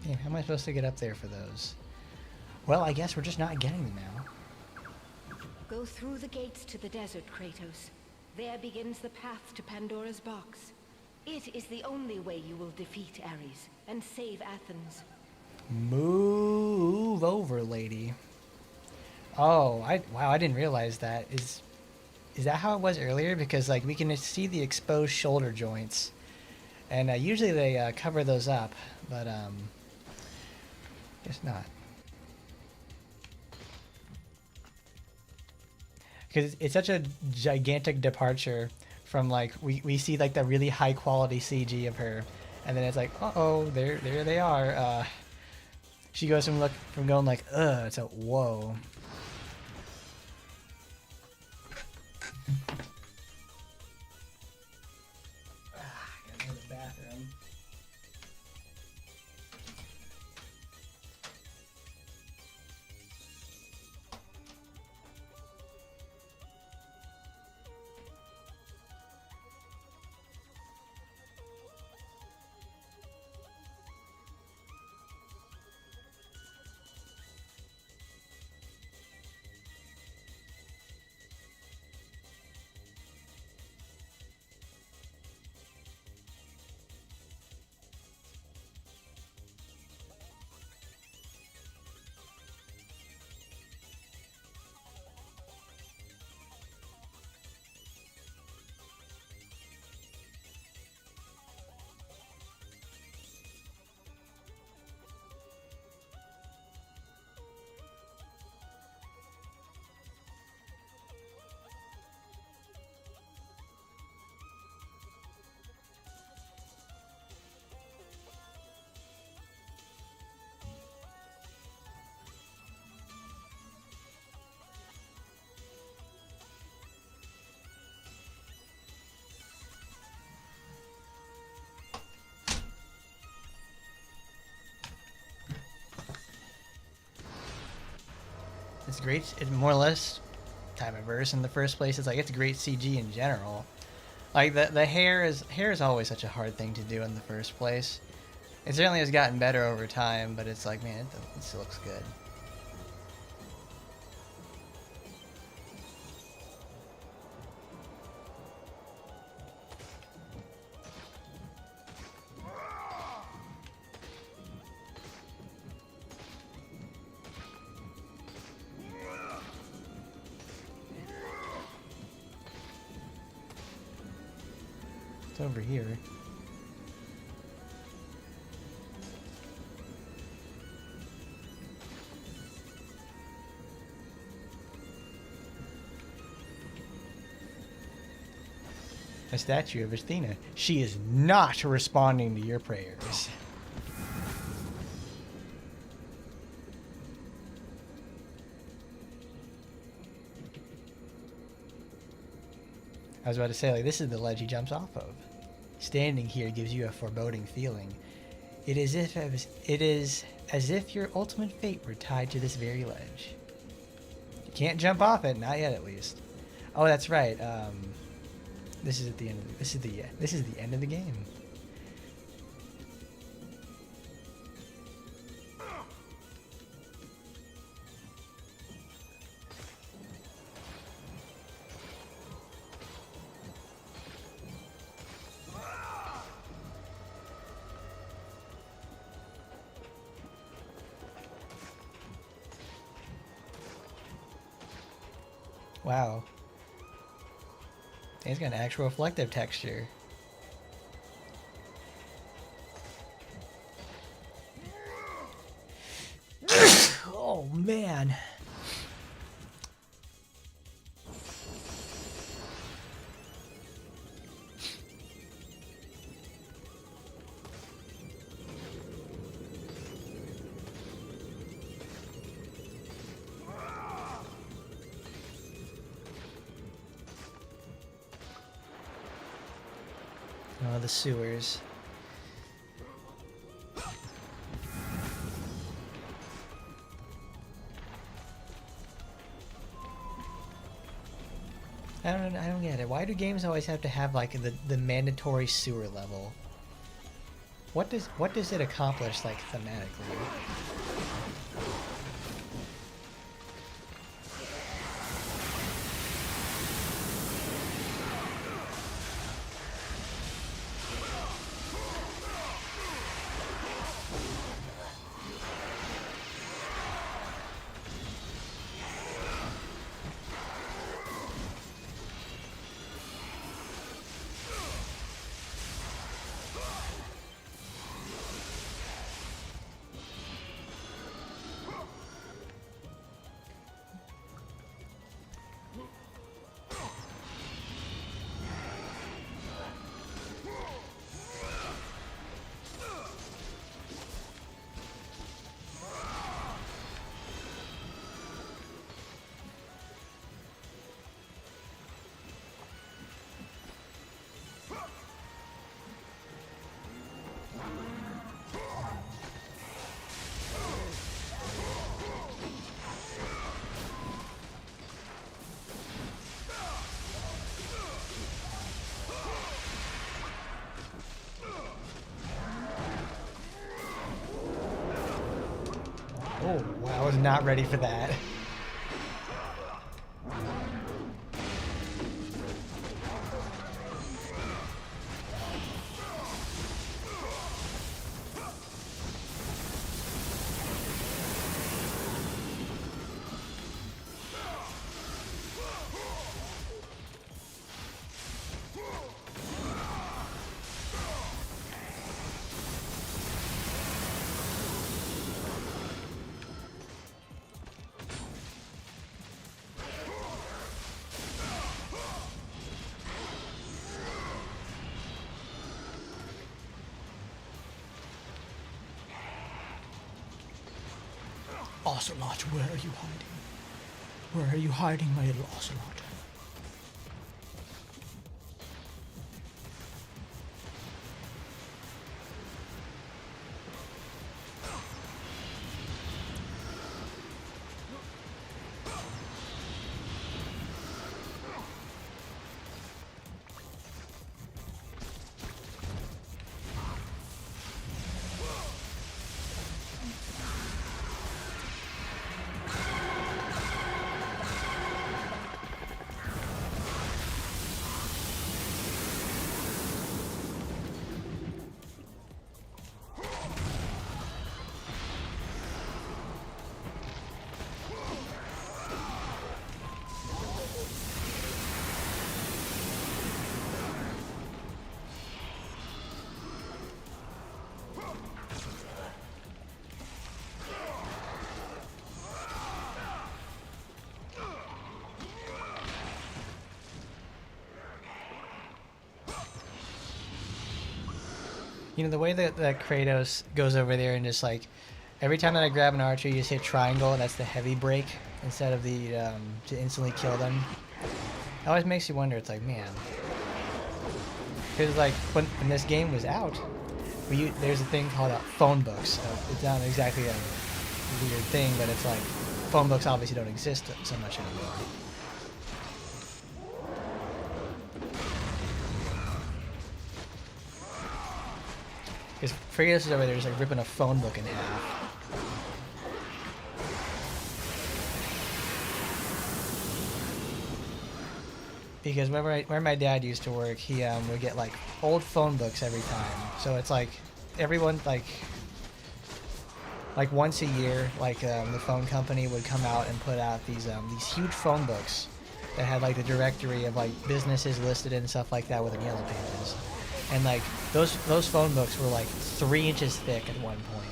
[SPEAKER 1] Yeah, how am I supposed to get up there for those? Well, I guess we're just not getting them now.
[SPEAKER 9] Go through the gates to the desert, Kratos. There begins the path to Pandora's box. It is the only way you will defeat Ares and save Athens.
[SPEAKER 1] Move over, lady. Oh, wow, I didn't realize that. Is that how it was earlier? Because like we can see the exposed shoulder joints, and usually they cover those up, but guess not. Because it's such a gigantic departure from like we see like the really high quality CG of her, and then it's like, uh-oh, there they are. She goes from going like ugh to whoa. Gotta go to the bathroom. It's great. It's more or less time of verse in the first place. It's like it's great CG in general. Like the hair is always such a hard thing to do in the first place. It certainly has gotten better over time, but it's like, man, it still looks good. It's over here. A statue of Athena. She is not responding to your prayers. I was about to say, like, this is the ledge he jumps off of. Standing here gives you a foreboding feeling. It is as if your ultimate fate were tied to this very ledge. You can't jump off it, not yet at least. Oh, that's right. This is at the end. This is the end of the game. Wow. He's got an actual reflective texture. Oh man. Oh, the sewers. I don't get it. Why do games always have to have like the mandatory sewer level? What does it accomplish like thematically? Oh, wow, I was not ready for that. Ocelot, where are you hiding? Where are you hiding, my little Ocelot? You know, the way that Kratos goes over there and just like, every time that I grab an archer, you just hit triangle, and that's the heavy break instead of the, to instantly kill them. It always makes you wonder, it's like, man. Because like, when this game was out, there's a thing called phone books. It's not exactly a weird thing, but it's like, phone books obviously don't exist so much anymore. Because Kratos is over there just like ripping a phone book in half. Because where my dad used to work, he would get like old phone books every time. So it's like everyone like once a year, like the phone company would come out and put out these huge phone books that had like the directory of like businesses listed and stuff like that with the yellow pages. And like those phone books were like 3 inches thick at one point.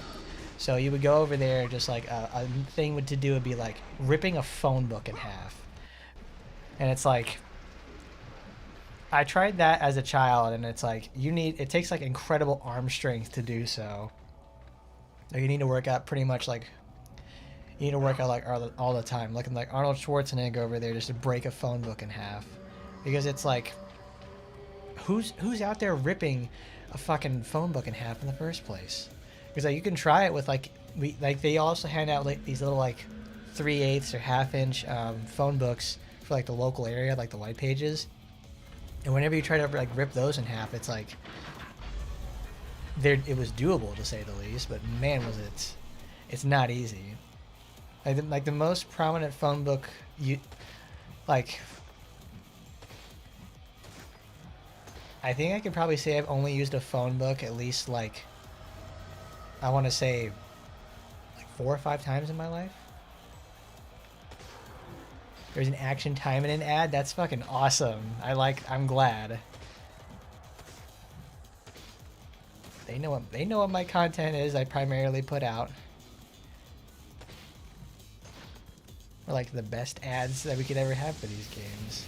[SPEAKER 1] So you would go over there, just like a thing to do would be like ripping a phone book in half. And it's like, I tried that as a child, and it's like it takes like incredible arm strength to do so. Like you need to work out pretty much like, you need to work out like all the time, looking like Arnold Schwarzenegger over there just to break a phone book in half, because it's like, who's out there ripping a fucking phone book in half in the first place? Because like you can try it with like they also hand out like these little like 3/8 or half-inch phone books for like the local area, like the white pages. And whenever you try to like rip those in half, it's like it was doable to say the least, but man was it's not easy. Like the most prominent phone book like I think I could probably say I've only used a phone book at least like I want to say like 4 or 5 times in my life. There's an action time in an ad. That's fucking awesome. I'm glad. They know what my content is. I primarily put out. Or like the best ads that we could ever have for these games.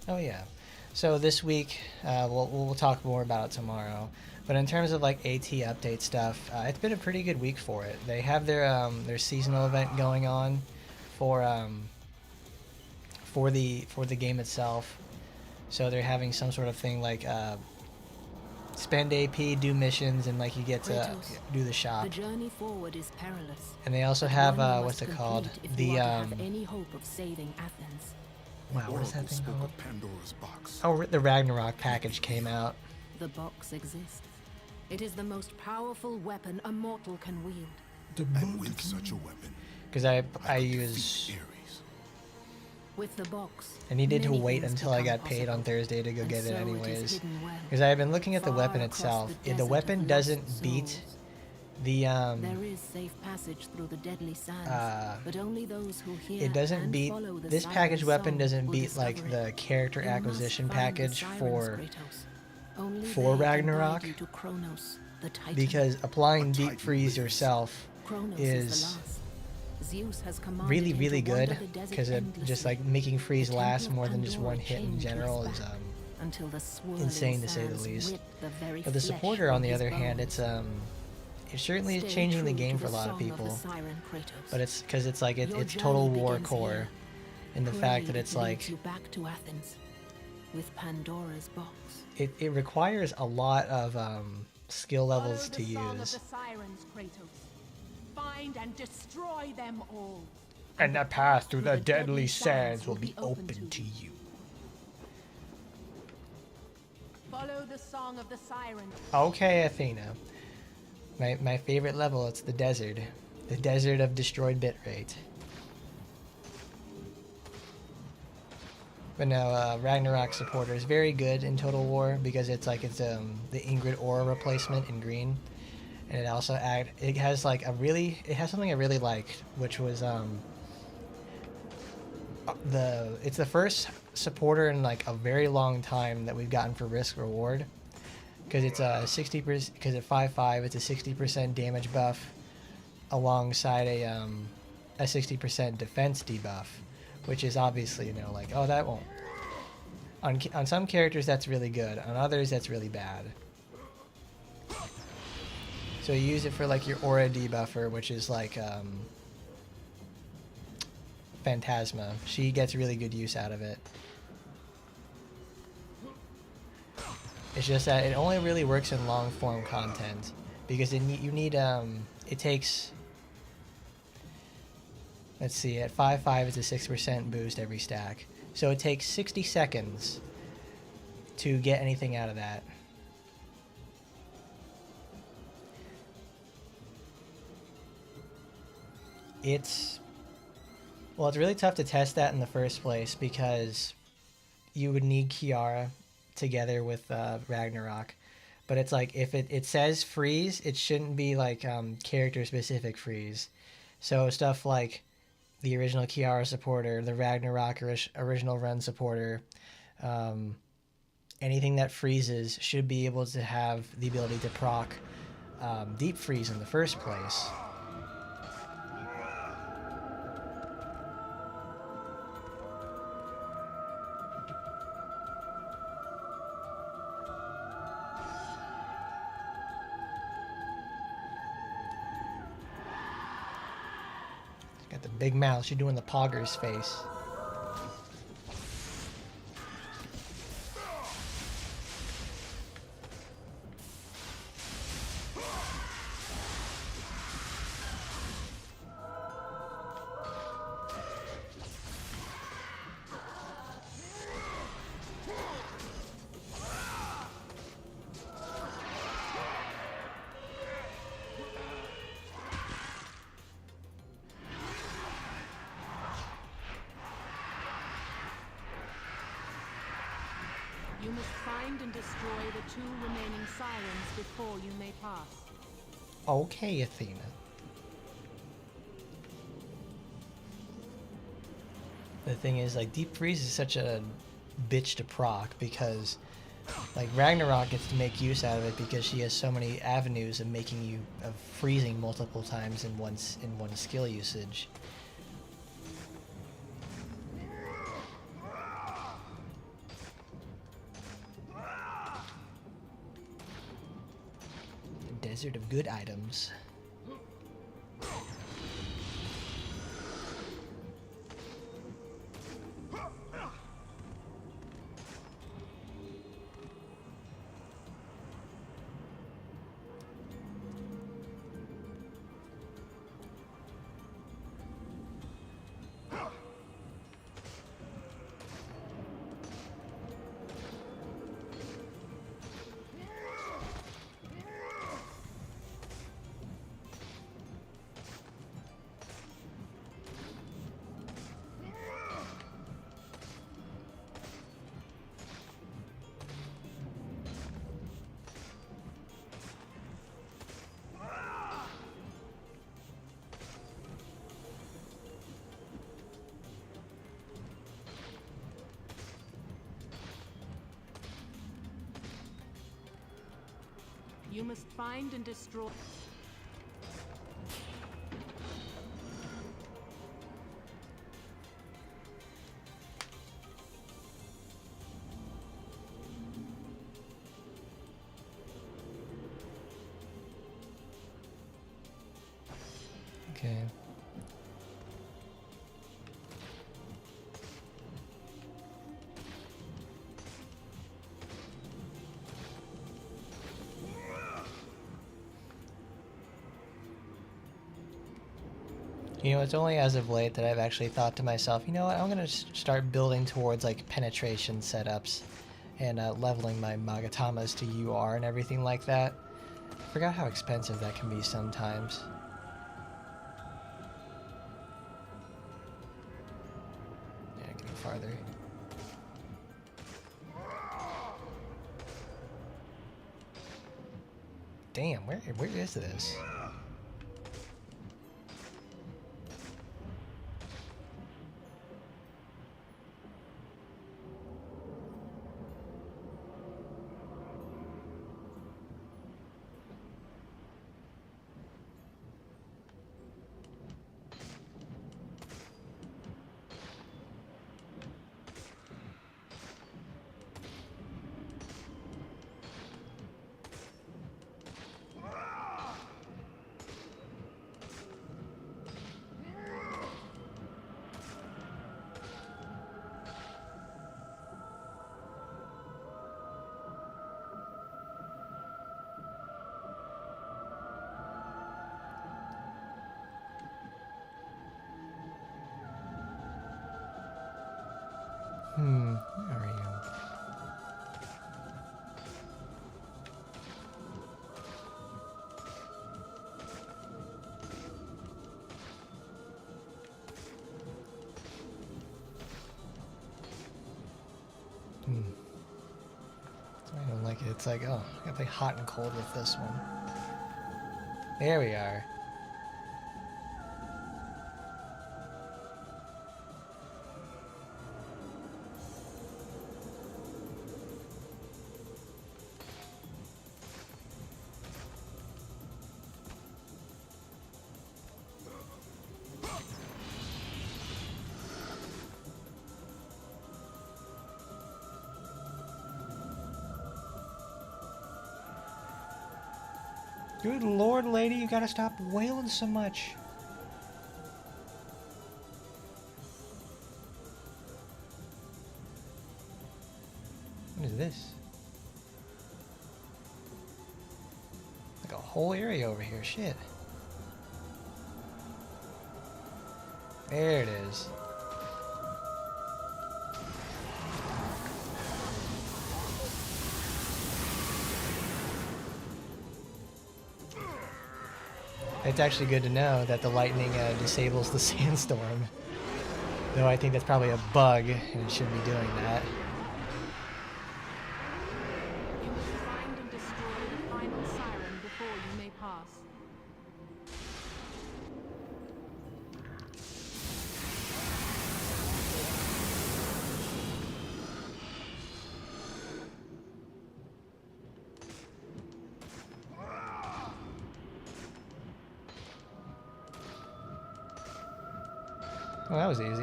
[SPEAKER 1] Oh yeah. So this week, we'll talk more about it tomorrow. But in terms of like AT update stuff, it's been a pretty good week for it. They have their seasonal event going on for the game itself. So they're having some sort of thing like spend AP, do missions, and like you get to
[SPEAKER 5] Kratos,
[SPEAKER 1] do the shop.
[SPEAKER 5] The journey forward is perilous.
[SPEAKER 1] And they also have what's it called?
[SPEAKER 5] If
[SPEAKER 1] The
[SPEAKER 5] you are to have any hope of saving Athens.
[SPEAKER 1] wow, what is that
[SPEAKER 11] Oracle
[SPEAKER 1] thing
[SPEAKER 11] spoke
[SPEAKER 1] called?
[SPEAKER 11] of Pandora's box.
[SPEAKER 1] Oh, the Ragnarok package came out.
[SPEAKER 5] The box exists. It is the most powerful weapon a mortal can wield.
[SPEAKER 11] And with such a weapon,
[SPEAKER 1] Because I
[SPEAKER 11] could
[SPEAKER 1] use.
[SPEAKER 11] defeat Ares.
[SPEAKER 5] With the box,
[SPEAKER 1] I needed to
[SPEAKER 5] many
[SPEAKER 1] wait
[SPEAKER 5] things
[SPEAKER 1] until I
[SPEAKER 5] become
[SPEAKER 1] got paid on
[SPEAKER 5] possible.
[SPEAKER 1] Thursday to go
[SPEAKER 5] And
[SPEAKER 1] get
[SPEAKER 5] so
[SPEAKER 1] it
[SPEAKER 5] it is
[SPEAKER 1] anyways.
[SPEAKER 5] hidden well,
[SPEAKER 1] Because I have been looking at the
[SPEAKER 5] far
[SPEAKER 1] weapon
[SPEAKER 5] across
[SPEAKER 1] itself.
[SPEAKER 5] the
[SPEAKER 1] The
[SPEAKER 5] desert
[SPEAKER 1] weapon
[SPEAKER 5] of
[SPEAKER 1] doesn't
[SPEAKER 5] lost
[SPEAKER 1] beat
[SPEAKER 5] souls.
[SPEAKER 1] the
[SPEAKER 5] There is safe passage through the deadly sands, but only those who hear
[SPEAKER 1] it doesn't
[SPEAKER 5] and
[SPEAKER 1] beat
[SPEAKER 5] follow the
[SPEAKER 1] this
[SPEAKER 5] siren
[SPEAKER 1] package weapon
[SPEAKER 5] song
[SPEAKER 1] doesn't
[SPEAKER 5] will
[SPEAKER 1] beat like
[SPEAKER 5] discover
[SPEAKER 1] the
[SPEAKER 5] it.
[SPEAKER 1] character
[SPEAKER 5] You must
[SPEAKER 1] acquisition
[SPEAKER 5] find the
[SPEAKER 1] package
[SPEAKER 5] sirens,
[SPEAKER 1] for
[SPEAKER 5] Kratos. Only
[SPEAKER 1] for
[SPEAKER 5] they can
[SPEAKER 1] Ragnarok,
[SPEAKER 5] guide you to Kronos, the Titan.
[SPEAKER 1] because applying
[SPEAKER 11] A
[SPEAKER 1] deep
[SPEAKER 11] Titan
[SPEAKER 1] freeze
[SPEAKER 11] lives.
[SPEAKER 1] yourself
[SPEAKER 5] Kronos
[SPEAKER 1] is
[SPEAKER 5] the last. Zeus has commanded
[SPEAKER 1] really
[SPEAKER 5] him
[SPEAKER 1] really
[SPEAKER 5] to wander
[SPEAKER 1] good
[SPEAKER 5] the desert
[SPEAKER 1] because it just
[SPEAKER 5] endlessly.
[SPEAKER 1] like making freeze
[SPEAKER 5] The
[SPEAKER 1] last
[SPEAKER 5] Temple
[SPEAKER 1] more
[SPEAKER 5] of
[SPEAKER 1] than just
[SPEAKER 5] Pandora
[SPEAKER 1] one hit in
[SPEAKER 5] chained
[SPEAKER 1] general
[SPEAKER 5] his
[SPEAKER 1] is
[SPEAKER 5] back until the swirling
[SPEAKER 1] insane to say the
[SPEAKER 5] sands
[SPEAKER 1] least.
[SPEAKER 5] whipped the very
[SPEAKER 1] But the
[SPEAKER 5] flesh
[SPEAKER 1] supporter on
[SPEAKER 5] from
[SPEAKER 1] the
[SPEAKER 5] his
[SPEAKER 1] other hand,
[SPEAKER 5] bones.
[SPEAKER 1] it certainly is
[SPEAKER 5] Stay
[SPEAKER 1] changing the
[SPEAKER 5] true
[SPEAKER 1] game
[SPEAKER 5] to
[SPEAKER 1] for a
[SPEAKER 5] the
[SPEAKER 1] lot of
[SPEAKER 5] song the
[SPEAKER 1] people.
[SPEAKER 5] siren, Kratos.
[SPEAKER 1] But it's because it's like
[SPEAKER 5] Your
[SPEAKER 1] it's Total
[SPEAKER 5] journey
[SPEAKER 1] War
[SPEAKER 5] begins
[SPEAKER 1] core,
[SPEAKER 5] here.
[SPEAKER 1] in the
[SPEAKER 5] Pray
[SPEAKER 1] fact that
[SPEAKER 5] it
[SPEAKER 1] it's
[SPEAKER 5] leads
[SPEAKER 1] like
[SPEAKER 5] you back to Athens with Pandora's box.
[SPEAKER 1] it requires a lot of skill levels to
[SPEAKER 6] Follow the song of
[SPEAKER 1] use.
[SPEAKER 6] the sirens, Kratos. Find and destroy them all.
[SPEAKER 1] And the path through the deadly sands will be open to you.
[SPEAKER 6] Follow the song of the sirens.
[SPEAKER 1] Okay, Athena. My favorite level, it's the desert. The desert of destroyed bitrate. But no, Ragnarok supporter is very good in Total War because it's like the Ingrid Aura replacement in green, and it also it has something I really liked, which was it's the first supporter in like a very long time that we've gotten for risk reward, because it's a 60%, because at 5/5 it's a 60% damage buff alongside a 60% defense debuff, which is obviously like, oh, that won't, on some characters that's really good, on others that's really bad. So you use it for like your aura debuffer, which is like Phantasma. She gets really good use out of it. It's just that it only really works in long form content, because you need it takes, let's see, at 5/5 it's a 6% boost every stack. So it takes 60 seconds to get anything out of that. It's really tough to test that in the first place, because you would need Kiara together with Ragnarok. But it's like, if it says freeze, it shouldn't be like character specific freeze. So stuff like the original Kiara supporter, the Ragnarok original run supporter, anything that freezes should be able to have the ability to proc deep freeze in the first place. Got the big mouth. She's doing the Poggers face.
[SPEAKER 5] You must find and destroy the 2 remaining sirens before you may pass.
[SPEAKER 1] Okay, Athena. The thing is, like, Deep Freeze is such a bitch to proc because, like, Ragnarok gets to make use out of it because she has so many avenues of making you of freezing multiple times in one skill usage. Desert of good items.
[SPEAKER 5] You must find and destroy...
[SPEAKER 1] Okay. You know, it's only as of late that I've actually thought to myself, you know what, I'm going to start building towards, like, penetration setups and leveling my Magatamas to UR and everything like that. I forgot how expensive that can be sometimes. Yeah, getting farther. Damn, where is this? Where are you? I don't like it. It's like, oh, I gotta play hot and cold with this one. There we are. Good lord, lady, you gotta stop wailing so much. this? Like a whole area over here. Shit. There it is. It's actually good to know that the lightning disables the sandstorm. Though I think that's probably a bug and it shouldn't be doing that.
[SPEAKER 5] You must find and destroy the final siren before you may pass.
[SPEAKER 1] Well, that was easy.
[SPEAKER 5] The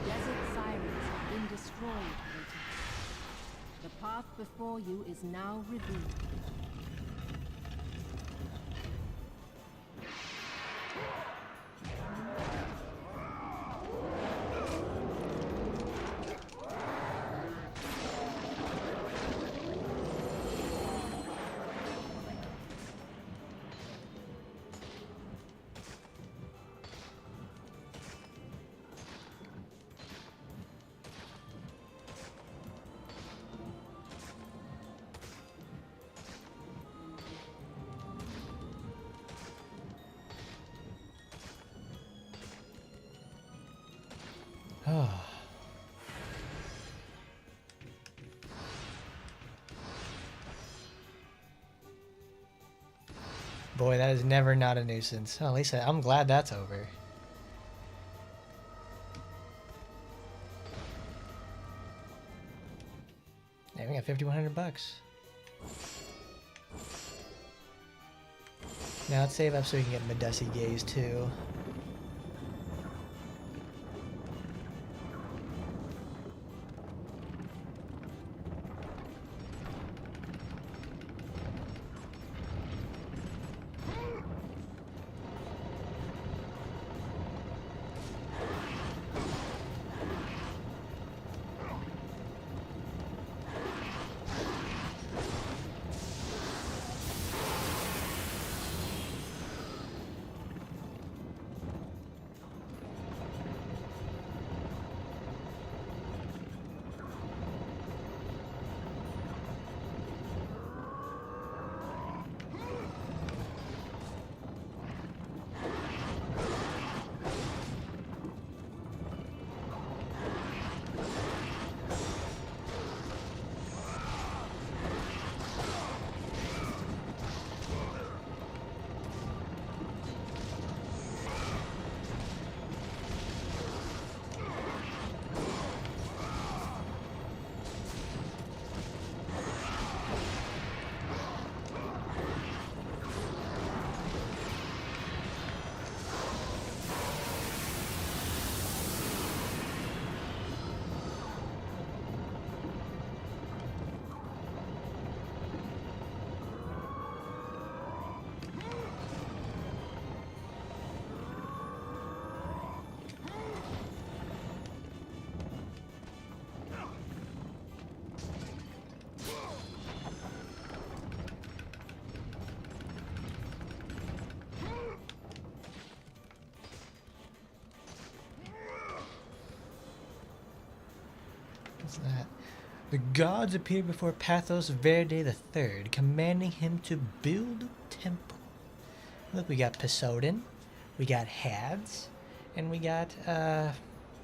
[SPEAKER 5] desert sirens have been destroyed, Kratos. The path before you is now revealed.
[SPEAKER 1] Oh. Boy, that is never not a nuisance. Oh, at least I'm glad that's over. Hey, we got 5,100 bucks. Now let's save up so we can get Medusi Gaze too. What's that? The gods appeared before Pathos Verde III, commanding him to build a temple. Look, we got Poseidon, we got Hades, and we got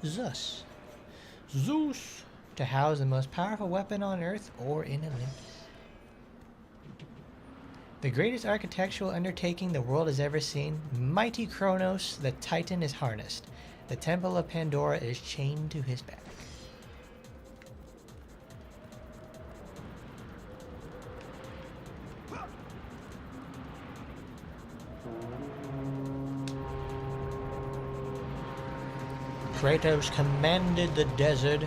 [SPEAKER 1] Zeus. Zeus to house the most powerful weapon on Earth or in Olympus. The greatest architectural undertaking the world has ever seen, mighty Kronos, the Titan, is harnessed. The Temple of Pandora is chained to his back. Kratos commanded the desert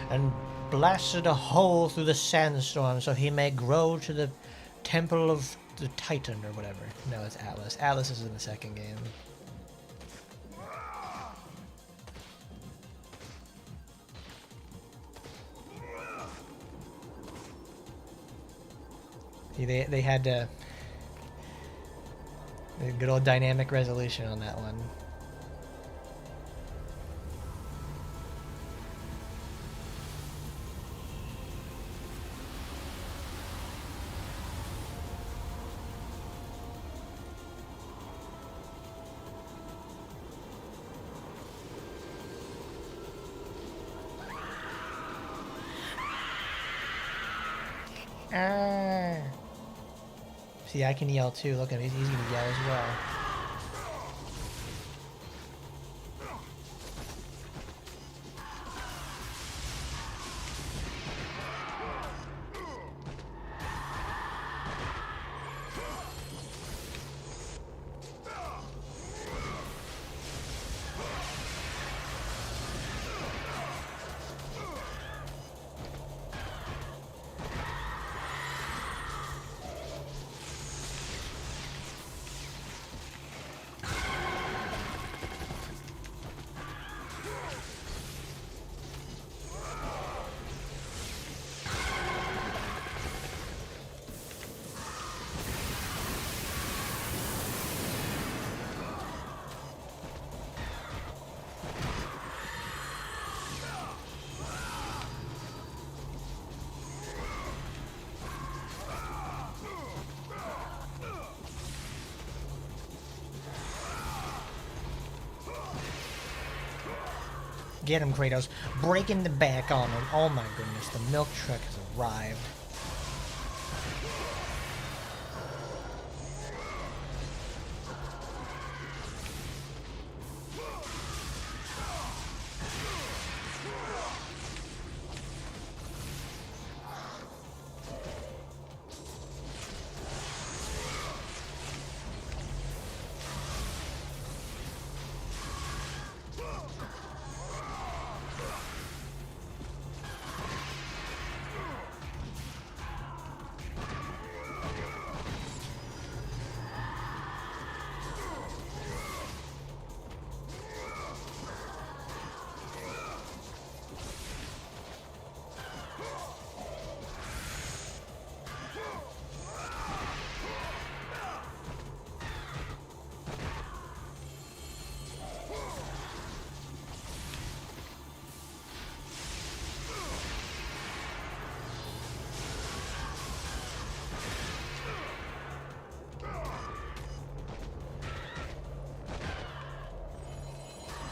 [SPEAKER 1] and blasted a hole through the sandstorm so he may grow to the temple of the Titan or whatever. No, it's Atlas. Atlas is in the second game. See, they had to... Good old dynamic resolution on that one. See, I can yell too. Look at him. He's gonna yell as well. Get him, Kratos. Breaking the back on him. Oh my goodness, the milk truck has arrived.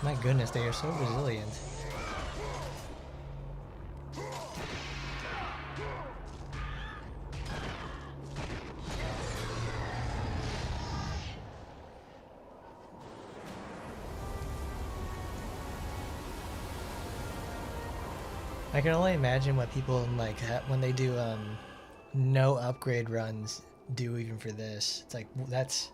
[SPEAKER 1] My goodness, they are so resilient. I can only imagine what people like when they do no upgrade runs do even for this. It's like that's...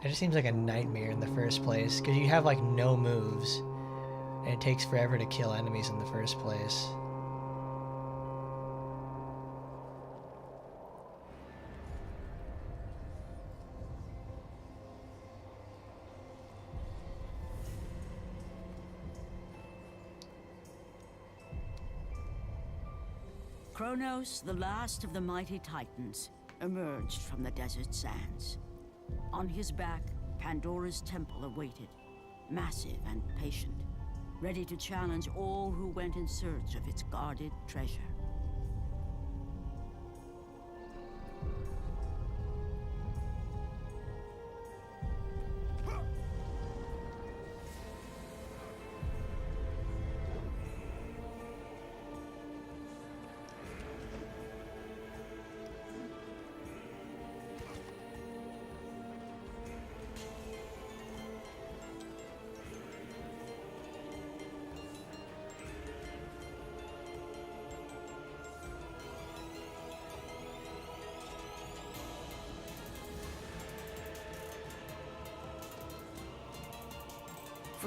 [SPEAKER 1] It just seems like a nightmare in the first place, because you have like no moves, and it takes forever to kill enemies in the first place.
[SPEAKER 3] Kronos, the last of the mighty Titans, emerged from the desert sands. On his back, Pandora's temple awaited, massive and patient, ready to challenge all who went in search of its guarded treasure.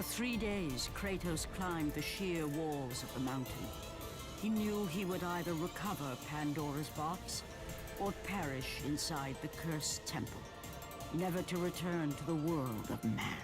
[SPEAKER 3] For 3 days, Kratos climbed the sheer walls of the mountain. He knew he would either recover Pandora's box or perish inside the cursed temple, never to return to the world of man.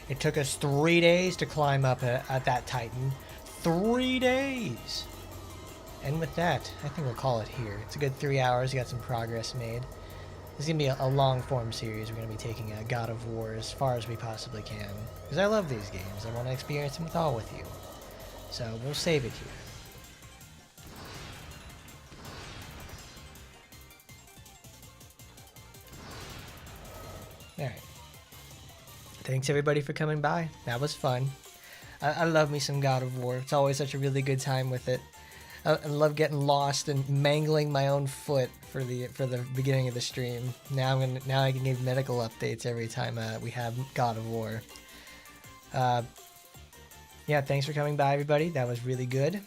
[SPEAKER 1] It took us 3 days to climb up at that Titan. 3 days! And with that, I think we'll call it here. It's a good 3 hours. We got some progress made. This is going to be a long-form series. We're going to be taking God of War as far as we possibly can. Because I love these games. I want to experience them with you. So we'll save it here. Alright. Thanks everybody for coming by. That was fun. I love me some God of War. It's always such a really good time with it. I love getting lost and mangling my own foot for the beginning of the stream. Now I can give medical updates every time we have God of War. Yeah, thanks for coming by, everybody. That was really good.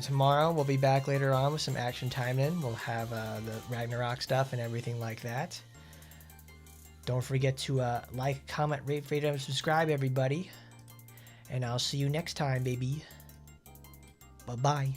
[SPEAKER 1] Tomorrow we'll be back later on with some Action Time in. We'll have the Ragnarok stuff and everything like that. Don't forget to like, comment, rate, and subscribe, everybody. And I'll see you next time, baby. Bye-bye.